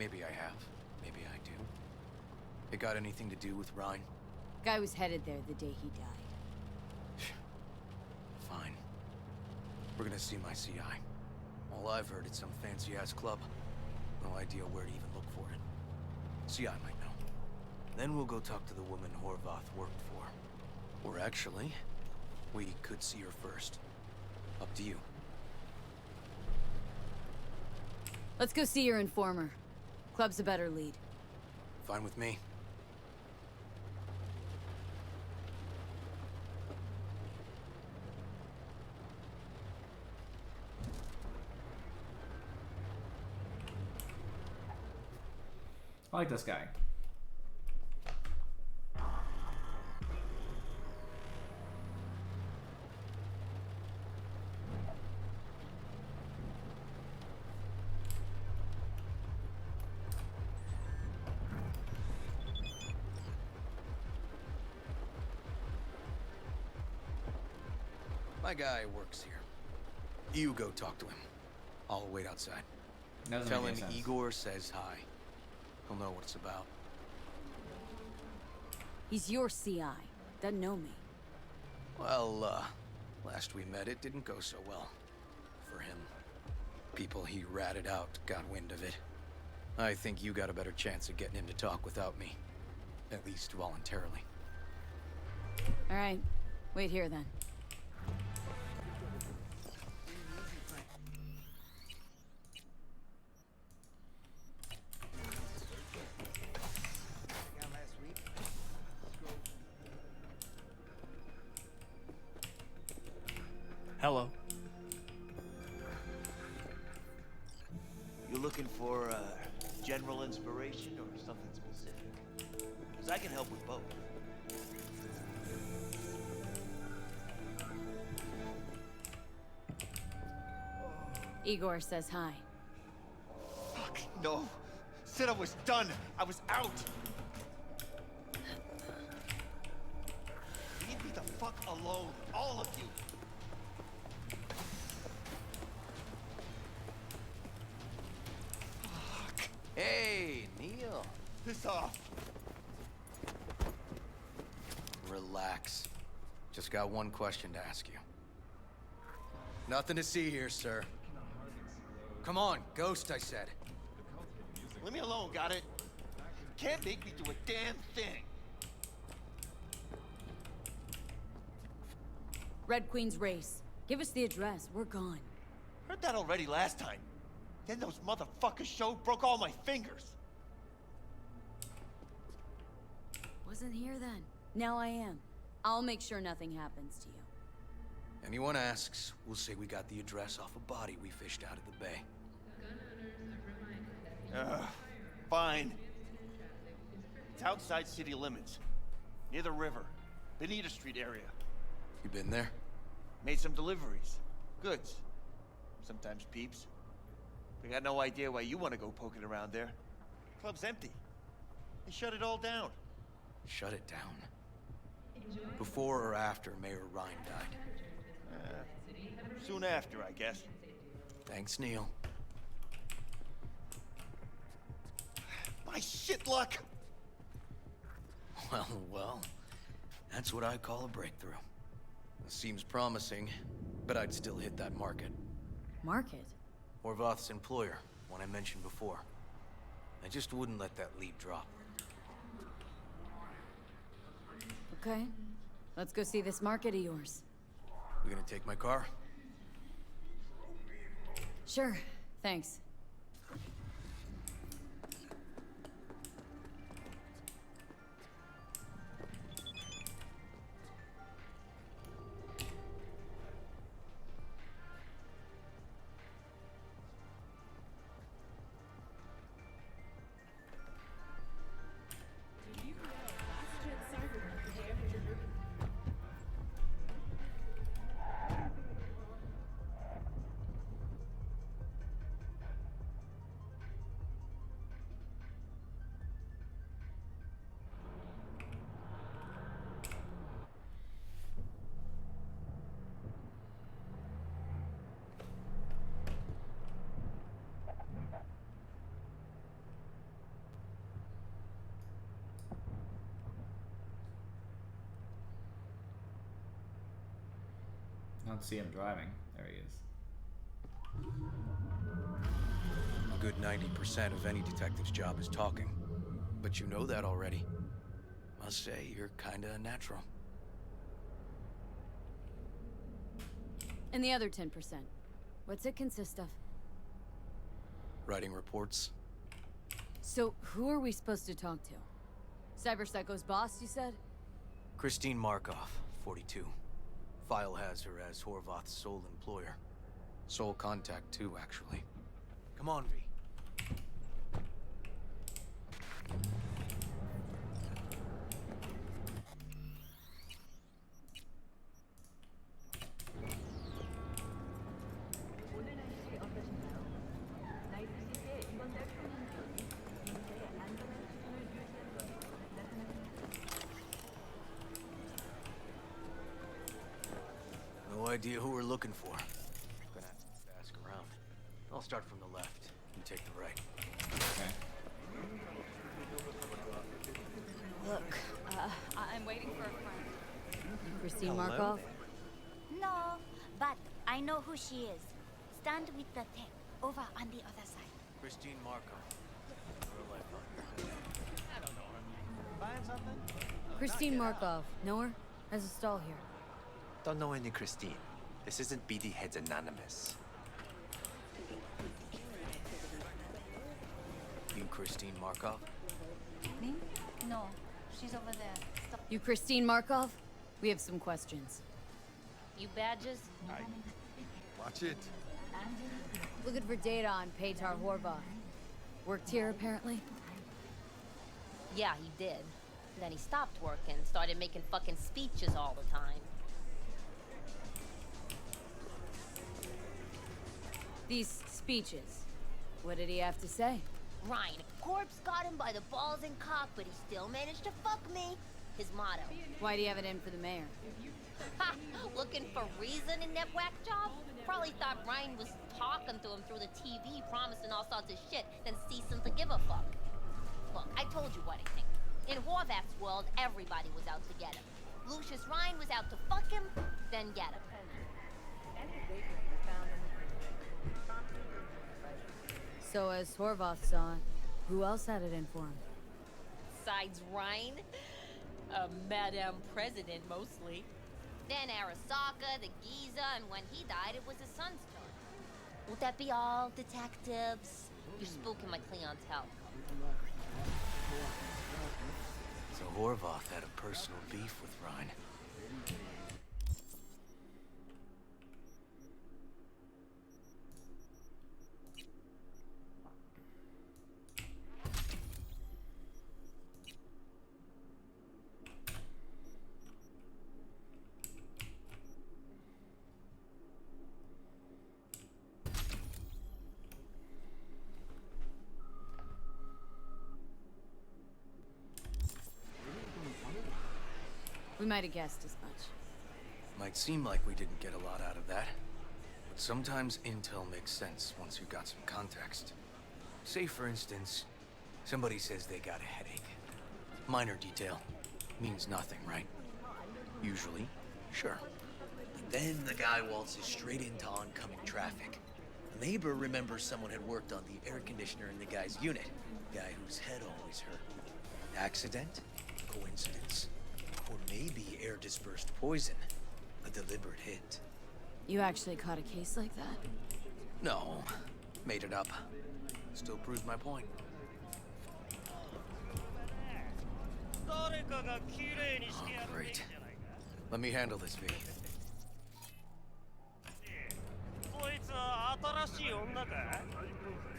Maybe I have. Maybe I do. It got anything to do with Ryan? Guy was headed there the day he died. Fine. We're gonna see my CI. All I've heard, it's some fancy-ass club. No idea where to even look for it. CI might know. Then we'll go talk to the woman Horvath worked for. Or actually, we could see her first. Up to you. Let's go see your informer. Club's a better lead. Fine with me. I like this guy. My guy works here. You go talk to him. I'll wait outside. Doesn't Tell make him any sense. Igor says hi. He'll know what it's about. He's your CI. Doesn't know me. Well, last we met, it didn't go so well. For him. People he ratted out got wind of it. I think you got a better chance of getting him to talk without me. At least voluntarily. All right. Wait here, then. Hello. You looking for general inspiration or something specific? Because I can help with both. Igor says hi. Fuck, no. Said I was done. I was out. Leave me the fuck alone, all of you. Hey, Neil. Piss off. Relax. Just got one question to ask you. Nothing to see here, sir. Come on, Ghost, I said. Leave me alone, got it? Can't make me do a damn thing. Red Queen's race. Give us the address. We're gone. Heard that already last time. Then those motherfuckers showed, broke all my fingers. Wasn't here then. Now I am. I'll make sure nothing happens to you. Anyone asks, we'll say we got the address off a body we fished out of the bay. Fine. It's outside city limits. Near the river. Benita Street area. You been there? Made some deliveries. Goods. Sometimes peeps. We got no idea why you want to go poking around there. Club's empty. They shut it all down. Shut it down? Before or after Mayor Ryan died? Soon after, I guess. Thanks, Neil. My shit luck! Well, that's what I call a breakthrough. It seems promising, but I'd still hit that market. Market? Horvath's employer, one I mentioned before. I just wouldn't let that lead drop. Okay. Let's go see this market of yours. We gonna take my car? Sure. Thanks. Did you know last gen Cyberpunk damaged your nervous I don't see him driving. There he is. A good 90% of any detective's job is talking. But you know that already. Must say, you're kinda natural. And the other 10%. What's it consist of? Writing reports. So, who are we supposed to talk to? Cyberpsycho's boss, you said? Christine Markov, 42. File has her as Horvath's sole employer. Sole contact, too, actually. Come on, V. idea who we're looking for. Gonna have to ask around. I'll start from the left. You take the right. Okay. Look, I'm waiting for a friend. Christine Markov? No, but I know who she is. Stand with the tech, over on the other side. Christine Markov. I don't know her. Buying something? Christine Markov. Know her? Has a stall here. Don't know any Christine. This isn't BD Heads Anonymous. You Christine Markov? Me? No, she's over there. Stop. You Christine Markov? We have some questions. You badges? Watch it. Looking for data on Petar Horvath. Worked here, apparently? Yeah, he did. Then he stopped working, started making fucking speeches all the time. These speeches. What did he have to say? Ryan, corpse got him by the balls and cock, but he still managed to fuck me. His motto. Why do you have it in for the mayor? Ha! Looking for reason in that whack job? Probably thought Ryan was talking to him through the TV, promising all sorts of shit, then ceasing to give a fuck. Look, I told you what I think. In Horvath's world, everybody was out to get him. Lucius Ryan was out to fuck him, then get him. So as Horvath saw it, who else had it in for him? Besides Ryan, a Madame President mostly. Then Arasaka, the Giza, and when he died, it was his son's turn. Would that be all, detectives? You're spooking my clientele. So Horvath had a personal beef with Ryan. We might have guessed as much. Might seem like we didn't get a lot out of that. But sometimes intel makes sense once you've got some context. Say, for instance, somebody says they got a headache. Minor detail. Means nothing, right? Usually, sure. But then the guy waltzes straight into oncoming traffic. A neighbor remembers someone had worked on the air conditioner in the guy's unit. Guy whose head always hurt. Accident? Coincidence? Or maybe air-dispersed poison. A deliberate hit. You actually caught a case like that? No. Made it up. Still proves my point. Oh, great. Let me handle this, V.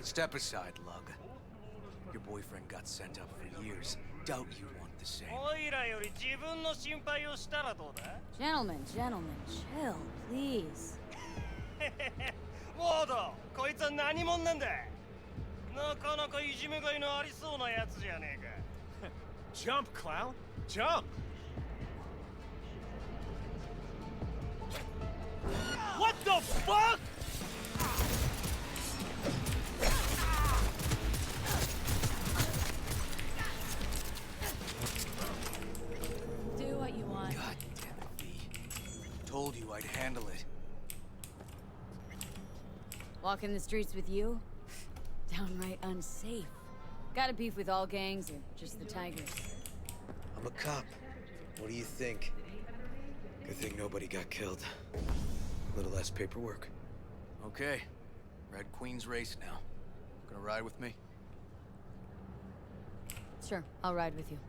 Step aside, Lug. Your boyfriend got sent up for years. Doubt you want the same. Gentlemen, chill, please. モード、こいつは何者なんだ。なかなかいじめがいのありそうなやつじゃねえか。Jump, clown! Jump! What the fuck?! Do what you want. God damn it, V. Told you I'd handle it. Walking the streets with you? Downright unsafe. Got a beef with all gangs or just the Tigers? I'm a cop. What do you think? Good thing nobody got killed. A little less paperwork. Okay. Red Queen's race now. Gonna ride with me? Sure, I'll ride with you.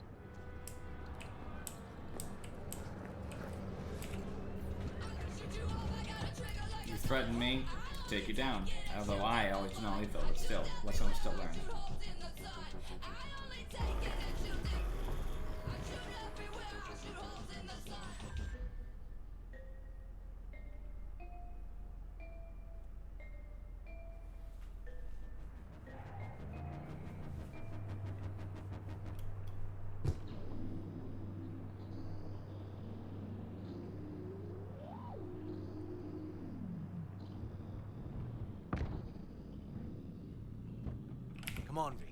You threaten me, take you down. Although I always do not lethal, but still, lesson I'm still learning. Come on, V.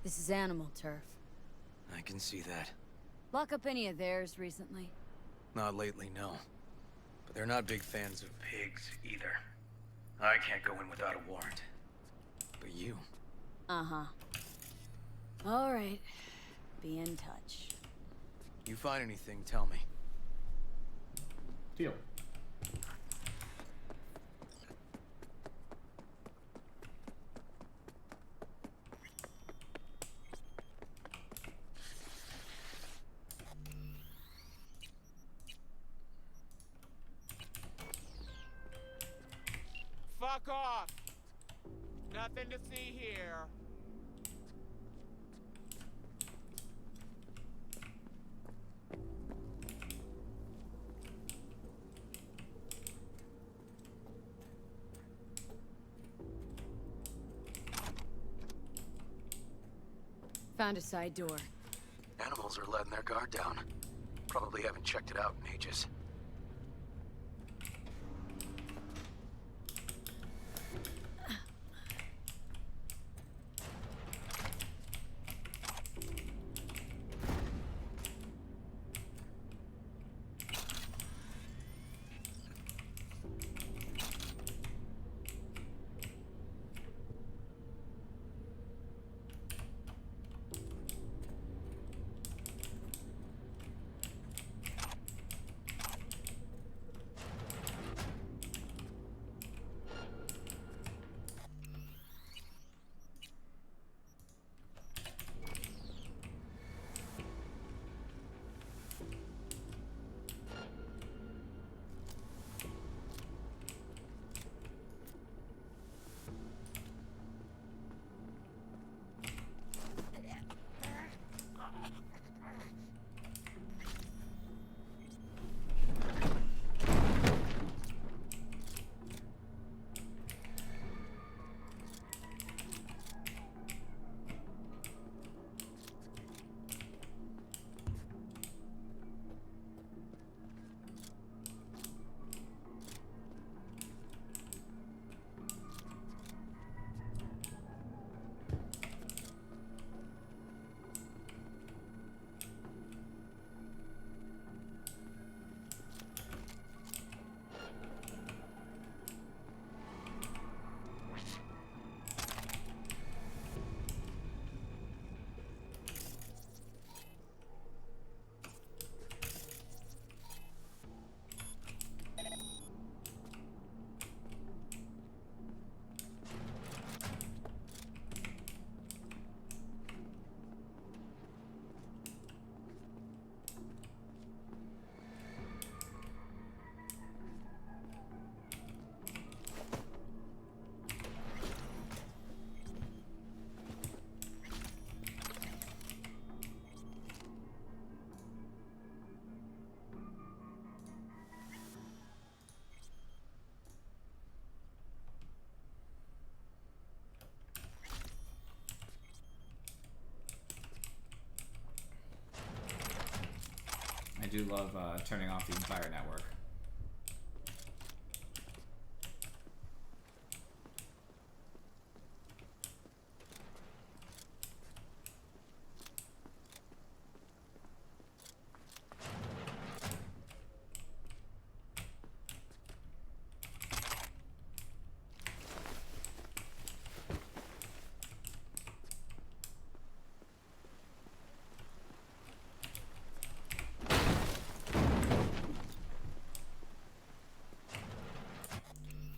This is animal turf. I can see that. Lock up any of theirs recently? Not lately, no. But they're not big fans of pigs, either. I can't go in without a warrant. But you... Uh-huh. All right. Be in touch. You find anything, tell me. Deal. Fuck off! Nothing to see here. Found a side door. Animals are letting their guard down. Probably haven't checked it out in ages. I do love turning off the entire network.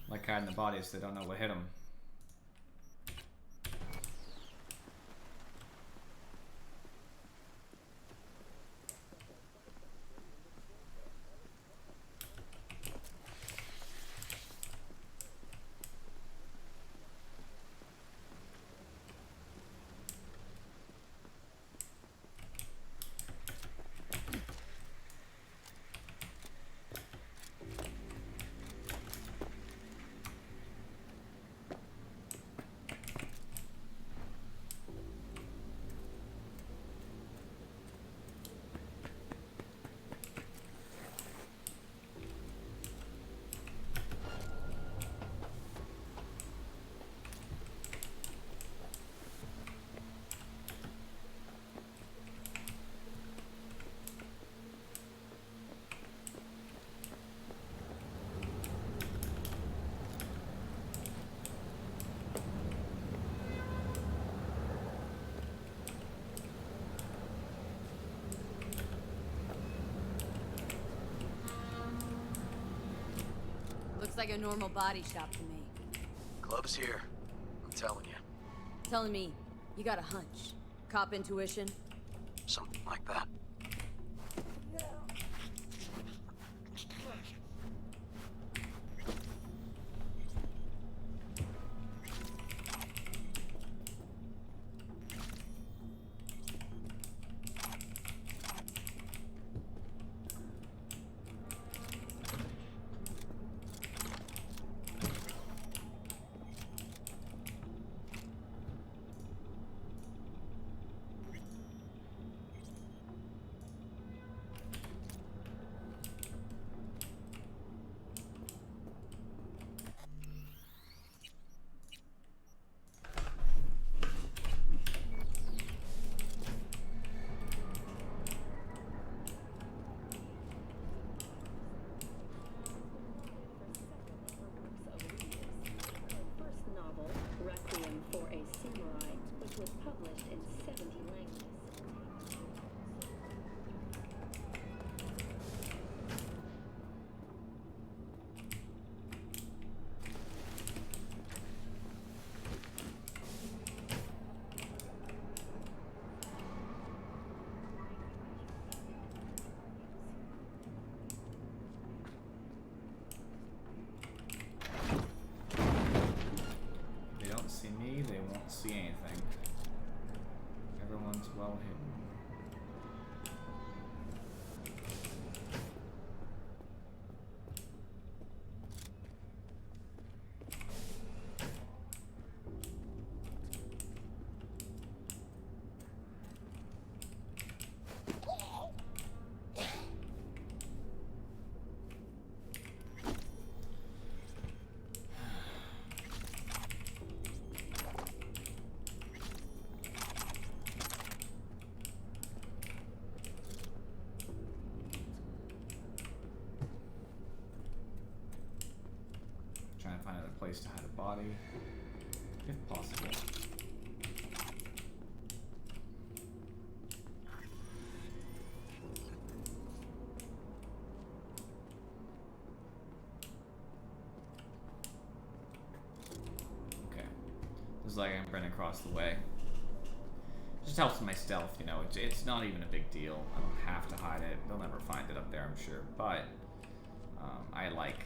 Like hiding the bodies, they don't know what hit them. like a normal body shop to me. Club's here. I'm telling you. Telling me you got a hunch. Cop intuition? Something like that. They won't see anything. Everyone's well hidden. Trying to find another place to hide a body, if possible. Okay, looks like I'm running across the way. Just helps with my stealth, you know. It's not even a big deal. I don't have to hide it. They'll never find it up there, I'm sure. But I like.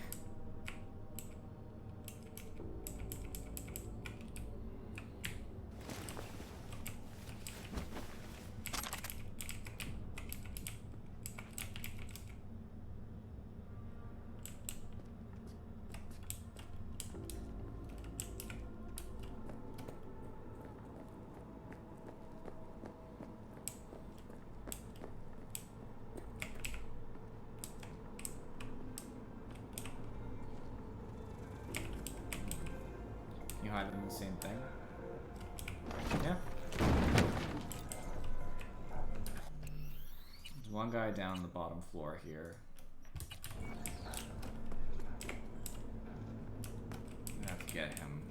You hide them in the same thing? Yeah. There's one guy down the bottom floor here. I have to get him.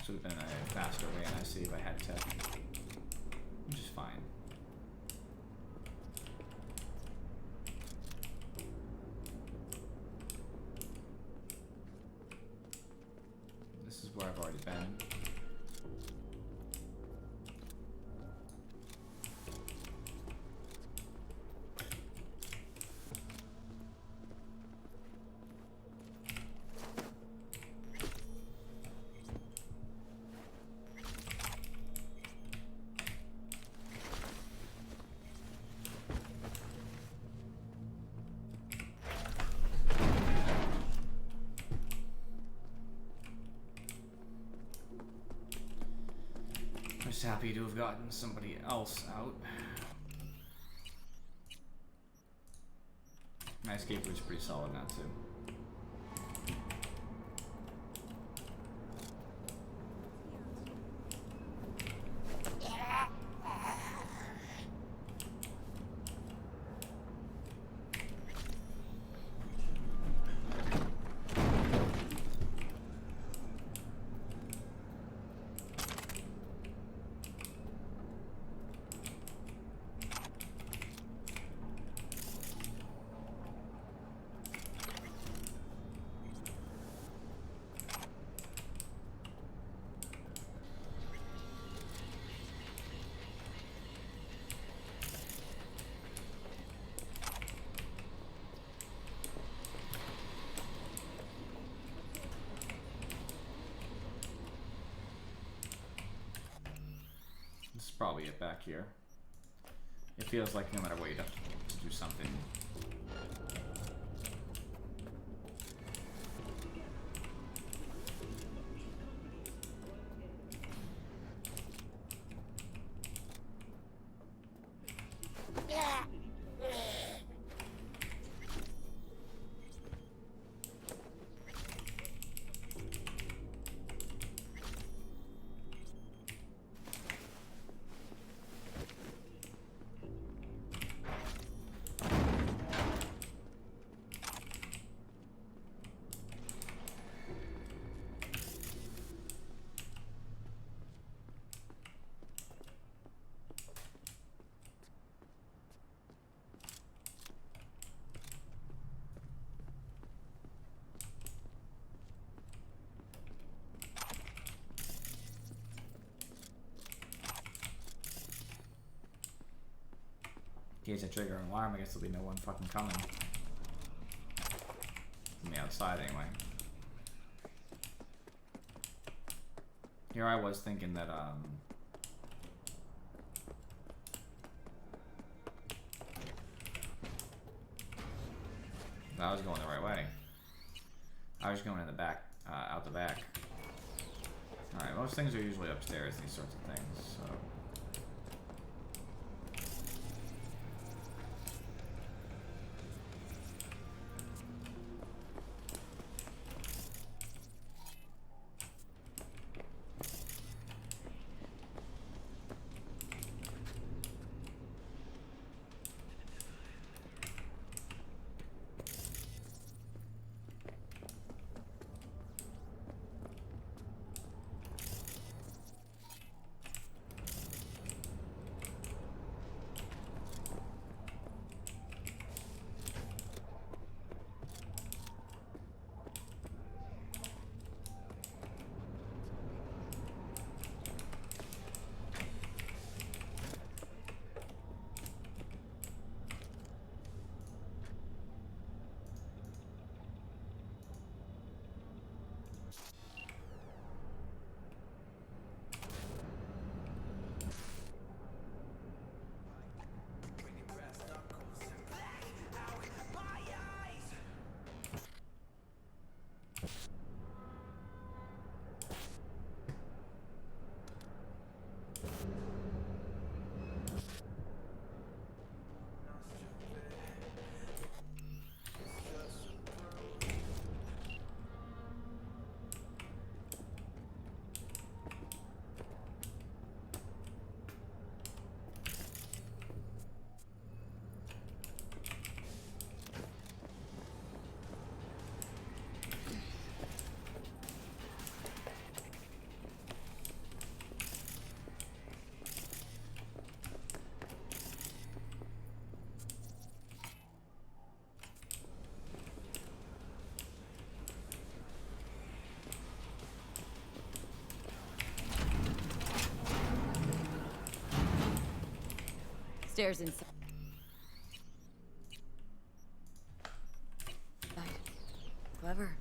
Would have been a faster way, and I see if I had tech, which is fine. This is where I've already been. Just happy to have gotten somebody else out. My escape was pretty solid now too. probably it back here. It feels like no matter what, you'd have to do something. In case I trigger an alarm, I guess there'll be no one fucking coming. From the outside, anyway. Here I was thinking that, I was going the right way. I was going in the back, out the back. Alright, most things are usually upstairs, these sorts of things, so... Stairs inside. Clever.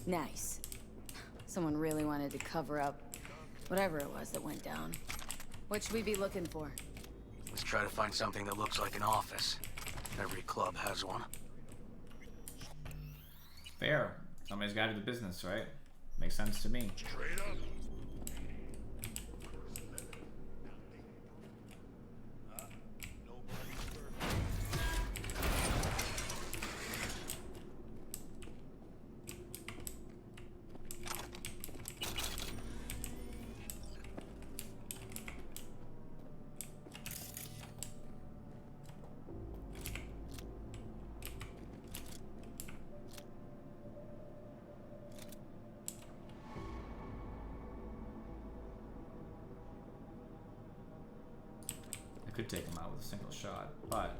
Nice. Someone really wanted to cover up whatever it was that went down. What should we be looking for? Let's try to find something that looks like an office. Every club has one. Fair. Somebody's got to do the business, right? Makes sense to me. Straight up. Could take him out with a single shot, but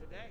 Today.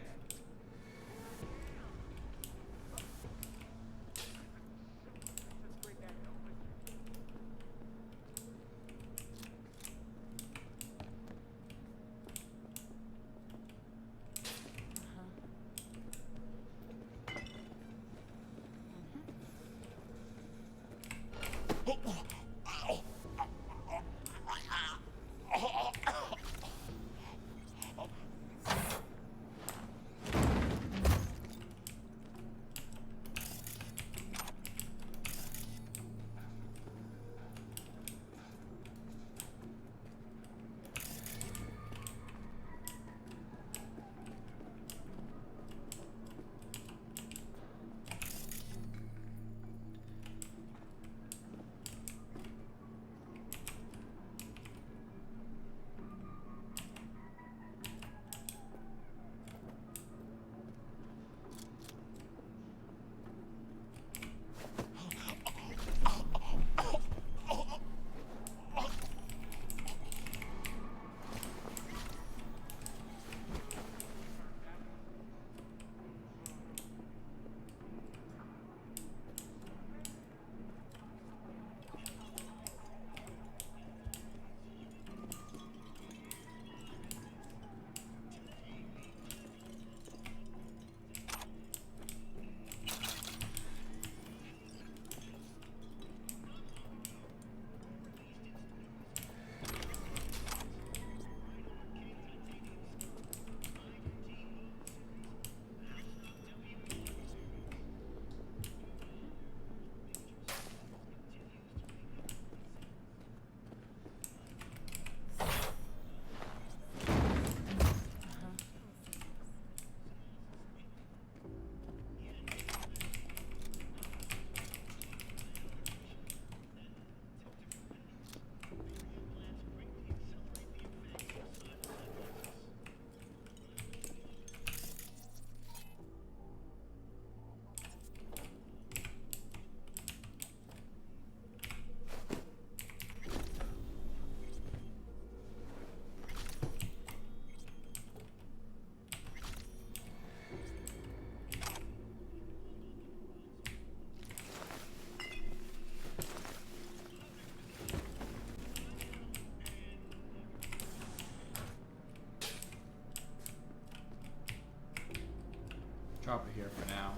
drop it here for now.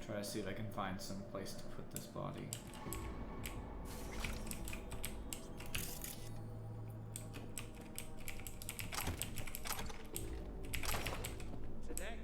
Try to see if I can find some place to put this body. Today.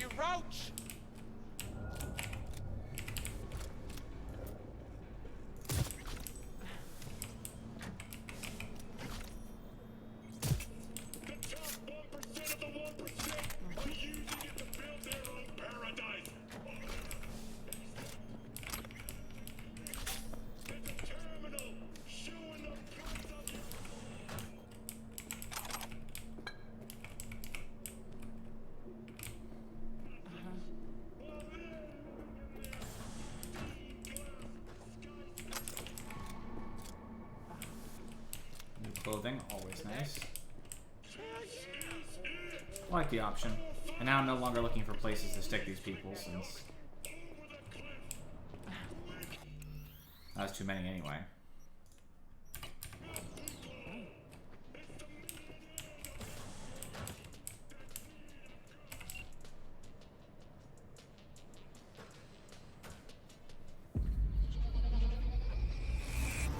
You roach! Clothing, always nice. I like the option. And now I'm no longer looking for places to stick these people since that was too many anyway.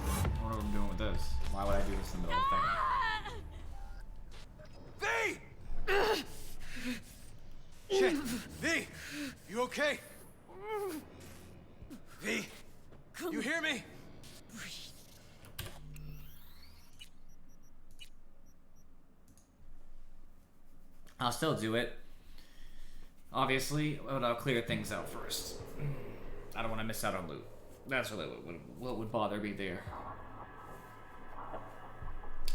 I wonder what I'm doing with this. Why would I do this in the middle of the thing? V! Shit! V! You okay? V! You hear me? I'll still do it. Obviously, but I'll clear things out first. I don't want to miss out on loot. That's really what would bother me there.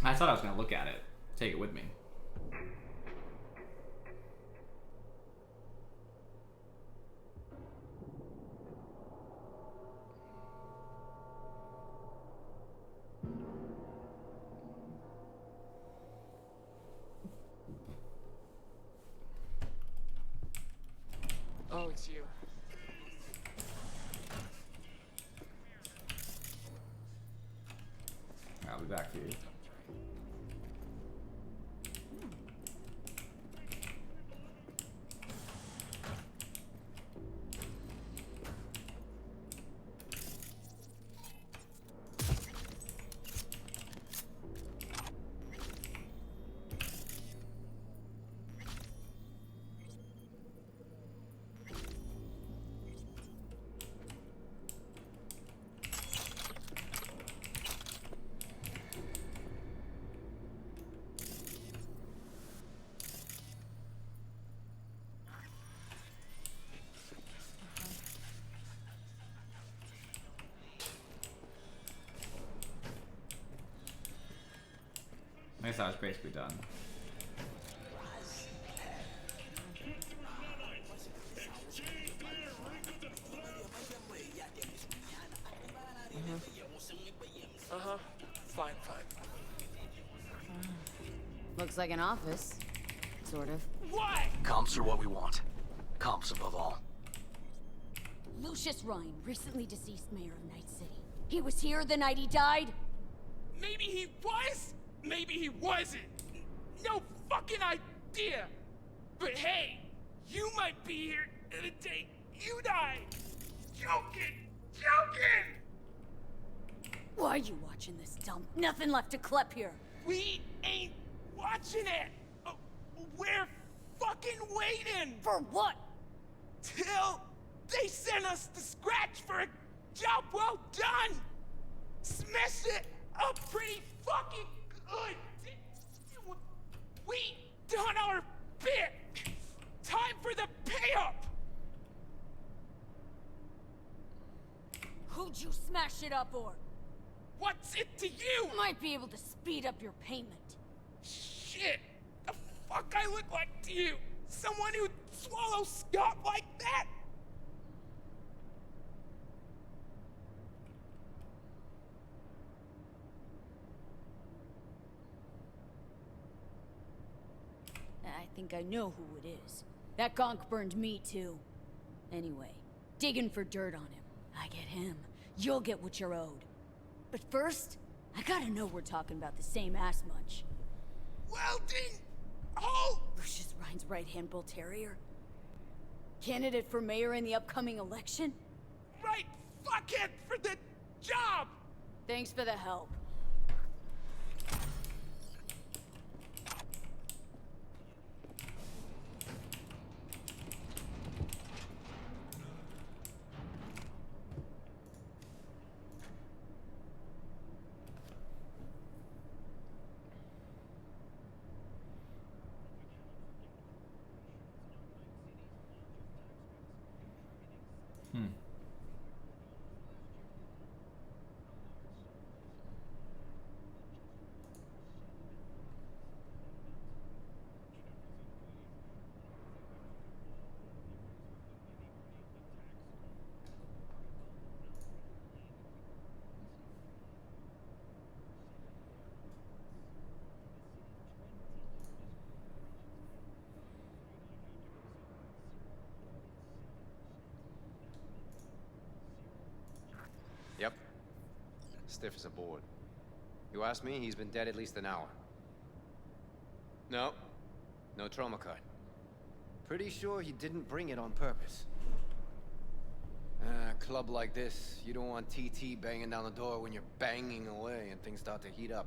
I thought I was going to look at it. Take it with me. Oh, it's you. I'll be back for you. I guess I was basically done. Uh-huh. Fine. Looks like an office. Sort of. What? Comps are what we want. Comps above all. Lucius Ryan, recently deceased mayor of Night City. He was here the night he died? Maybe he was, maybe he wasn't. No fucking idea. But hey, you might be here the day you die. Joking! Why are you watching this dump? Nothing left to clip here. We ain't watching it. We're fucking waiting. For what? Till they send us the scratch for a job well done. Smash it up pretty fucking good. We done our bit. Time for the pay-up. Who'd you smash it up for? What's it to you? Might be able to speed up your payment. Shit! The fuck I look like to you? Someone who'd swallow scot like that? I think I know who it is. That gonk burned me too. Anyway, digging for dirt on him. I get him. You'll get what you're owed. But first, I gotta know we're talking about the same ass munch. Welding! Oh! Lucius Ryan's right-hand bull terrier? Candidate for mayor in the upcoming election? Right fuckhead for the job! Thanks for the help. stiff as a board. You ask me, he's been dead at least an hour. No. No trauma card. Pretty sure he didn't bring it on purpose. A club like this, you don't want TT banging down the door when you're banging away and things start to heat up.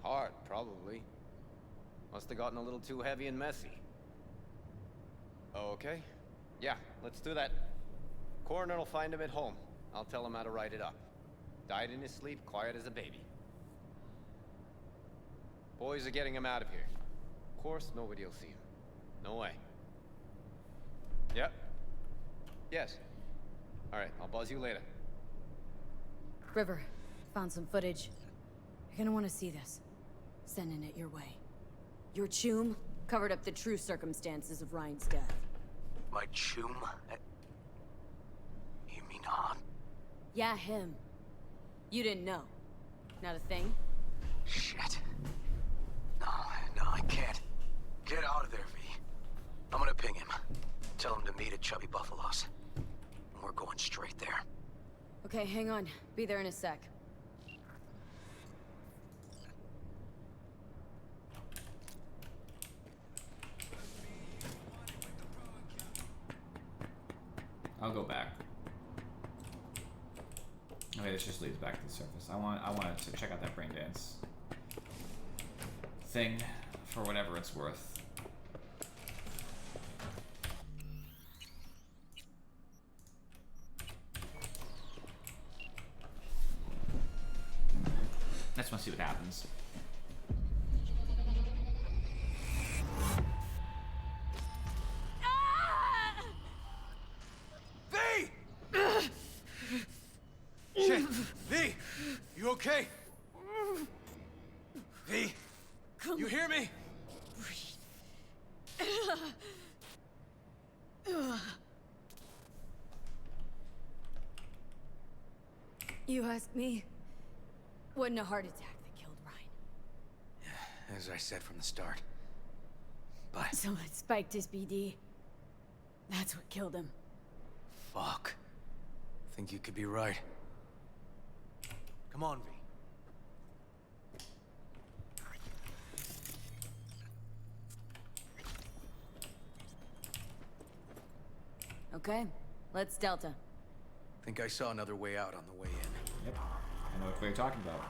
Heart, probably. Must have gotten a little too heavy and messy. Okay. Yeah, let's do that. Coroner will find him at home. I'll tell him how to write it up. Died in his sleep, quiet as a baby. Boys are getting him out of here. Of course, nobody will see him. No way. Yep. Yes. Alright, I'll buzz you later. River, found some footage. You're gonna want to see this. Sending it your way. Your chum covered up the true circumstances of Ryan's death. My chum? You mean Han? Yeah, him. You didn't know. Not a thing? Shit. No, I can't. Get out of there, V. I'm gonna ping him. Tell him to meet at Chubby Buffalo's. We're going straight there. Okay, hang on. Be there in a sec. I'll go back. Okay, this just leads back to the surface. I wanted to check out that brain dance thing for whatever it's worth. I just want to see what happens. Shit! V! You okay? V! You hear me? You asked me? Wasn't a heart attack that killed Ryan. As I said from the start. But... So it spiked his BD. That's what killed him. Fuck. Think you could be right. Come on, V. Okay, let's Delta. Think I saw another way out on the way in. Yep. I know what you're talking about.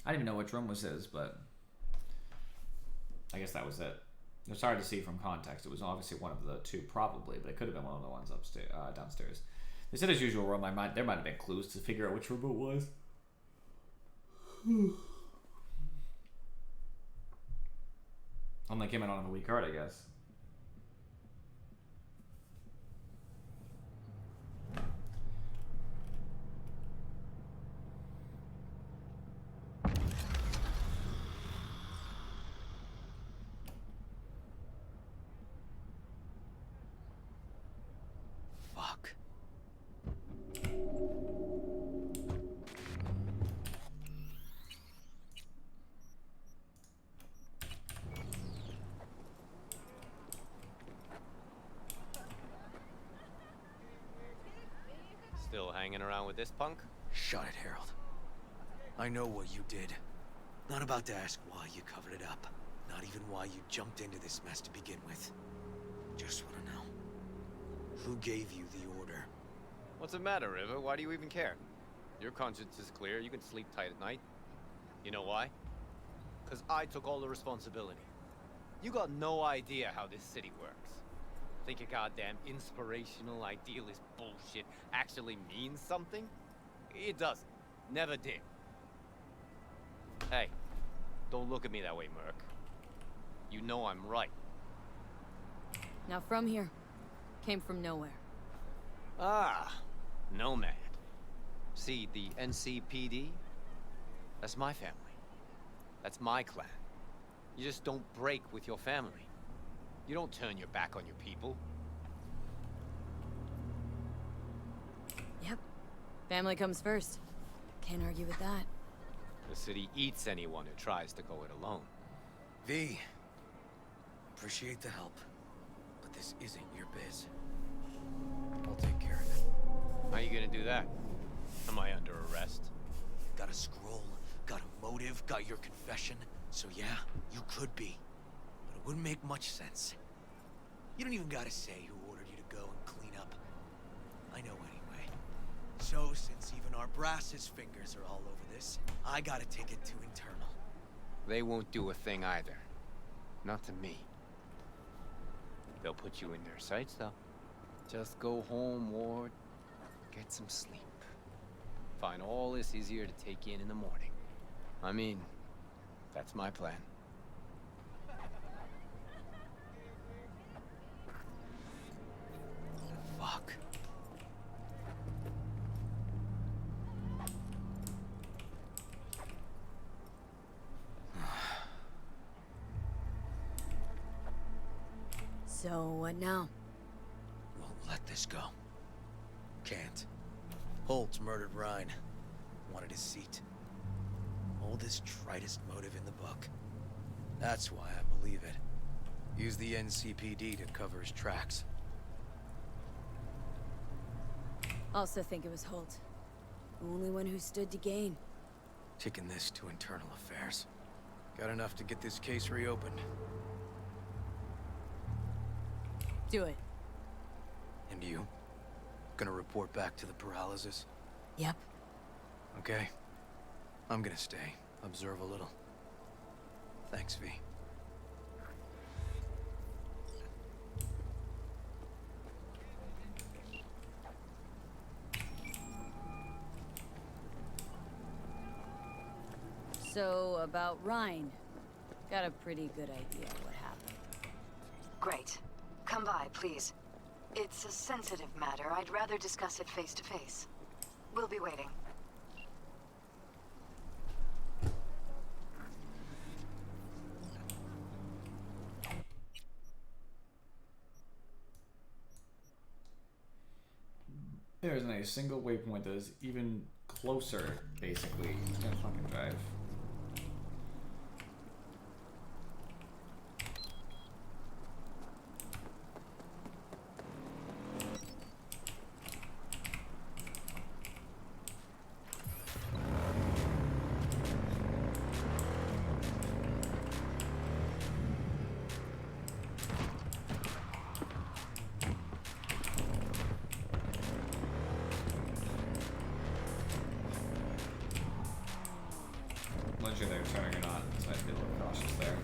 I didn't even know which room was his, but I guess that was it. It's hard to see from context. It was obviously one of the two, probably, but it could have been one of the ones upstairs, downstairs. They said as usual room. There might have been clues to figure out which room it was. Unlike him, I don't have a weak heart, I guess. Fuck. Still hanging around with this punk? Shut it, Harold. I know what you did. Not about to ask why you covered it up. Not even why you jumped into this mess to begin with. Just want to know. Who gave you the order? What's the matter, River? Why do you even care? Your conscience is clear. You can sleep tight at night. You know why? Because I took all the responsibility. You got no idea how this city works. Think your goddamn inspirational, idealist bullshit actually means something? It doesn't. Never did. Hey, don't look at me that way, Merc. You know I'm right. Now from here. Came from nowhere. Ah, Nomad. See, the NCPD? That's my family. That's my clan. You just don't break with your family. You don't turn your back on your people. Yep. Family comes first. Can't argue with that. The city eats anyone who tries to go it alone. V. Appreciate the help. But this isn't your biz. I'll take care of it. How you gonna do that? Am I under arrest? Got a scroll, got a motive, got your confession. So yeah, you could be. But it wouldn't make much sense. You don't even gotta say who ordered you to go and clean up. I know anyway. So, since even our brass's fingers are all over this, I gotta take it to internal. They won't do a thing either. Not to me. They'll put you in their sights, though. Just go home, Ward. Get some sleep. Find all this easier to take in the morning. I mean, that's my plan. Fuck. So, what now? Won't let this go. Can't. Holtz murdered Rhine. Wanted his seat. Oldest, tritest motive in the book. That's why I believe it. Use the NCPD to cover his tracks. Also think it was Holt. The only one who stood to gain. Taking this to internal affairs. Got enough to get this case reopened. Do it. And you? Gonna report back to the paralysis? Yep. Okay. I'm gonna stay. Observe a little. Thanks, V. So, about Rhine. Got a pretty good idea what happened. Great. Come by, please. It's a sensitive matter. I'd rather discuss it face to face. We'll be waiting. There isn't a single waypoint that is even closer, basically. It's gonna fucking drive. Unless you're there turning or not, so I'd be a little cautious there.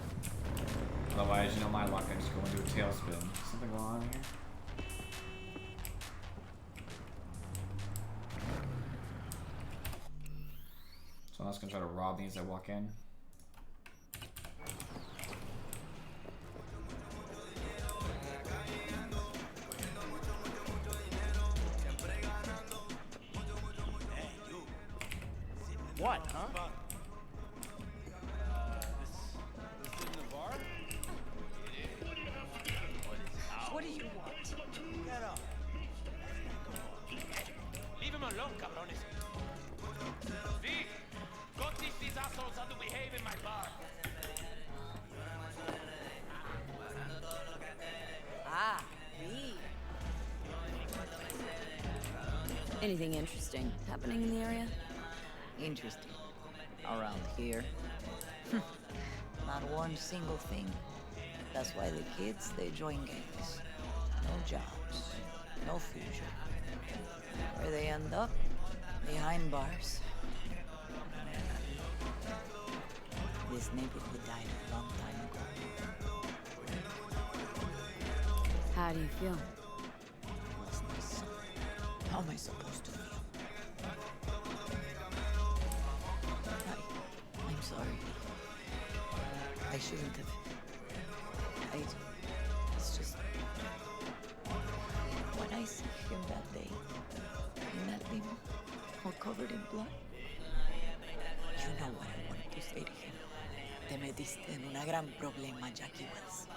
Otherwise, you know my luck, I just go into a tailspin. Something going on here? Someone else gonna try to rob me as I walk in. What, huh? What do you want? Get up. Leave him alone, cabrones. V, go teach these assholes how to behave in my bar. Ah, me. Anything interesting happening in the area? Interesting. Around here? Not one single thing. That's why the kids, they join gangs. No jobs, no future. Where they end up? Behind bars. This neighborhood died a long time ago. How do you feel? Lost my son. How am I supposed to feel? I'm sorry. I shouldn't have. It's just... When I see him that day, in that limo, all covered in blood, you know what I wanted to say to him. Te metiste en una gran problema, Jackie Wells.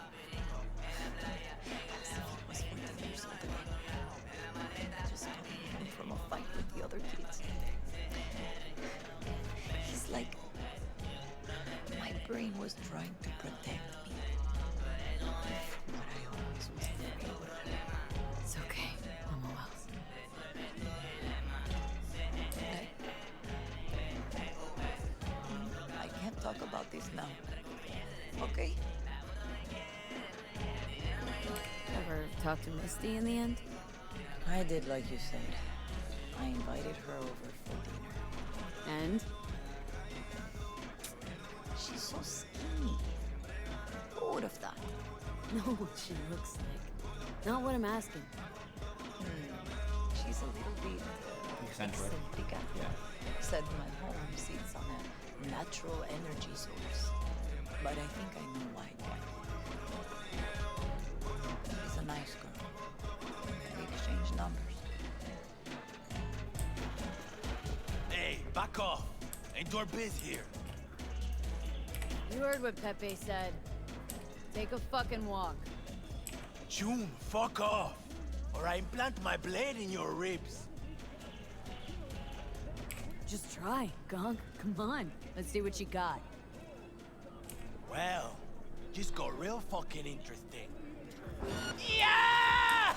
As if he was 14 years old. Just coming home from a fight with the other kids. He's like... My brain was trying to protect me. What I always was afraid of. It's okay, Mama Wells. this now. Okay? Ever talk to Misty in the end? I did like you said. I invited her over for dinner. And? She's so skinny. Who would have thought? Know what she looks like. Not what I'm asking. She's a little bit Eccentric. Yeah. Said my home sits on a natural energy source. But I think I know why. She's a nice girl. We exchange numbers. Hey, back off. Ain't our biz here. You heard what Pepe said. Take a fucking walk. June, fuck off. Or I implant my blade in your ribs. Just try, Gunk. Come on. Let's see what you got. Well, just got real fucking interesting. Yeah!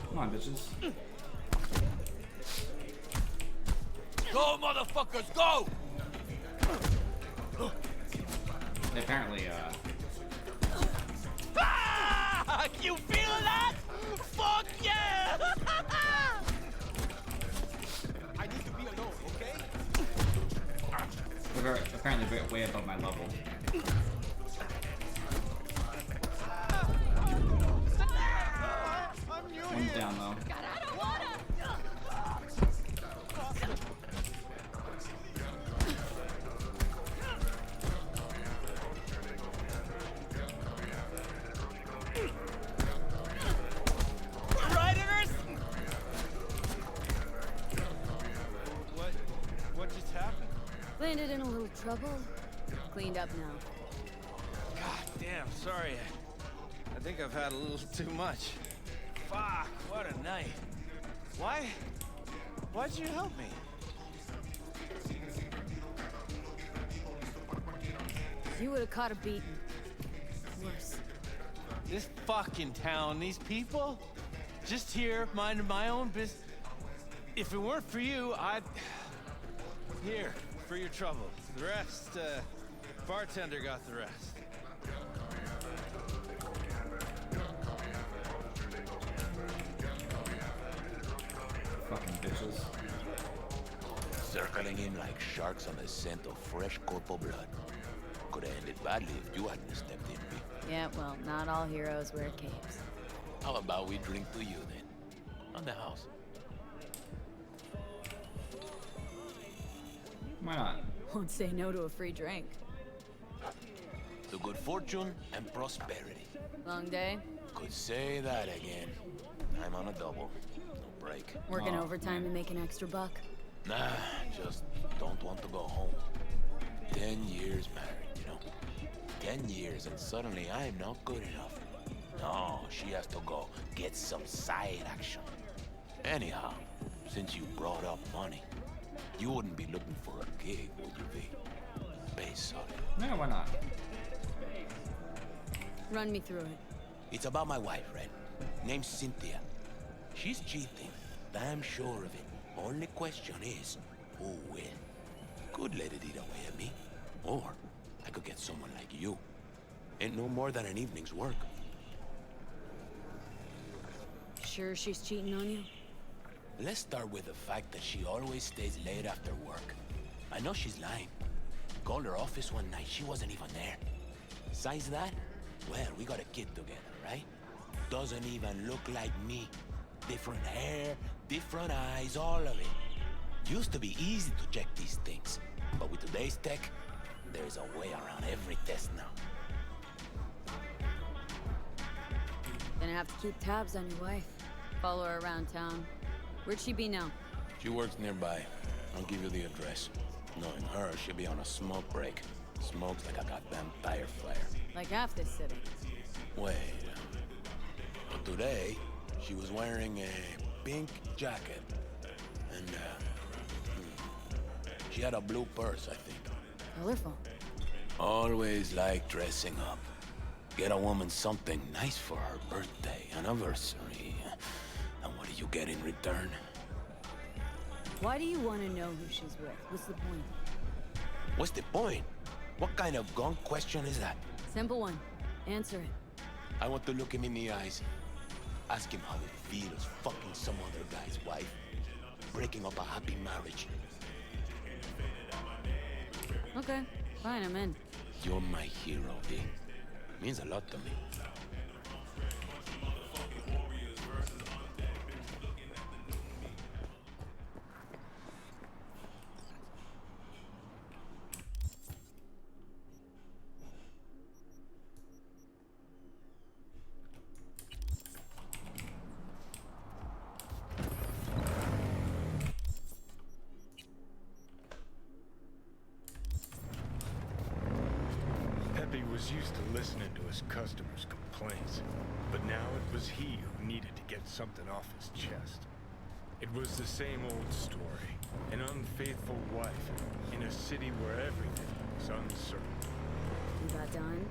Come on, bitches. Go, motherfuckers, go! They apparently, Ah! You feel that? Fuck yeah! I need to be alone, okay? they're apparently way above my level. One's down though. What just happened? Landed in a little trouble. Cleaned up now. God damn, sorry. I think I've had a little too much. Fuck, what a night. Why'd you help me? You would have caught a beating. Worse. This fucking town, these people? Just here, minding my own business. If it weren't for you, I'd... Here, for your trouble. The rest, bartender got the rest. Fucking bitches. Circling in like sharks on the scent of fresh corpo blood. Could have ended badly if you hadn't stepped in, B. Yeah, well, not all heroes wear capes. How about we drink to you then? On the house. Why not? Won't say no to a free drink. To good fortune and prosperity. Long day? Could say that again. I'm on a double. No break. Working overtime to make an extra buck? Nah, just don't want to go home. 10 years married, you know? 10 years and suddenly I'm not good enough. No, she has to go get some side action. Anyhow, since you brought up money, you wouldn't be looking for a gig, would you be? Base on it. No, why not? Run me through it. It's about my wife, Red. Name's Cynthia. She's cheating. Damn sure of it. Only question is, who will? Could let it eat away at me. Or I could get someone like you. Ain't no more than an evening's work. Sure she's cheating on you? Let's start with the fact that she always stays late after work. I know she's lying. Called her office one night, she wasn't even there. Besides that, well, we got a kid together, right? Doesn't even look like me. Different hair, different eyes, all of it. Used to be easy to check these things, but with today's tech, there's a way around every test now. Gonna have to keep tabs on your wife. Follow her around town. Where'd she be now? She works nearby. I'll give you the address. Knowing her, she'll be on a smoke break. Smokes like a goddamn tire fire. Like half this city. Wait. But today, she was wearing a pink jacket. And, she had a blue purse, I think. Colorful. Always like dressing up. Get a woman something nice for her birthday, anniversary. And what do you get in return? Why do you want to know who she's with? What's the point? What's the point? What kind of gone question is that? Simple one. Answer it. I want to look him in the eyes. Ask him how it feels fucking some other guy's wife. Breaking up a happy marriage. Okay, fine, I'm in. You're my hero, V. Means a lot to me. Pepe was used to listening to his customers' complaints, but now it was he who needed to get something off his chest. It was the same old story. An unfaithful wife in a city where everything was uncertain. You got done?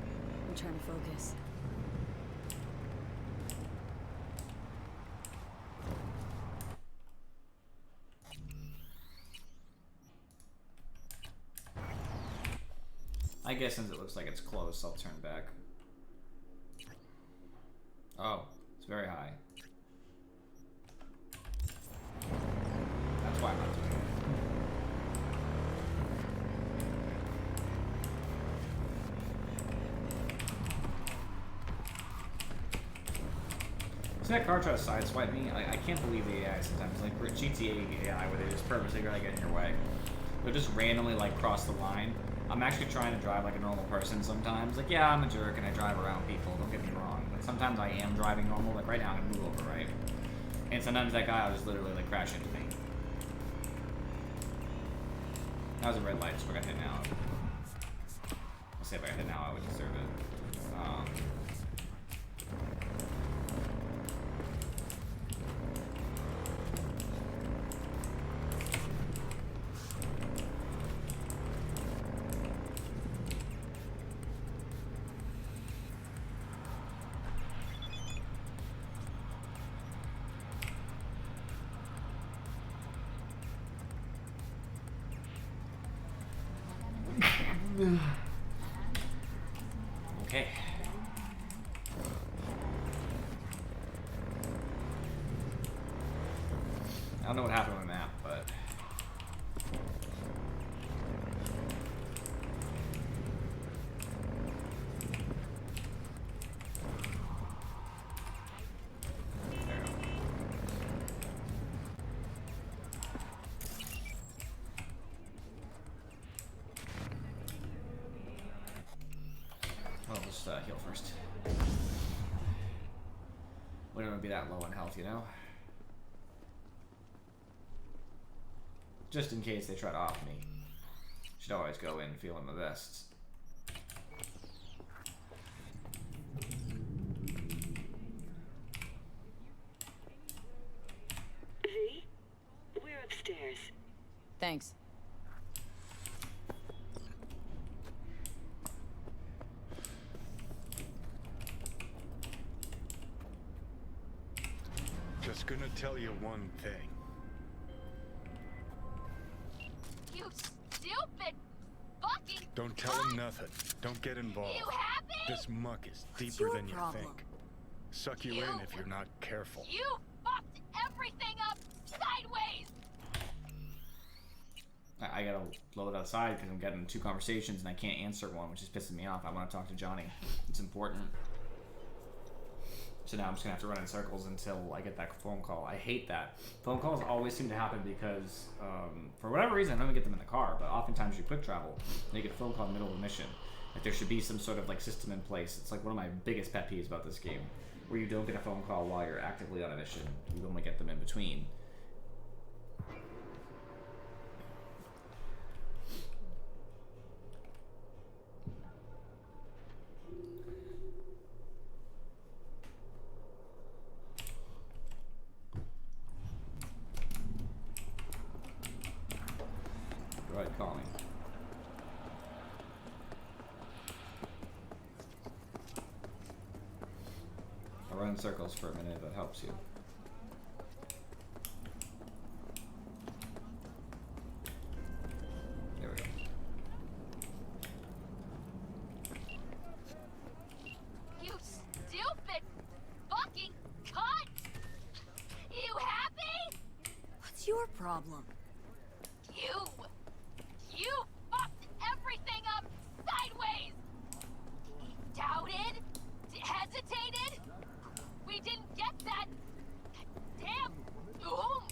I'm trying to focus. I guess since it looks like it's close, I'll turn back. Oh, it's very high. That's why I'm not doing it. See that car try to sideswipe me? I can't believe the AI sometimes. Like GTA AI, where they just purposely try to get in your way. They'll just randomly like cross the line. I'm actually trying to drive like a normal person sometimes. Like, yeah, I'm a jerk and I drive around people, don't get me wrong. But sometimes I am driving normal. Like right now I'm gonna move over, right? And sometimes that guy will just literally like crash into me. That was a red light, so I got hit now. I'll say if I got hit now, I would deserve it. Okay. I don't know what happened with the map, but heal first. We don't want to be that low in health, you know? Just in case they try to off me. Should always go in feeling the best. V, we're upstairs. Thanks. Just gonna tell you one thing. You stupid fucking Don't tell him nothing. Don't get involved. You happy? This muck is deeper your than you problem? think. Suck you in if you're not careful. You fucked everything up sideways! I gotta load outside because I'm getting 2 conversations and I can't answer one, which is pissing me off. I want to talk to Johnny. It's important. So now I'm just gonna have to run in circles until I get that phone call. I hate that. Phone calls always seem to happen because, for whatever reason, I don't even get them in the car, but oftentimes you quick travel and you get a phone call in the middle of a mission. Like there should be some sort of like system in place. It's like one of my biggest pet peeves about this game, where you don't get a phone call while you're actively on a mission. You only get them in between. Go ahead, call me. in circles for a minute if that helps you. There we go. You stupid fucking cunt! You happy? What's your problem? You fucked everything up sideways! Doubted? Hesitated? We didn't get that damn boom!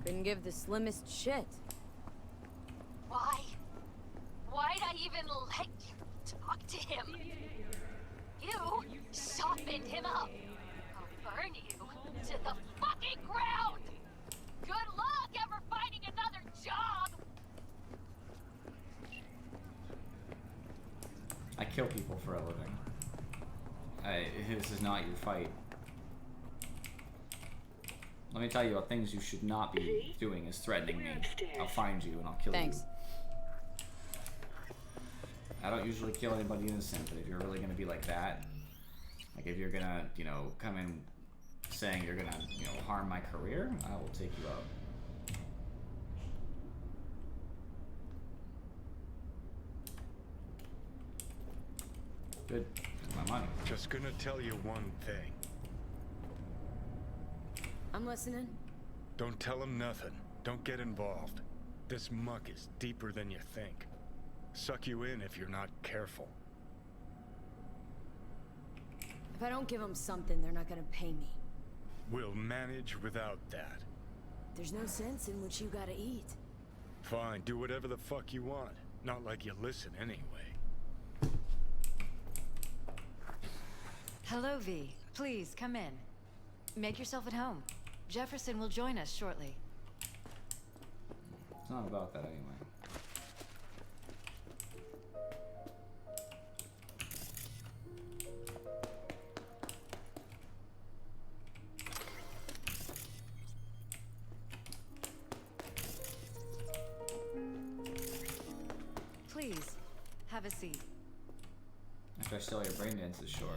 Couldn't give the slimmest shit. Why? Why'd I even let you talk to him? You softened him up. I'll burn you to the fucking ground! Good luck ever finding another job! I kill people for a living. This is not your fight. Let me tell you about things you should not be doing is threatening me. I'll find you and I'll kill you. I don't usually kill anybody innocent, but if you're really gonna be like that, like if you're gonna, you know, come in saying you're gonna, you know, harm my career, I will take you out. Good. That's my money. Just gonna tell you one thing. I'm listening. Don't tell him nothing. Don't get involved. This muck is deeper than you think. Suck you in if you're not careful. If I don't give them something, they're not gonna pay me. We'll manage without that. There's no sense in what you gotta eat. Fine, do whatever the fuck you want. Not like you listen anyway. Hello, V. Please, come in. Make yourself at home. Jefferson will join us shortly. It's not about that anyway. Please, have a seat. After I steal your brain dances, sure.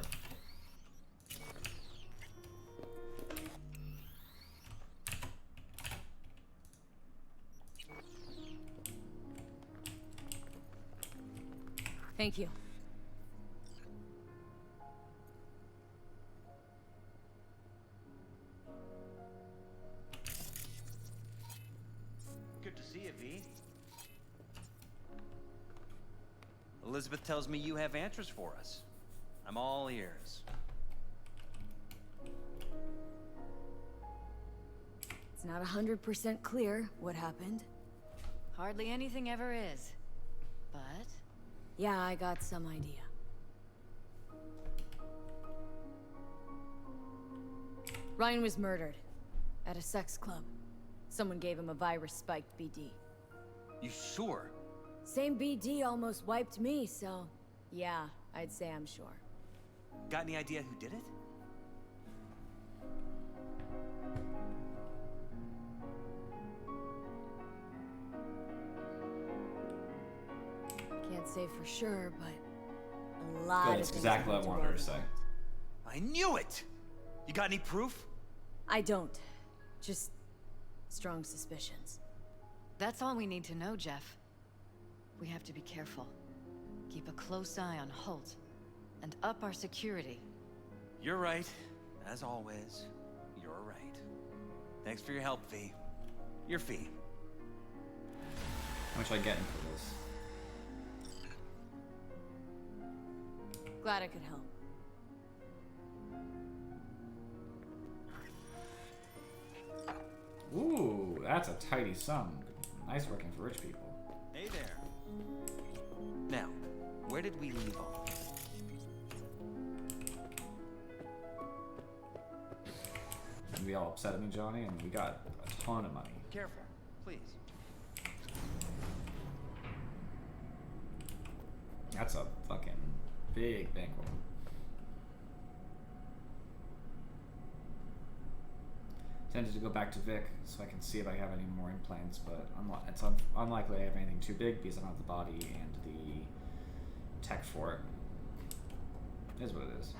Thank you. Good to see you, V. Elizabeth tells me you have answers for us. I'm all ears. It's not 100% clear what happened. Hardly anything ever is. But... yeah, I got some idea. Ryan was murdered. At a sex club. Someone gave him a virus-spiked BD. You sure? Same BD almost wiped me, so... yeah, I'd say I'm sure. Got any idea who did it? Can't say for sure, but a lot Good, of that's things exactly what I point wanted her to to say. I knew it! You got any proof? I don't. Just strong suspicions. that's all we need to know, Jeff. We have to be careful. Keep a close eye on Holt. And up our security. You're right. As always, you're right. Thanks for your help, V. Your fee. How much am I getting for this? Glad I could help. Ooh, that's a tidy sum. Nice working for rich people. Hey there. Now, where did we leave off? And we all upset at me, Johnny, and we got a ton of money. Careful, please. That's a fucking big bankroll. Tempted to go back to Vic so I can see if I have any more implants, but it's unlikely I have anything too big because I don't have the body and the tech for it. It is what it is.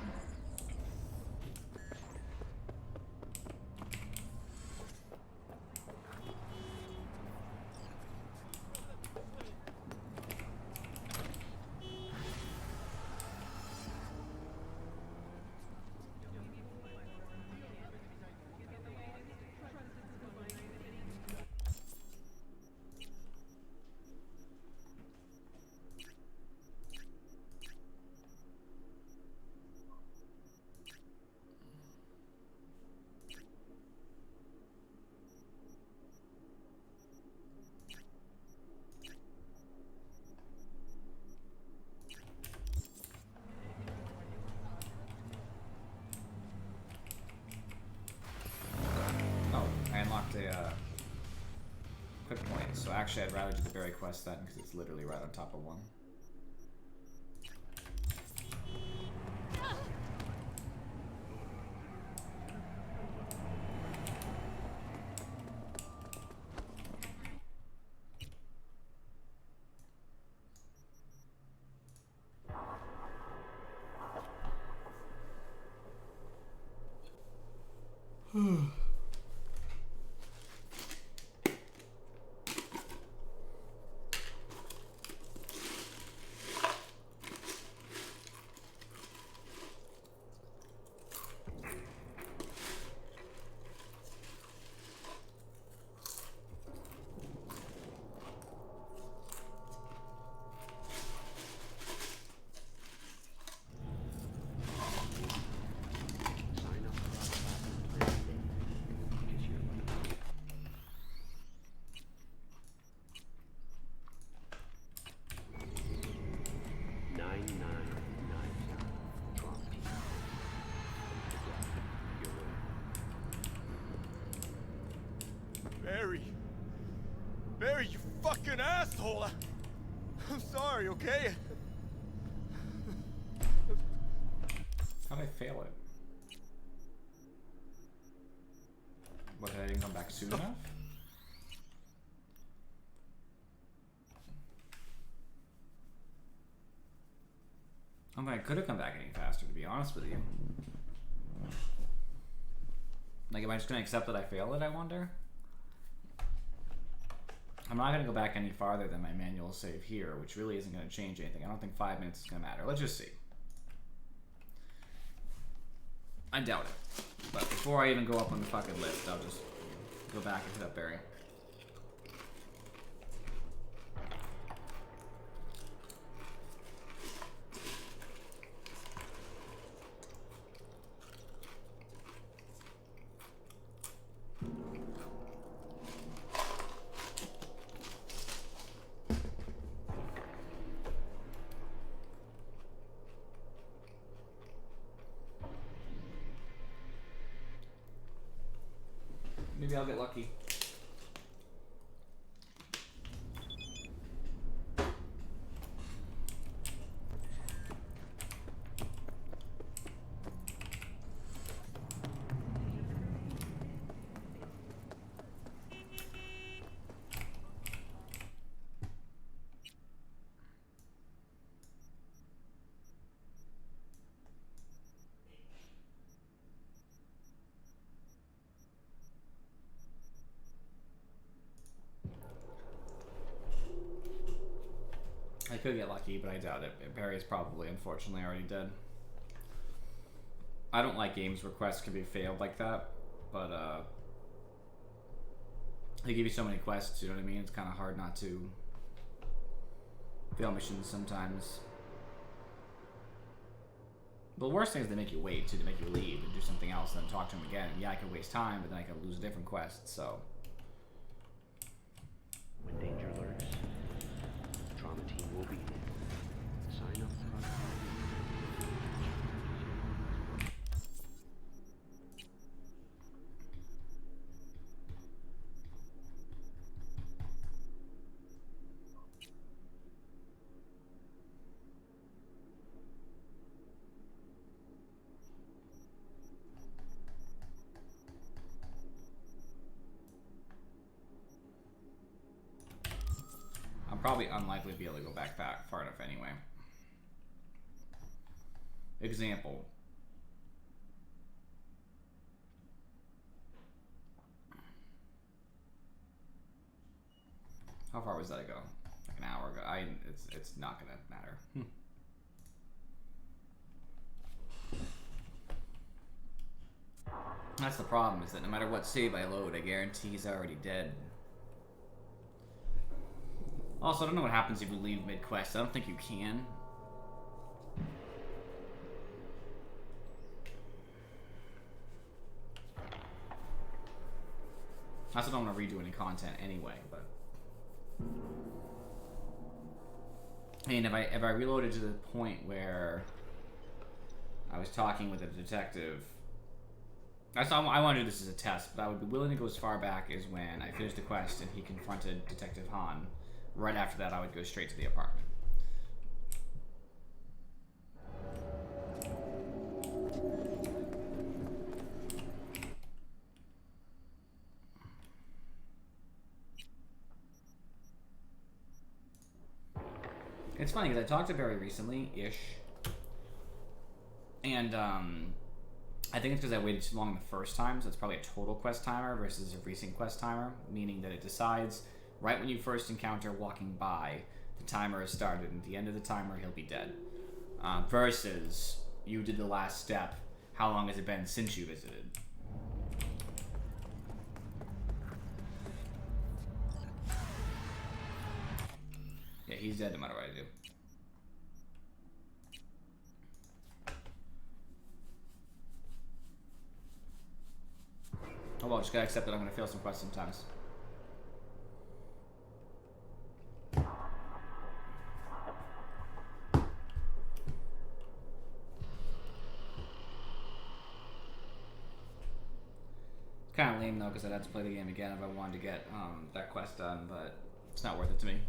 A quick point. So actually, I'd rather do the berry quest then, because it's literally right on top of one. Barry, you fucking asshole! I'm sorry, okay? How'd I fail it? What, I didn't come back soon enough? I mean, I could have come back any faster, to be honest with you. Like, am I just gonna accept that I failed it, I wonder? I'm not going to go back any farther than my manual save here, which really isn't going to change anything. I don't think 5 minutes is going to matter. Let's just see. I doubt it. But before I even go up on the fucking list, I'll just go back and hit up Barry. Maybe I'll get lucky. I could get lucky, but I doubt it. Barry's probably, unfortunately, already dead. I don't like games where quests can be failed like that, but they give you so many quests, you know what I mean? It's kind of hard not to fail missions sometimes. But the worst thing is they make you wait, too, to make you leave and do something else and then talk to them again. Yeah, I could waste time, but then I could lose a different quest, so... When danger lurks, the trauma team will be here. Sign up for our I'm probably unlikely to be able to go back far enough anyway. Example. How far was that ago? Like an hour ago. It's not gonna matter. That's the problem, is that no matter what save I load, I guarantee he's already dead. Also, I don't know what happens if you leave mid-quest. I don't think you can. I also don't want to redo any content anyway, but... I mean, if I reloaded to the point where I was talking with a detective... I want to do this as a test, but I would be willing to go as far back as when I finished the quest and he confronted Detective Han. Right after that, I would go straight to the apartment. It's funny because I talked to Barry recently-ish, and I think it's because I waited too long the first time, so it's probably a total quest timer versus a recent quest timer, meaning that it decides right when you first encounter walking by, the timer has started, and at the end of the timer, he'll be dead. Versus, you did the last step, how long has it been since you visited? Yeah, he's dead no matter what I do. Oh well, just gotta accept that I'm gonna fail some quests sometimes. Kind of lame though, because I'd have to play the game again if I wanted to get that quest done, but it's not worth it to me.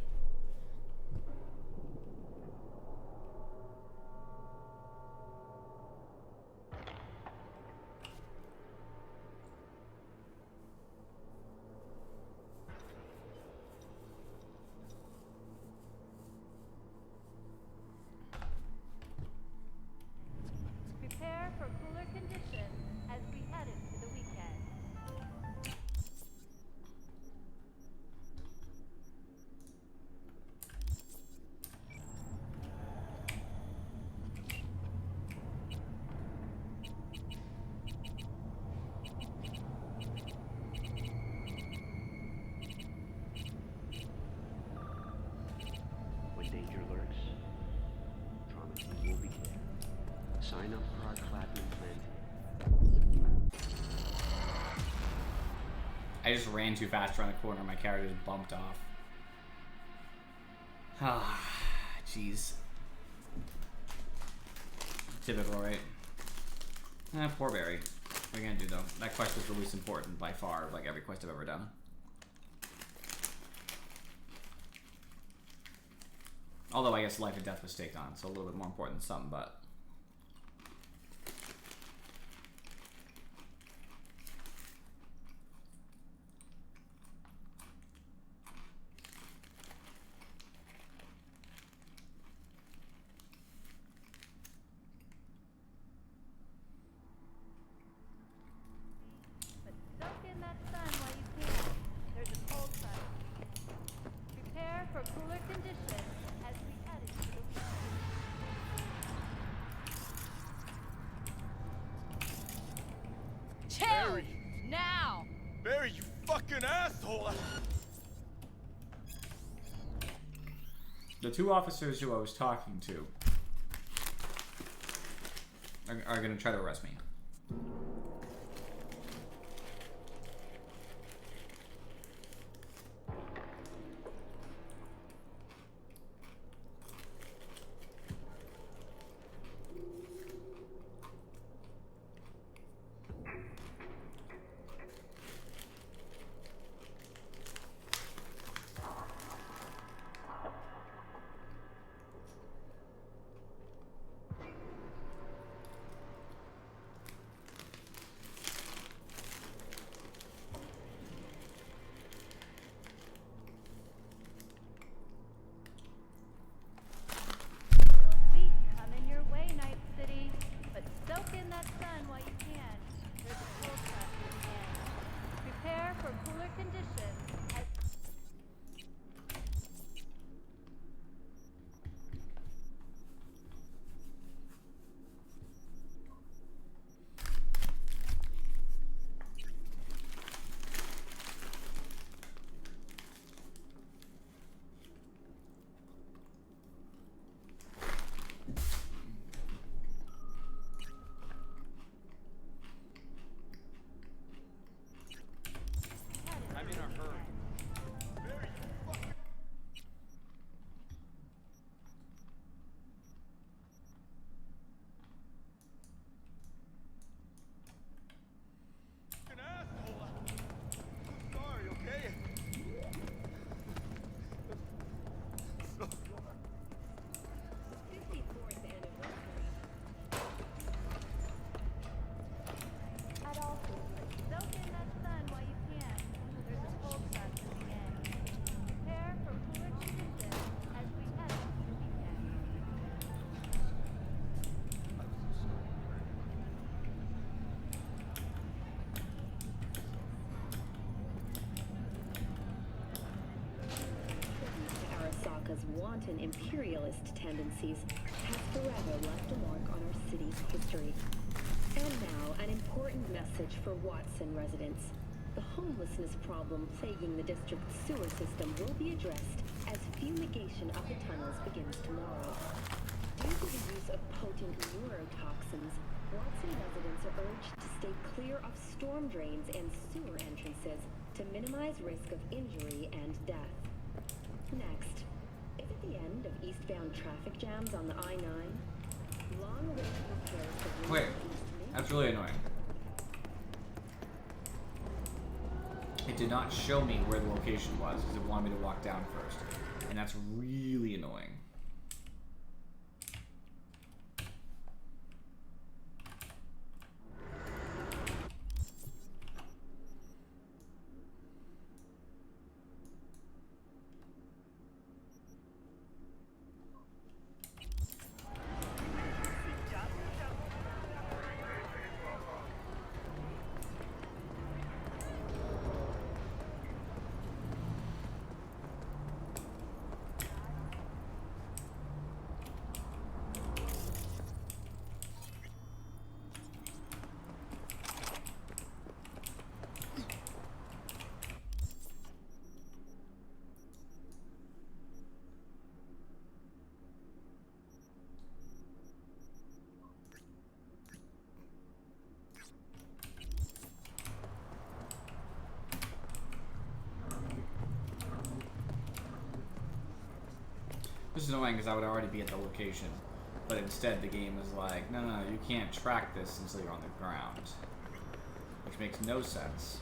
Prepare for cooler conditions as we head into the weekend. When danger lurks, trauma team will be there. Sign up for our platinum plan. I just ran too fast around the corner, my character just bumped off. Ah, jeez. Typical, right? Poor Barry. What are you gonna do though? That quest was the least important by far of like every quest I've ever done. Although I guess life and death was staked on, so a little bit more important than some, but... But soak in that sun while you can. There's a cold front. Prepare for cooler conditions as we head into the weekend. Chill! Barry! Now! Barry, you fucking asshole! The two officers who I was talking to are gonna try to arrest me. wanton imperialist tendencies has forever left a mark on our city's history. And now, an important message for Watson residents. The homelessness problem plaguing the district's sewer system will be addressed as fumigation of the tunnels begins tomorrow. Due to the use of potent neurotoxins, Watson residents are urged to stay clear of storm drains and sewer entrances to minimize risk of injury and death. Next, is it the end of eastbound traffic jams on the I-9? Long-awaited repairs to Wait, that's really annoying. It did not show me where the location was because it wanted me to walk down first. And that's really annoying. This is annoying because I would already be at the location, but instead the game is like, no, you can't track this until you're on the ground, which makes no sense.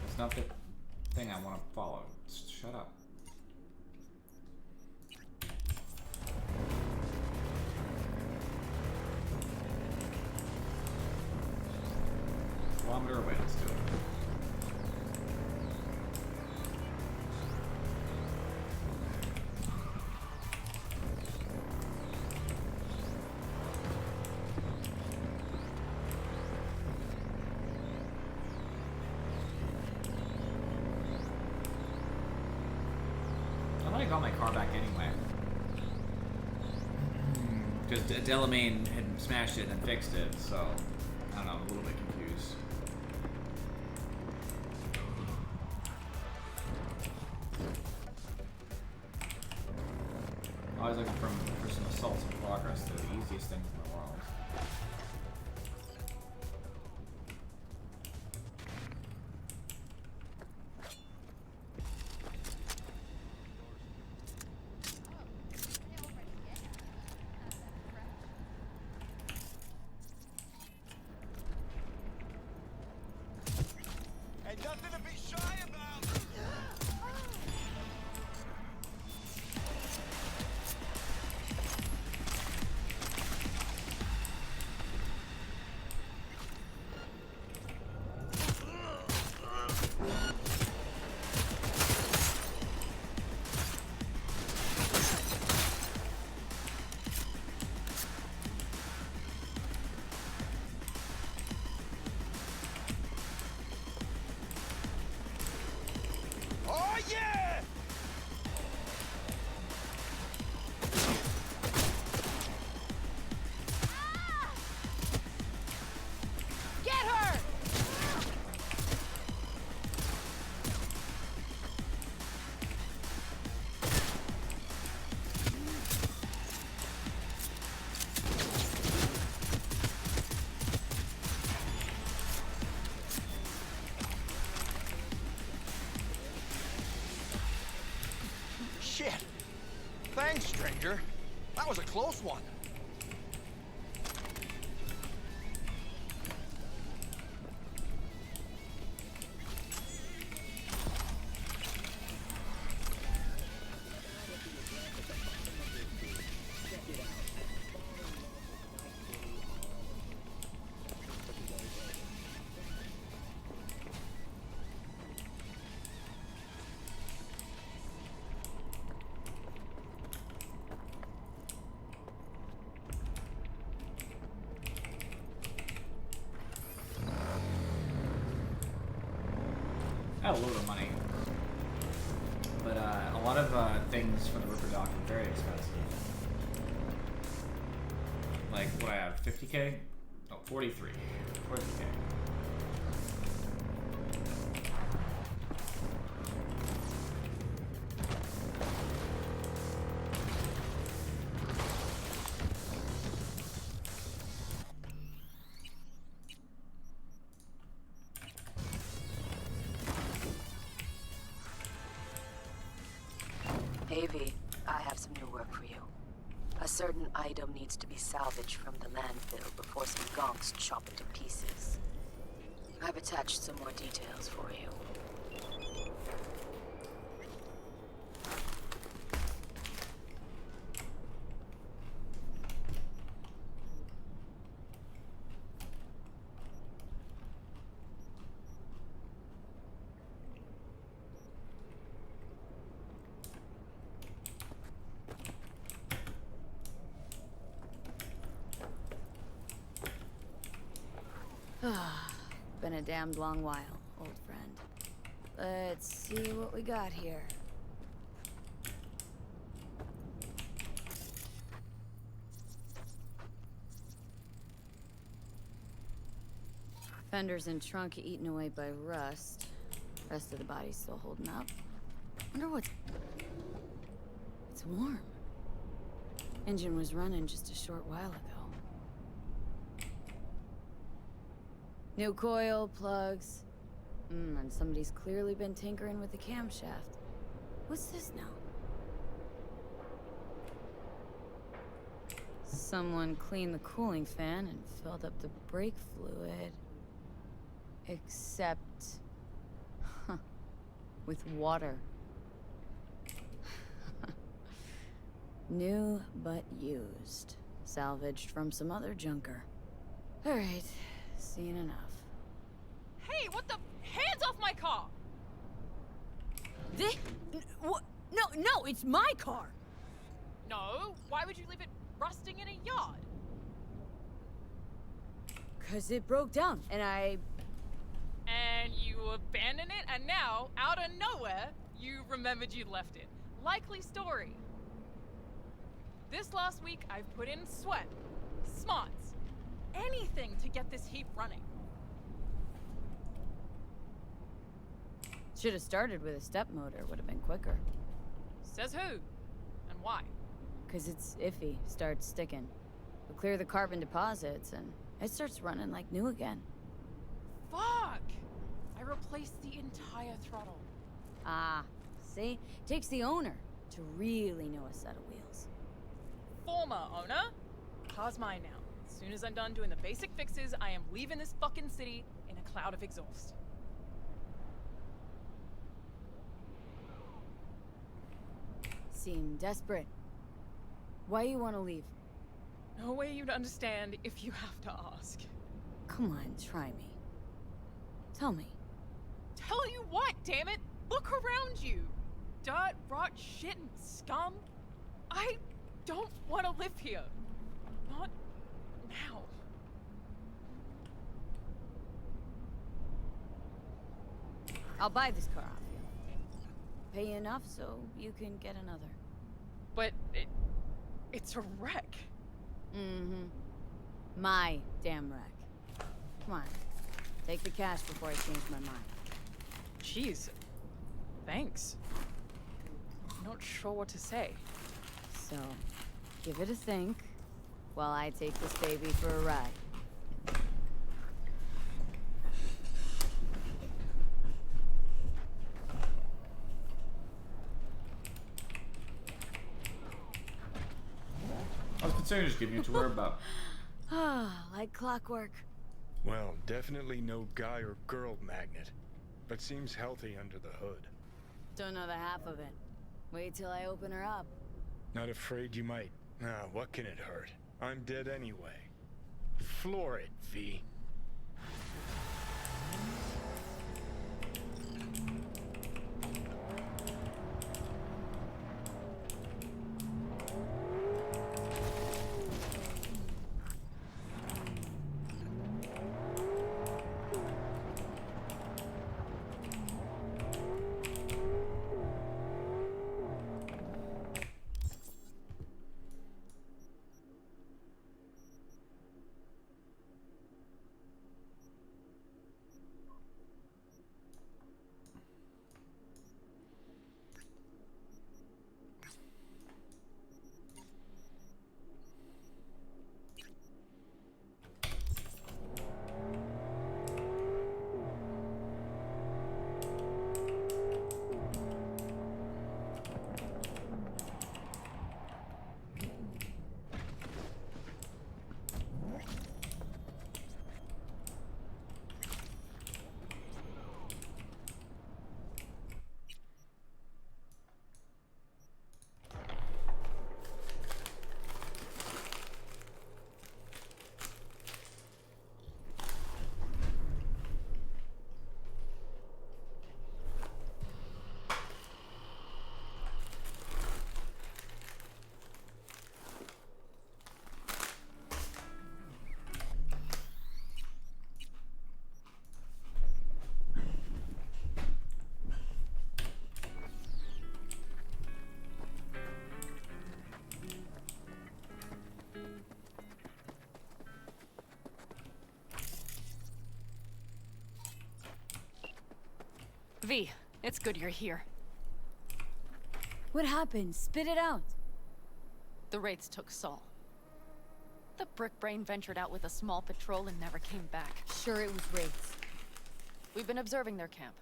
It's not the thing I want to follow. Shut up. Kilometer away, let's do it. I got my car back anyway. Because Delamain had smashed it and fixed it, so I don't know, I'm a little bit confused. Always looking for some assaults in progress, they're the easiest things in the world. Thanks, stranger. That was a close one. I have a load of money, but a lot of things for the Ripper Dock are very expensive. Like, what I have, 50k? Oh, 43. 43k. Avy, I have some new work for you. A certain item needs to be salvaged from the landfill before some gonks chop it to pieces. I've attached some more details for you. Been a damned long while, old friend. Let's see what we got here. Fenders and trunk eaten away by rust. Rest of the body's still holding up. Wonder what's... It's warm. Engine was running just a short while ago. New coil, plugs. And somebody's clearly been tinkering with the camshaft. What's this now? Someone cleaned the cooling fan and filled up the brake fluid. Except... with water. New but used. Salvaged from some other junker. Alright. Seen enough. Hey, what the? Hands off my car! This? No, it's my car! No, why would you leave it rusting in a yard? 'Cause it broke down, and I... And you abandoned it, and now, out of nowhere, you remembered you'd left it. Likely story. This last week, I've put in sweat, smarts, anything to get this heap running. Should have started with a step motor, would have been quicker. Says who? And why? 'Cause it's iffy, starts sticking. We'll clear the carbon deposits, and it starts running like new again. Fuck! I replaced the entire throttle. Ah, see? Takes the owner to really know a set of wheels. Former owner? Car's mine now. As soon as I'm done doing the basic fixes, I am leaving this fucking city in a cloud of exhaust. Seem desperate. Why you want to leave? No way you'd understand if you have to ask. Come on, try me. Tell me. Tell you what, damn it! Look around you! Dirt, rot, shit, and scum. I don't want to live here. Not now. I'll buy this car off you. Pay you enough so you can get another. But it's a wreck. Mm-hmm. My damn wreck. Come on. Take the cash before I change my mind. Jeez. Thanks. I'm not sure what to say. So, give it a think while I take this baby for a ride. considering just giving it to her, but Like clockwork. Well, definitely no guy or girl magnet, but seems healthy under the hood. Don't know the half of it. Wait till I open her up. Not afraid you might. Ah, what can it hurt? I'm dead anyway. Floor it, V. V, it's good you're here. What happened? Spit it out. The Wraiths took Saul. The Brick Brain ventured out with a small patrol and never came back. Sure it was Wraiths. We've been observing their camp.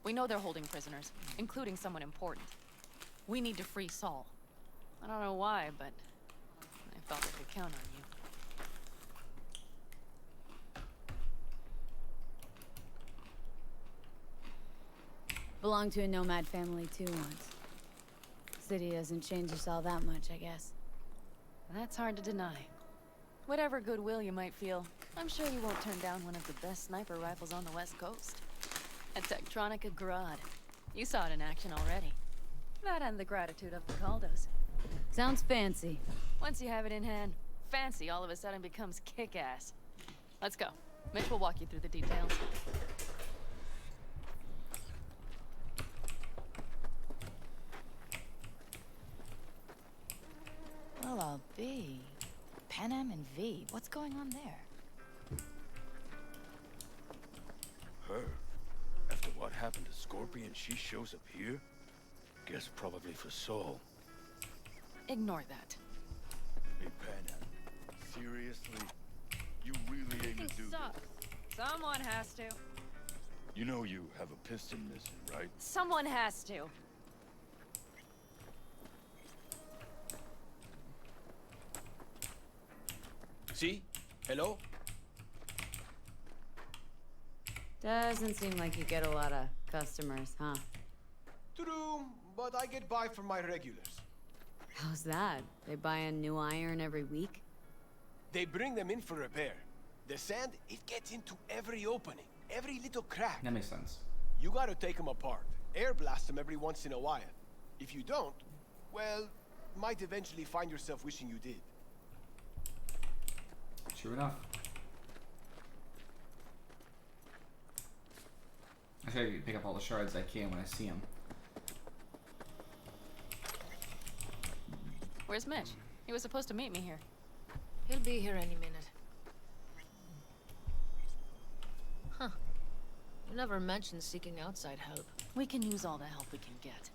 We know they're holding prisoners, including someone important. We need to free Saul. I don't know why, but I felt I could count on you. Belonged to a nomad family too once. City doesn't change us all that much, I guess. That's hard to deny. Whatever goodwill you might feel, I'm sure you won't turn down one of the best sniper rifles on the West Coast. A Tektronica Grad. You saw it in action already. That and the gratitude of the Caldos. Sounds fancy. Once you have it in hand, fancy all of a sudden becomes kick-ass. Let's go. Mitch will walk you through the details. Well, I'll be. Panam and V, what's going on there? Her? After what happened to Scorpion, she shows up here? Guess probably for Saul. Ignore that. Hey, Panam. Seriously? You really aim to do this? Someone has to. You know you have a piston missing, right? Someone has to. See? Hello? Doesn't seem like you get a lot of customers, huh? True, but I get by from my regulars. How's that? They buy a new iron every week? They bring them in for repair. The sand, it gets into every opening, every little crack. That makes sense. You gotta take them apart. Air blast them every once in a while. If you don't, well, might eventually find yourself wishing you did. Sure enough. I try to pick up all the shards I can when I see them. Where's Mitch? He was supposed to meet me here. He'll be here any minute. Huh. You never mentioned seeking outside help. We can use all the help we can get.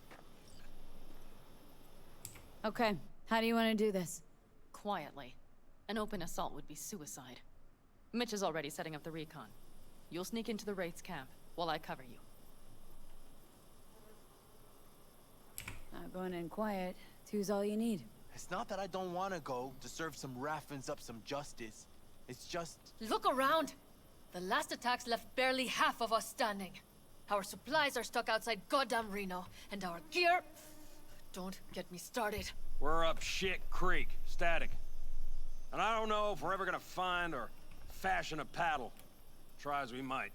Okay, how do you want to do this? Quietly. An open assault would be suicide. Mitch is already setting up the recon. You'll sneak into the Wraith's camp while I cover you. Not going in quiet. Two's all you need. It's not that I don't want to go to serve some Raffins up some justice. It's just... Look around! The last attacks left barely half of us standing. Our supplies are stuck outside goddamn Reno, and our gear... Don't get me started. We're up shit creek, static. And I don't know if we're ever gonna find or fashion a paddle. Try as we might.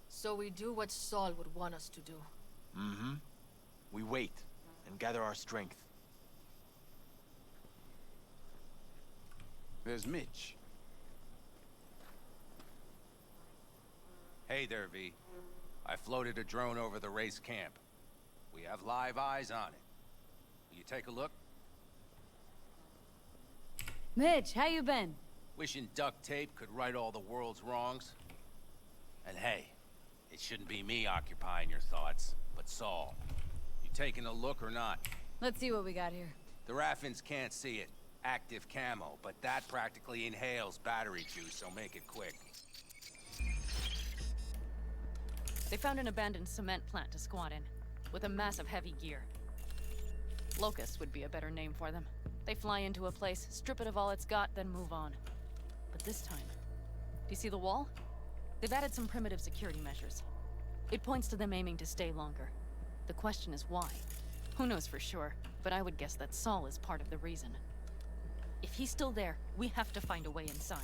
So we do what Saul would want us to do. Mm-hmm. We wait and gather our strength. There's Mitch. Hey there, V. I floated a drone over the race camp. We have live eyes on it. Will you take a look? Mitch, how you been? Wishing duct tape could right all the world's wrongs. And hey, it shouldn't be me occupying your thoughts, but Saul. You taking a look or not? Let's see what we got here. The Raffins can't see it. Active camo, but that practically inhales battery juice, so make it quick. They found an abandoned cement plant to squat in, with a massive heavy gear. Locusts would be a better name for them. They fly into a place, strip it of all it's got, then move on. But this time, do you see the wall? They've added some primitive security measures. It points to them aiming to stay longer. The question is why? Who knows for sure, but I would guess that Saul is part of the reason. If he's still there, we have to find a way inside.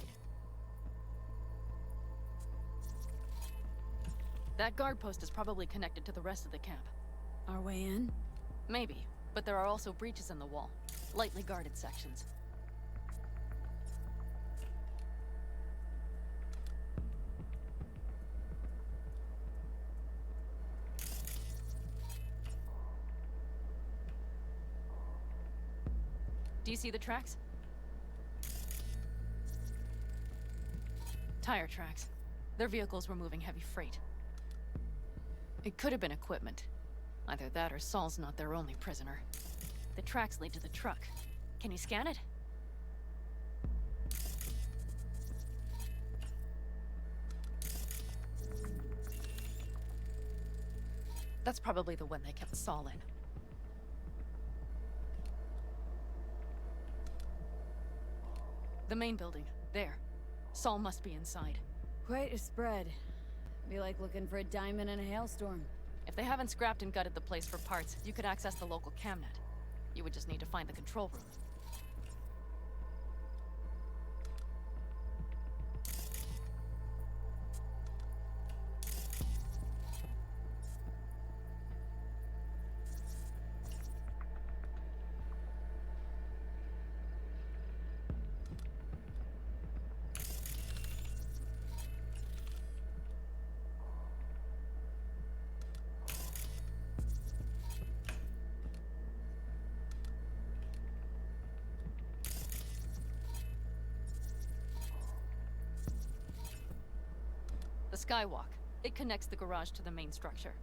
That guard post is probably connected to the rest of the camp. Our way in? Maybe, but there are also breaches in the wall. Lightly guarded sections. Do you see the tracks? Tire tracks. Their vehicles were moving heavy freight. It could have been equipment. Either that or Saul's not their only prisoner. The tracks lead to the truck. Can you scan it? That's probably the one they kept Saul in. The main building. There. Saul must be inside. Quite a spread. Be like looking for a diamond in a hailstorm. If they haven't scrapped and gutted the place for parts, you could access the local camnet. You would just need to find the control room. The skywalk. It connects the garage to the main structure.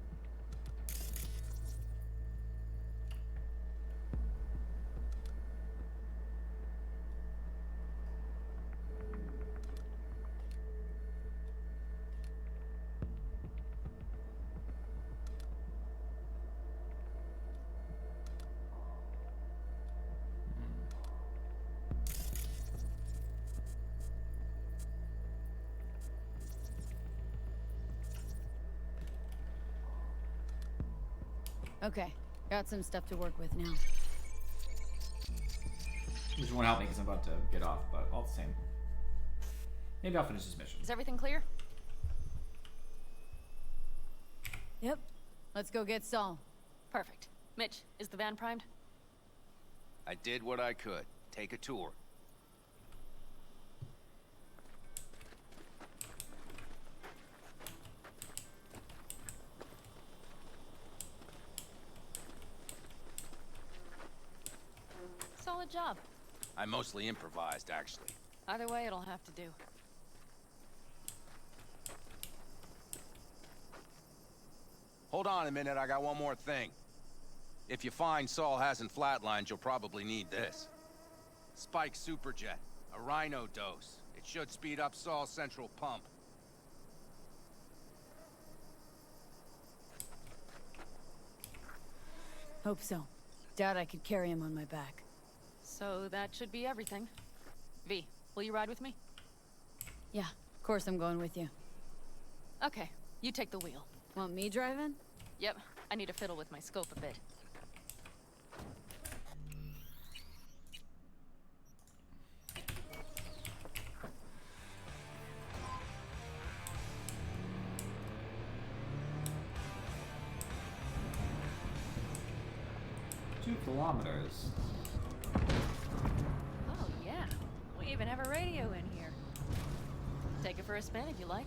Okay, got some stuff to work with now. This won't help me because I'm about to get off, but all the same. Maybe I'll finish this mission. Is everything clear? Yep. Let's go get Saul. Perfect. Mitch, is the van primed? I did what I could. Take a tour. Solid job. I mostly improvised, actually. Either way, it'll have to do. Hold on a minute, I got one more thing. If you find Saul hasn't flatlined, you'll probably need this. Spike Superjet, a Rhino dose. It should speed up Saul's central pump. Hope so. Doubt I could carry him on my back. So that should be everything. V, will you ride with me? Yeah, of course I'm going with you. Okay, you take the wheel. Want me driving? Yep, I need to fiddle with my scope a bit. Kilometers. Oh yeah, we even have a radio in here. Take it for a spin if you like.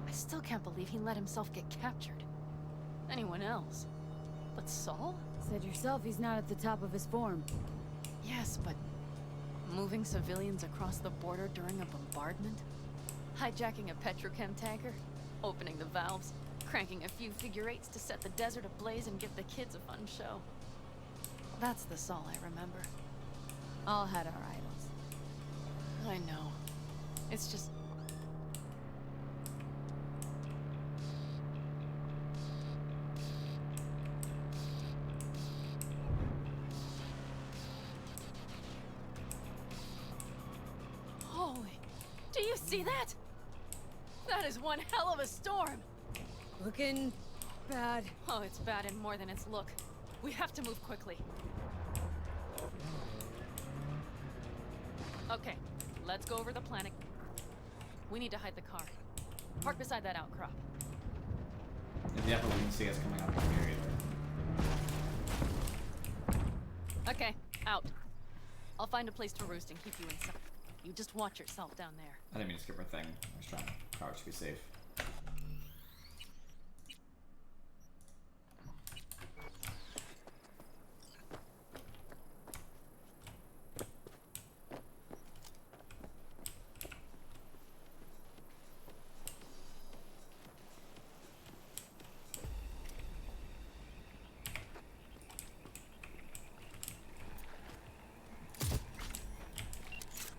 I still can't believe he let himself get captured. Anyone else? But Saul? Said yourself he's not at the top of his form. Yes, but moving civilians across the border during a bombardment? Hijacking a petrochem tanker? Opening the valves? Cranking a few figure eights to set the desert ablaze and give the kids a fun show. That's the Saul I remember. All had our idols. I know. It's just... Holy... Do you see that? That is one hell of a storm! Looking... bad. Oh, it's bad in more than its look. We have to move quickly. Okay, let's go over the planning. We need to hide the car. Park beside that outcrop. Yeah, definitely can see us coming up from here either. Okay, out. I'll find a place to roost and keep you inside. You just watch yourself down there. I didn't mean to skip our thing. I was trying to crouch to be safe.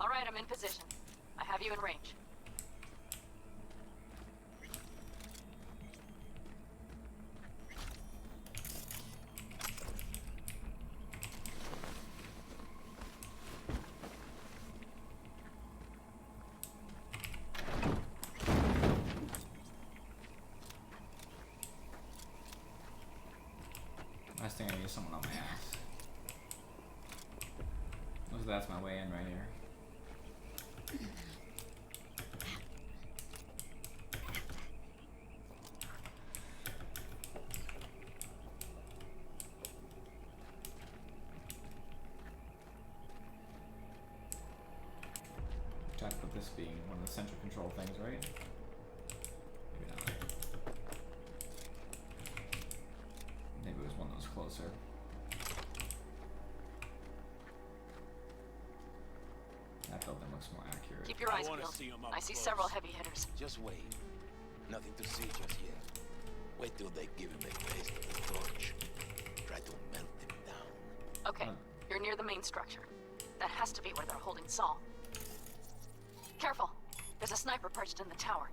All right, I'm in position. I have you in range. Last thing I need is someone on my ass. Looks like that's my way in right here. Try to put this being one of the central control things, right? Maybe not. Maybe it was one that was closer. That building looks more accurate. Keep your eyes peeled. I see several heavy hitters. Just wait. Nothing to see just yet. Wait till they give him a taste of the torch. Try to melt him down. Okay, you're near the main structure. That has to be where they're holding Saul. Careful! There's a sniper perched in the tower.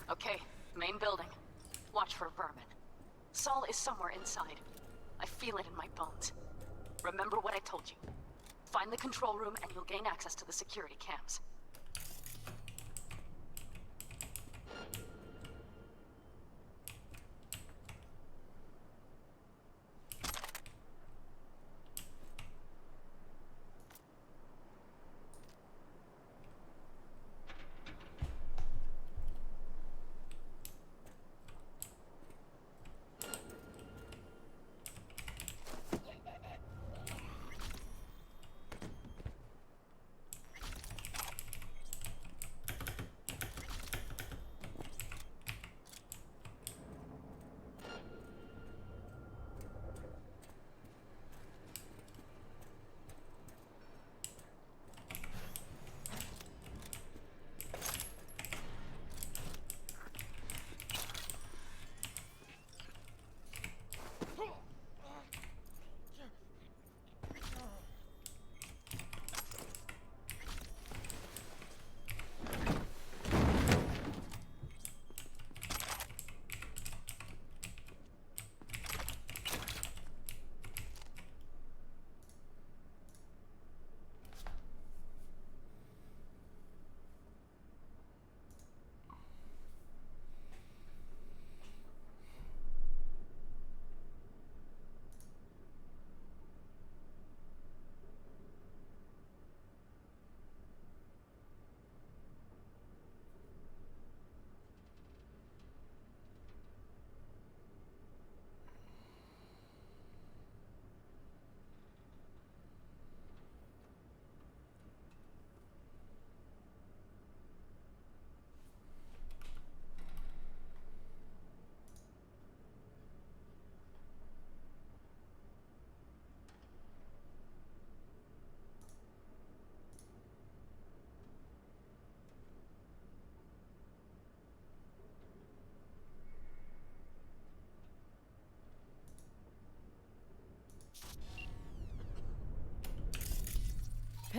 Okay, main building. Watch for vermin. Saul is somewhere inside. I feel it in my bones. Remember what I told you. Find the control room and you'll gain access to the security cams.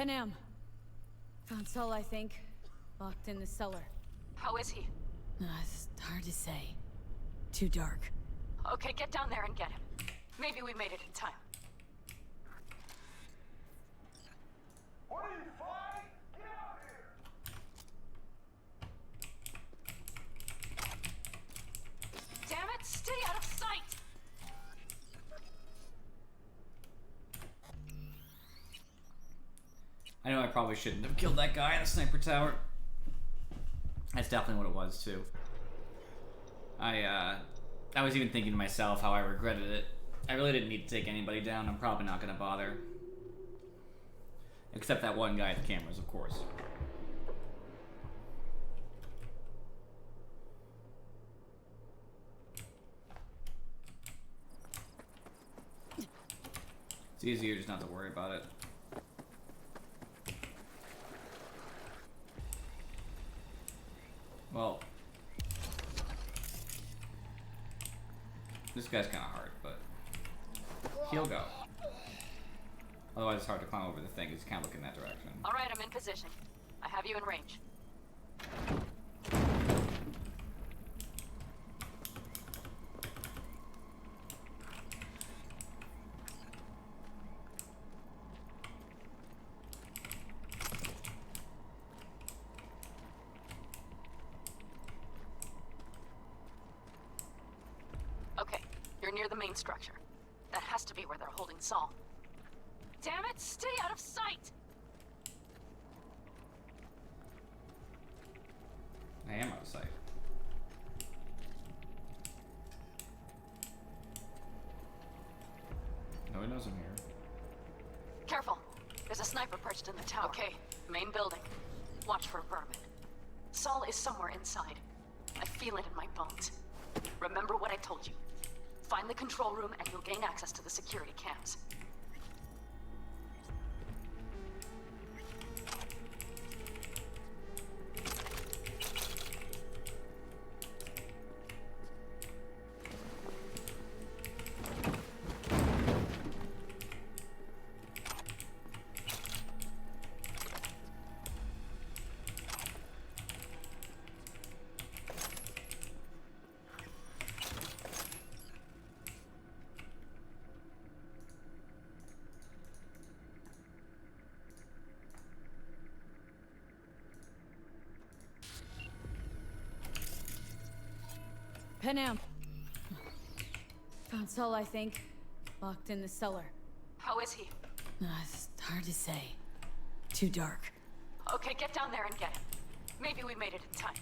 Panam. Found Saul, I think. Locked in the cellar. How is he? It's hard to say. Too dark. Okay, get down there and get him. Maybe we made it in time. What are you, flying? Get out here! Damn it, stay out of sight! I know I probably shouldn't have killed that guy in the sniper tower. That's definitely what it was too. I was even thinking to myself how I regretted it. I really didn't need to take anybody down. I'm probably not gonna bother. Except that one guy at the cameras, of course. It's easier just not to worry about it. Well, this guy's kind of hard, but he'll go. Otherwise, it's hard to climb over the thing. You just can't look in that direction. All right, I'm in position. I have you in range. Okay, you're near the main structure. That has to be where they're holding Saul. Damn it, stay out of sight! I am out of sight. No one knows I'm here. Careful! There's a sniper perched in the tower. Okay, main building. Watch for vermin. Saul is somewhere inside. I feel it in my bones. Remember what I told you. Find the control room and you'll gain access to the security cams. Panam. Found Saul, I think. Locked in the cellar. How is he? It's hard to say. Too dark. Okay, get down there and get him. Maybe we made it in time.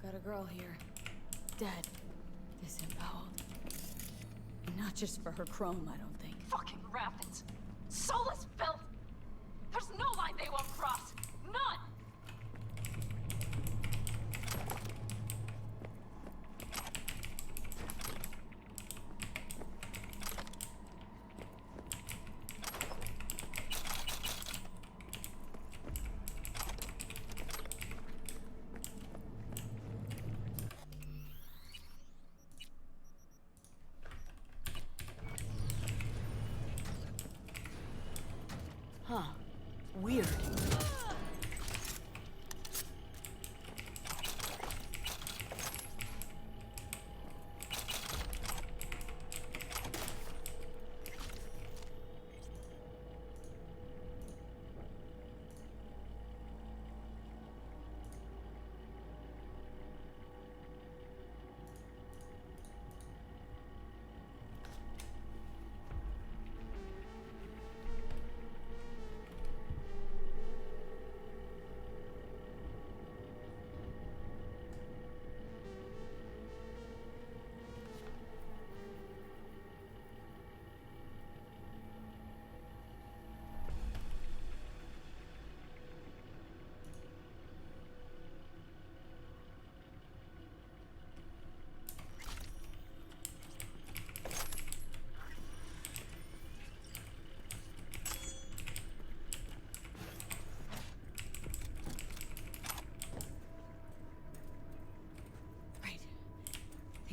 Got a girl here. Dead. Disemboweled. Not just for her chrome, I don't think. Fucking rapids. Soulless filth! There's no line they won't cross. None!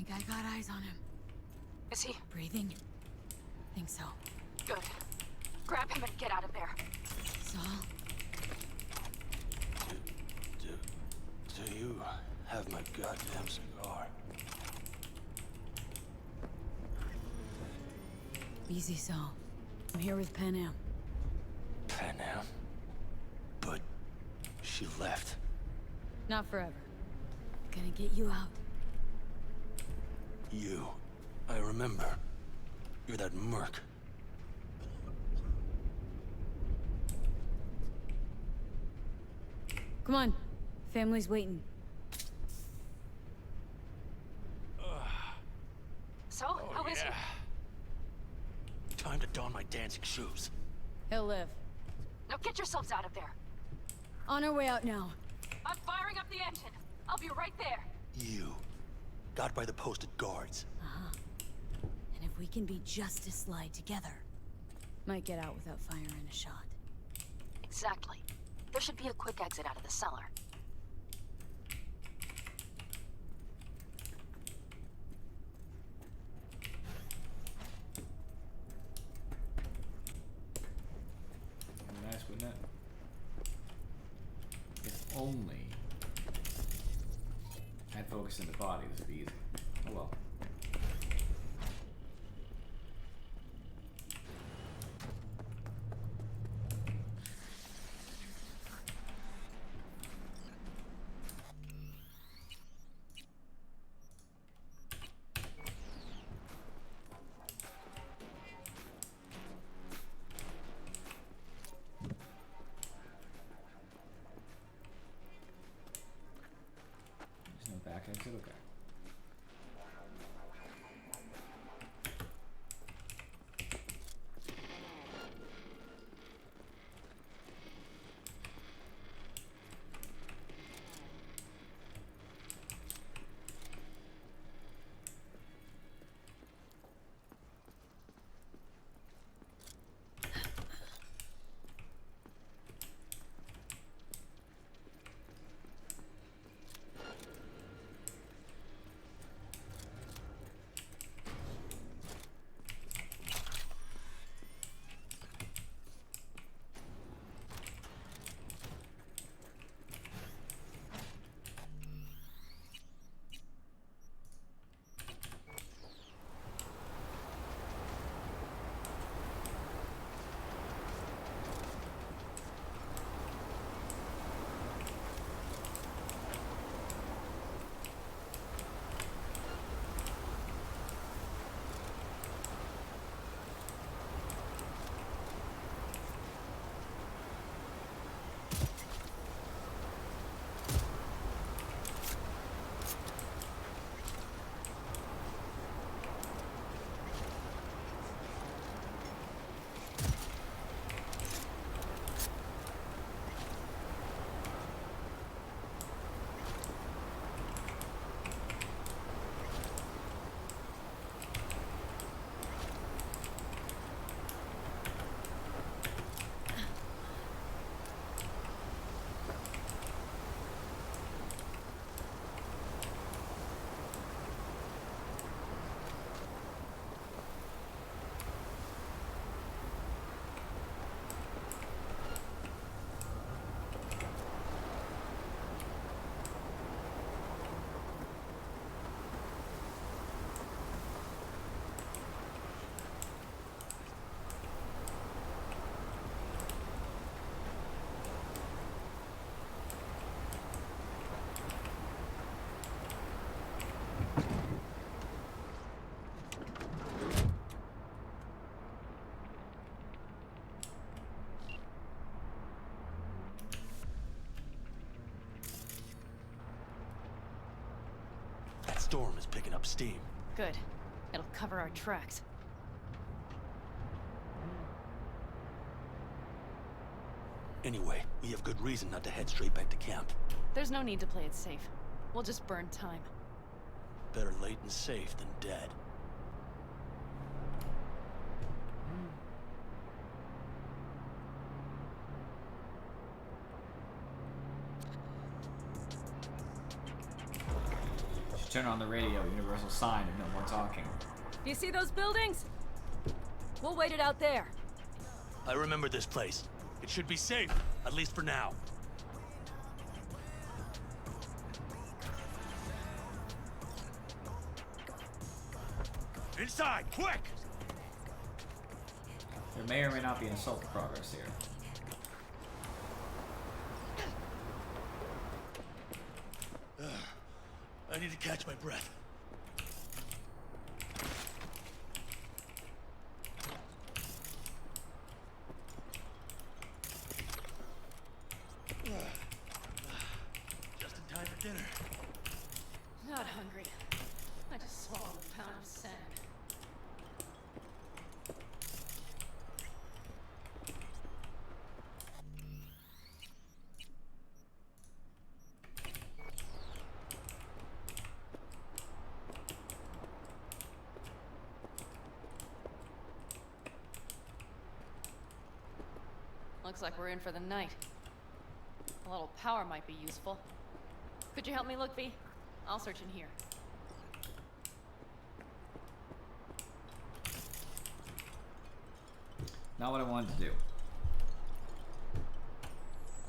think I got eyes on him. Is he? Breathing? Think so. Good. Grab him and get out of there. Saul? Do you have my goddamn cigar? Easy, Saul. I'm here with Pan Am. Pan Am? But she left. Not forever. Gonna get you out. You. I remember. You're that merc. Come on. Family's waiting. So, how is he? Time to don my dancing shoes. He'll live. Now get yourselves out of there. On our way out now. I'm firing up the engine. I'll be right there. You. Got by the posted guards. Uh-huh. And if we can be just as sly together, might get out without firing a shot. Exactly. There should be a quick exit out of the cellar. Nice, wouldn't it? If only I had focus in the body, this would be easy. Oh well. There's no back exit? Okay. That storm is picking up steam. Good. It'll cover our tracks. Anyway, we have good reason not to head straight back to camp. There's no need to play it safe. We'll just burn time. Better late and safe than dead. Turn on the radio, universal sign of no more talking. Do you see those buildings? We'll wait it out there. I remember this place. It should be safe, at least for now. Inside, quick! There may or may not be an assault in progress here. I need to catch my breath. Just in time for dinner. Not hungry. I just swallowed a pound of sand. Looks like we're in for the night. A little power might be useful. Could you help me look, V? I'll search in here. Not what I wanted to do.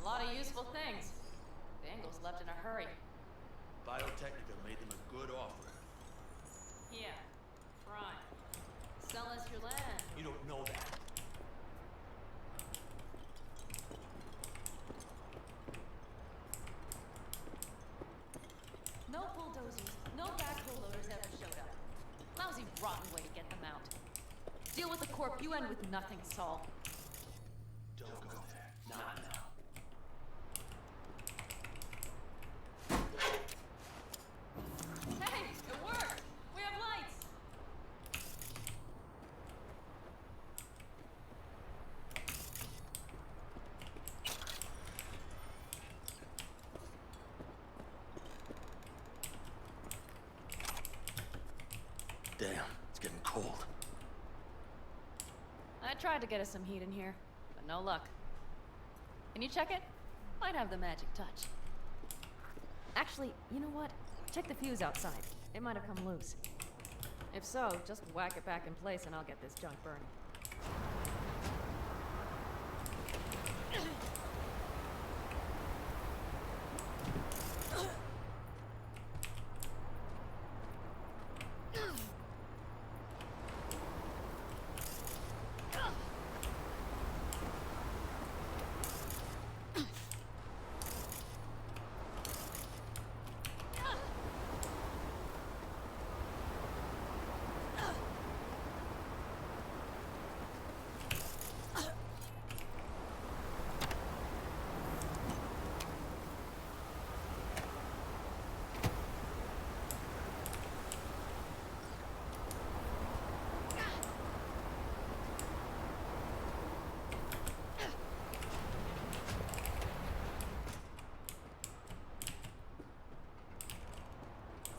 A lot of useful things. Dangles left in a hurry. Biotechnica made them a good offer. Yeah. Prime. Sell us your land. You don't know that. No bulldozers, no backhoe loaders ever showed up. Lousy, rotten way to get them out. Deal with the corp, you end with nothing, Saul. Don't go there. Not now. Hey, it worked! We have lights! Damn, it's getting cold. I tried to get us some heat in here, but no luck. Can you check it? Might have the magic touch. Actually, you know what? Check the fuse outside. It might have come loose. If so, just whack it back in place and I'll get this junk burning.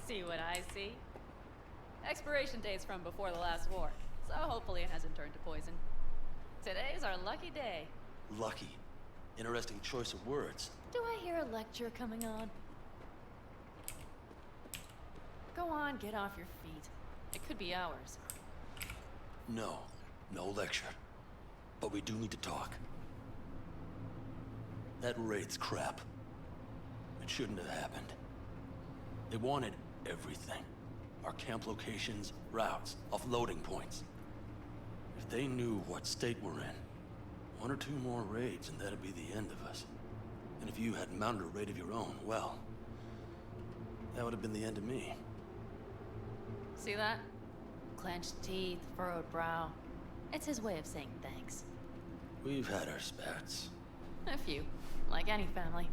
See what I see? Expiration date's from before the last war, so hopefully it hasn't turned to poison. Today's our lucky day. Lucky. Interesting choice of words. Do I hear a lecture coming on? Go on, get off your feet. It could be hours. No. No lecture. But we do need to talk. That raid's crap. It shouldn't have happened. They wanted everything. Our camp locations, routes, offloading points. If they knew what state we're in, one or two more raids and that'd be the end of us. And if you had mounted a raid of your own, well, that would have been the end of me. See that? Clenched teeth, furrowed brow. It's his way of saying thanks. We've had our spats. A few, like any family.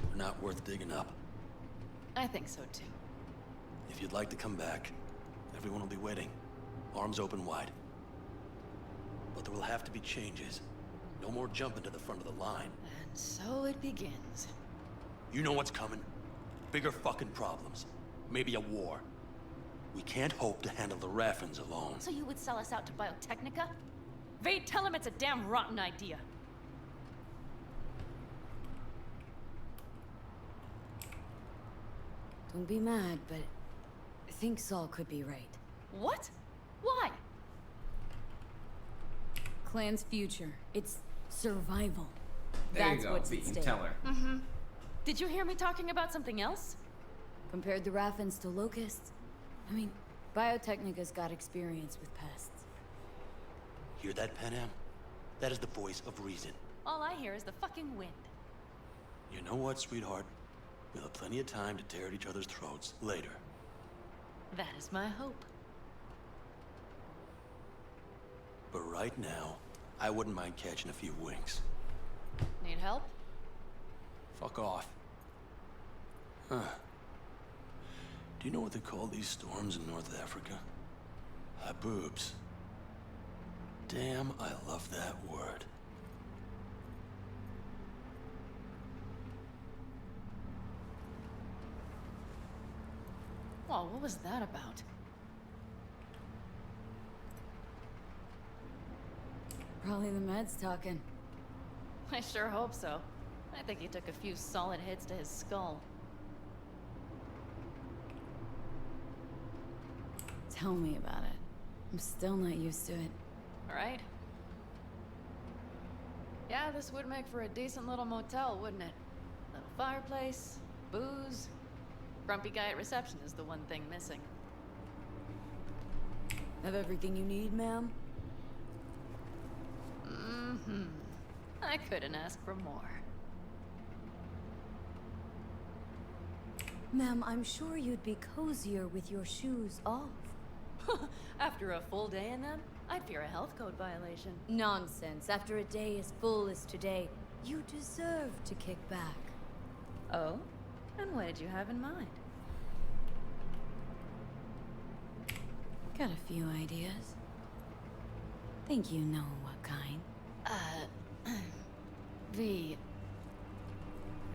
They're not worth digging up. I think so too. If you'd like to come back, everyone will be waiting. Arms open wide. But there will have to be changes. No more jumping to the front of the line. And so it begins. You know what's coming. Bigger fucking problems. Maybe a war. We can't hope to handle the Raffins alone. So you would sell us out to Biotechnica? Vade, tell him it's a damn rotten idea. Don't be mad, but think Saul could be right. What? Why? Clan's future. It's survival. There That's you go. what's You at can stake. tell her. Mm-hmm. Did you hear me talking about something else? Compared the Raffens to locusts, I mean, Biotechnica's got experience with pests. Hear that, Panam? That is the voice of reason. All I hear is the fucking wind. You know what, sweetheart? We'll have plenty of time to tear at each other's throats later. That is my hope. But right now, I wouldn't mind catching a few winks. Need help? Fuck off. Huh. Do you know what they call these storms in North Africa? Haboobs. Damn, I love that word. Whoa, what was that about? Probably the meds talking. I sure hope so. I think he took a few solid hits to his skull. Tell me about it. I'm still not used to it. Right? Yeah, this would make for a decent little motel, wouldn't it? Little fireplace, booze. Grumpy guy at reception is the one thing missing. Have everything you need, ma'am? Mm-hmm. I couldn't ask for more. Ma'am, I'm sure you'd be cozier with your shoes off. After a full day in them, I'd fear a health code violation. Nonsense. After a day as full as today, you deserve to kick back. Oh? And what did you have in mind? Got a few ideas. Think you know what kind. V.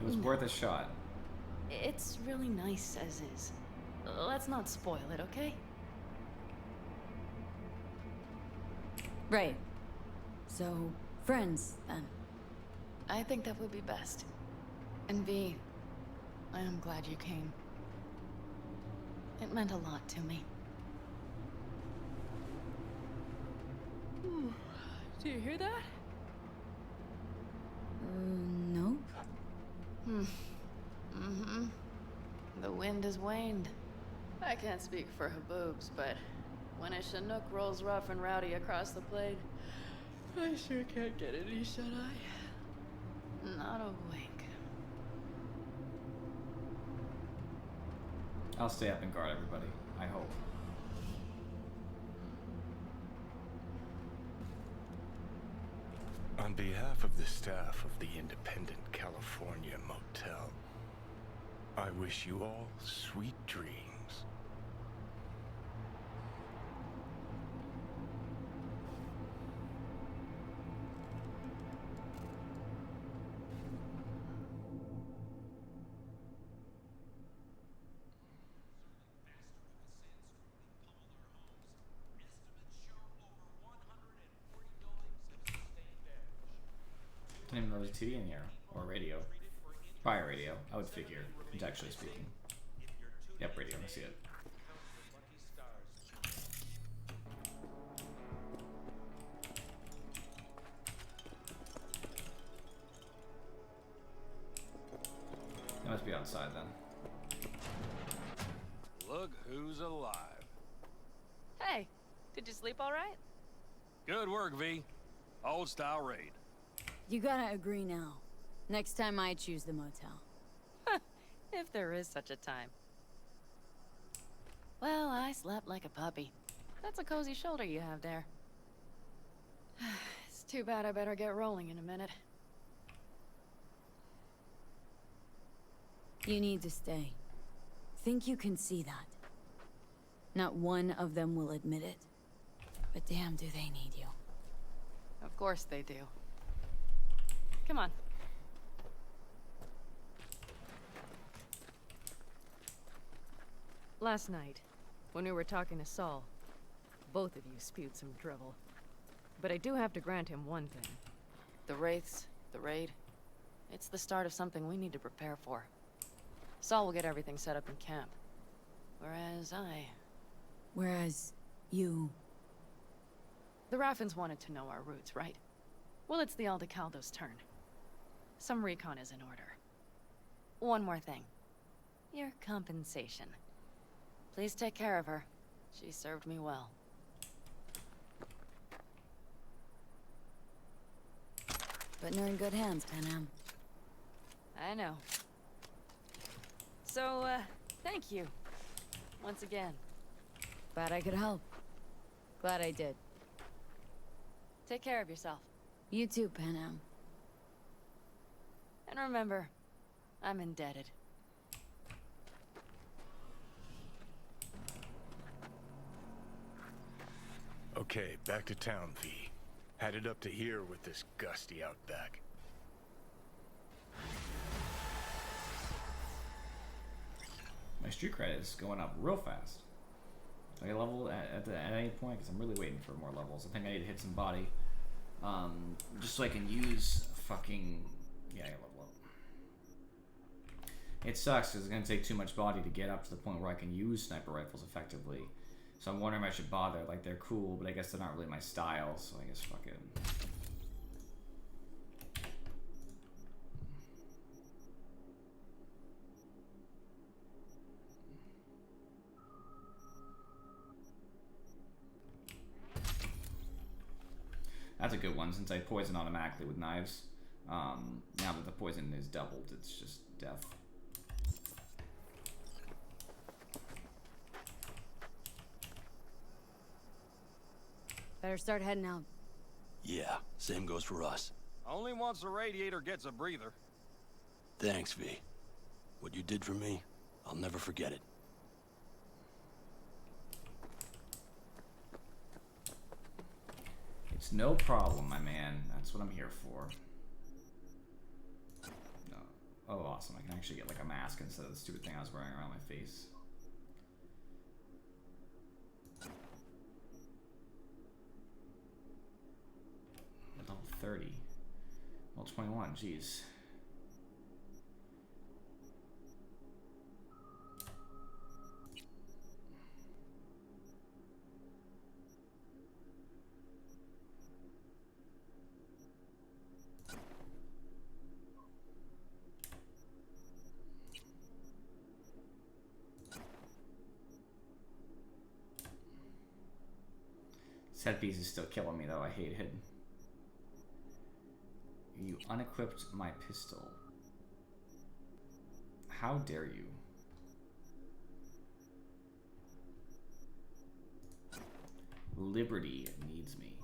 It was worth a shot. It's really nice as is. Let's not spoil it, okay? Right. So, friends, then. I think that would be best. And V, I am glad you came. It meant a lot to me. Do you hear that? Nope. Mm-hmm. The wind has waned. I can't speak for Haboobs, but when a Chinook rolls rough and rowdy across the plain, I sure can't get any shut-eye. Not a wink. I'll stay up and guard everybody. I hope. On behalf of the staff of the Independent California Motel, I wish you all sweet dreams. Didn't even know there was TV in here, or radio. Probably radio, I would figure, contextually speaking. Yep, radio, I see it. That must be outside then. Look who's alive. Hey, did you sleep all right? Good work, V. Old style raid. You gotta agree now. Next time I choose the motel. If there is such a time. Well, I slept like a puppy. That's a cozy shoulder you have there. It's too bad I better get rolling in a minute. You need to stay. Think you can see that. Not one of them will admit it. But damn, do they need you. Of course they do. Come on. Last night, when we were talking to Saul, both of you spewed some drivel. But I do have to grant him one thing. The Wraiths, the raid, it's the start of something we need to prepare for. Saul will get everything set up in camp. Whereas you... The Raffins wanted to know our roots, right? Well, it's the Aldecaldo's turn. Some recon is in order. One more thing. Your compensation. Please take care of her. She served me well. Putting her in good hands, Panam. I know. So, thank you. Once again. Glad I could help. Glad I did. Take care of yourself. You too, Panam. And remember, I'm indebted. Okay, back to town, V. Headed up to here with this gusty outback. My street credit is going up real fast. I level at any point because I'm really waiting for more levels. I think I need to hit some body, just so I can use fucking I gotta level up. It sucks because it's gonna take too much body to get up to the point where I can use sniper rifles effectively. So I'm wondering if I should bother. Like, they're cool, but I guess they're not really my style. So I guess fuck it. That's a good one, since I poison automatically with knives. Now that the poison is doubled, it's just death. Better start heading out. Yeah, same goes for us. Only once the radiator gets a breather. Thanks, V. What you did for me, I'll never forget it. It's no problem, my man. That's what I'm here for. No. Oh, awesome. I can actually get like a mask instead of the stupid thing I was wearing around my face. Level 30. Level 21, jeez. Set piece is still killing me though, I hate it. You unequipped my pistol. How dare you? Liberty needs me.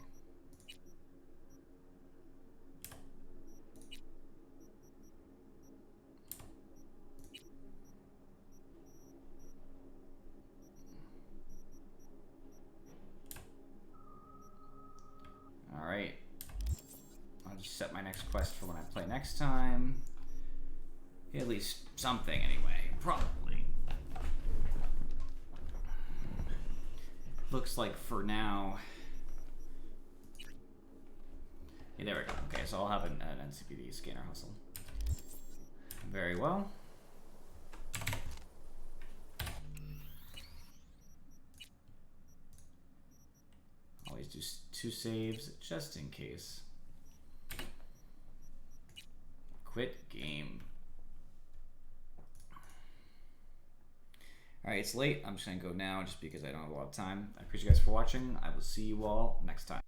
Alright. I'll just set my next quest for when I play next time. At least something anyway. Probably. Looks like for now... Yeah, there we go. Okay, so I'll have an NCPD scanner hustle. Very well. Always do 2 saves just in case. Quit game. Alright, it's late. I'm just gonna go now just because I don't have a lot of time. I appreciate you guys for watching. I will see you all next time.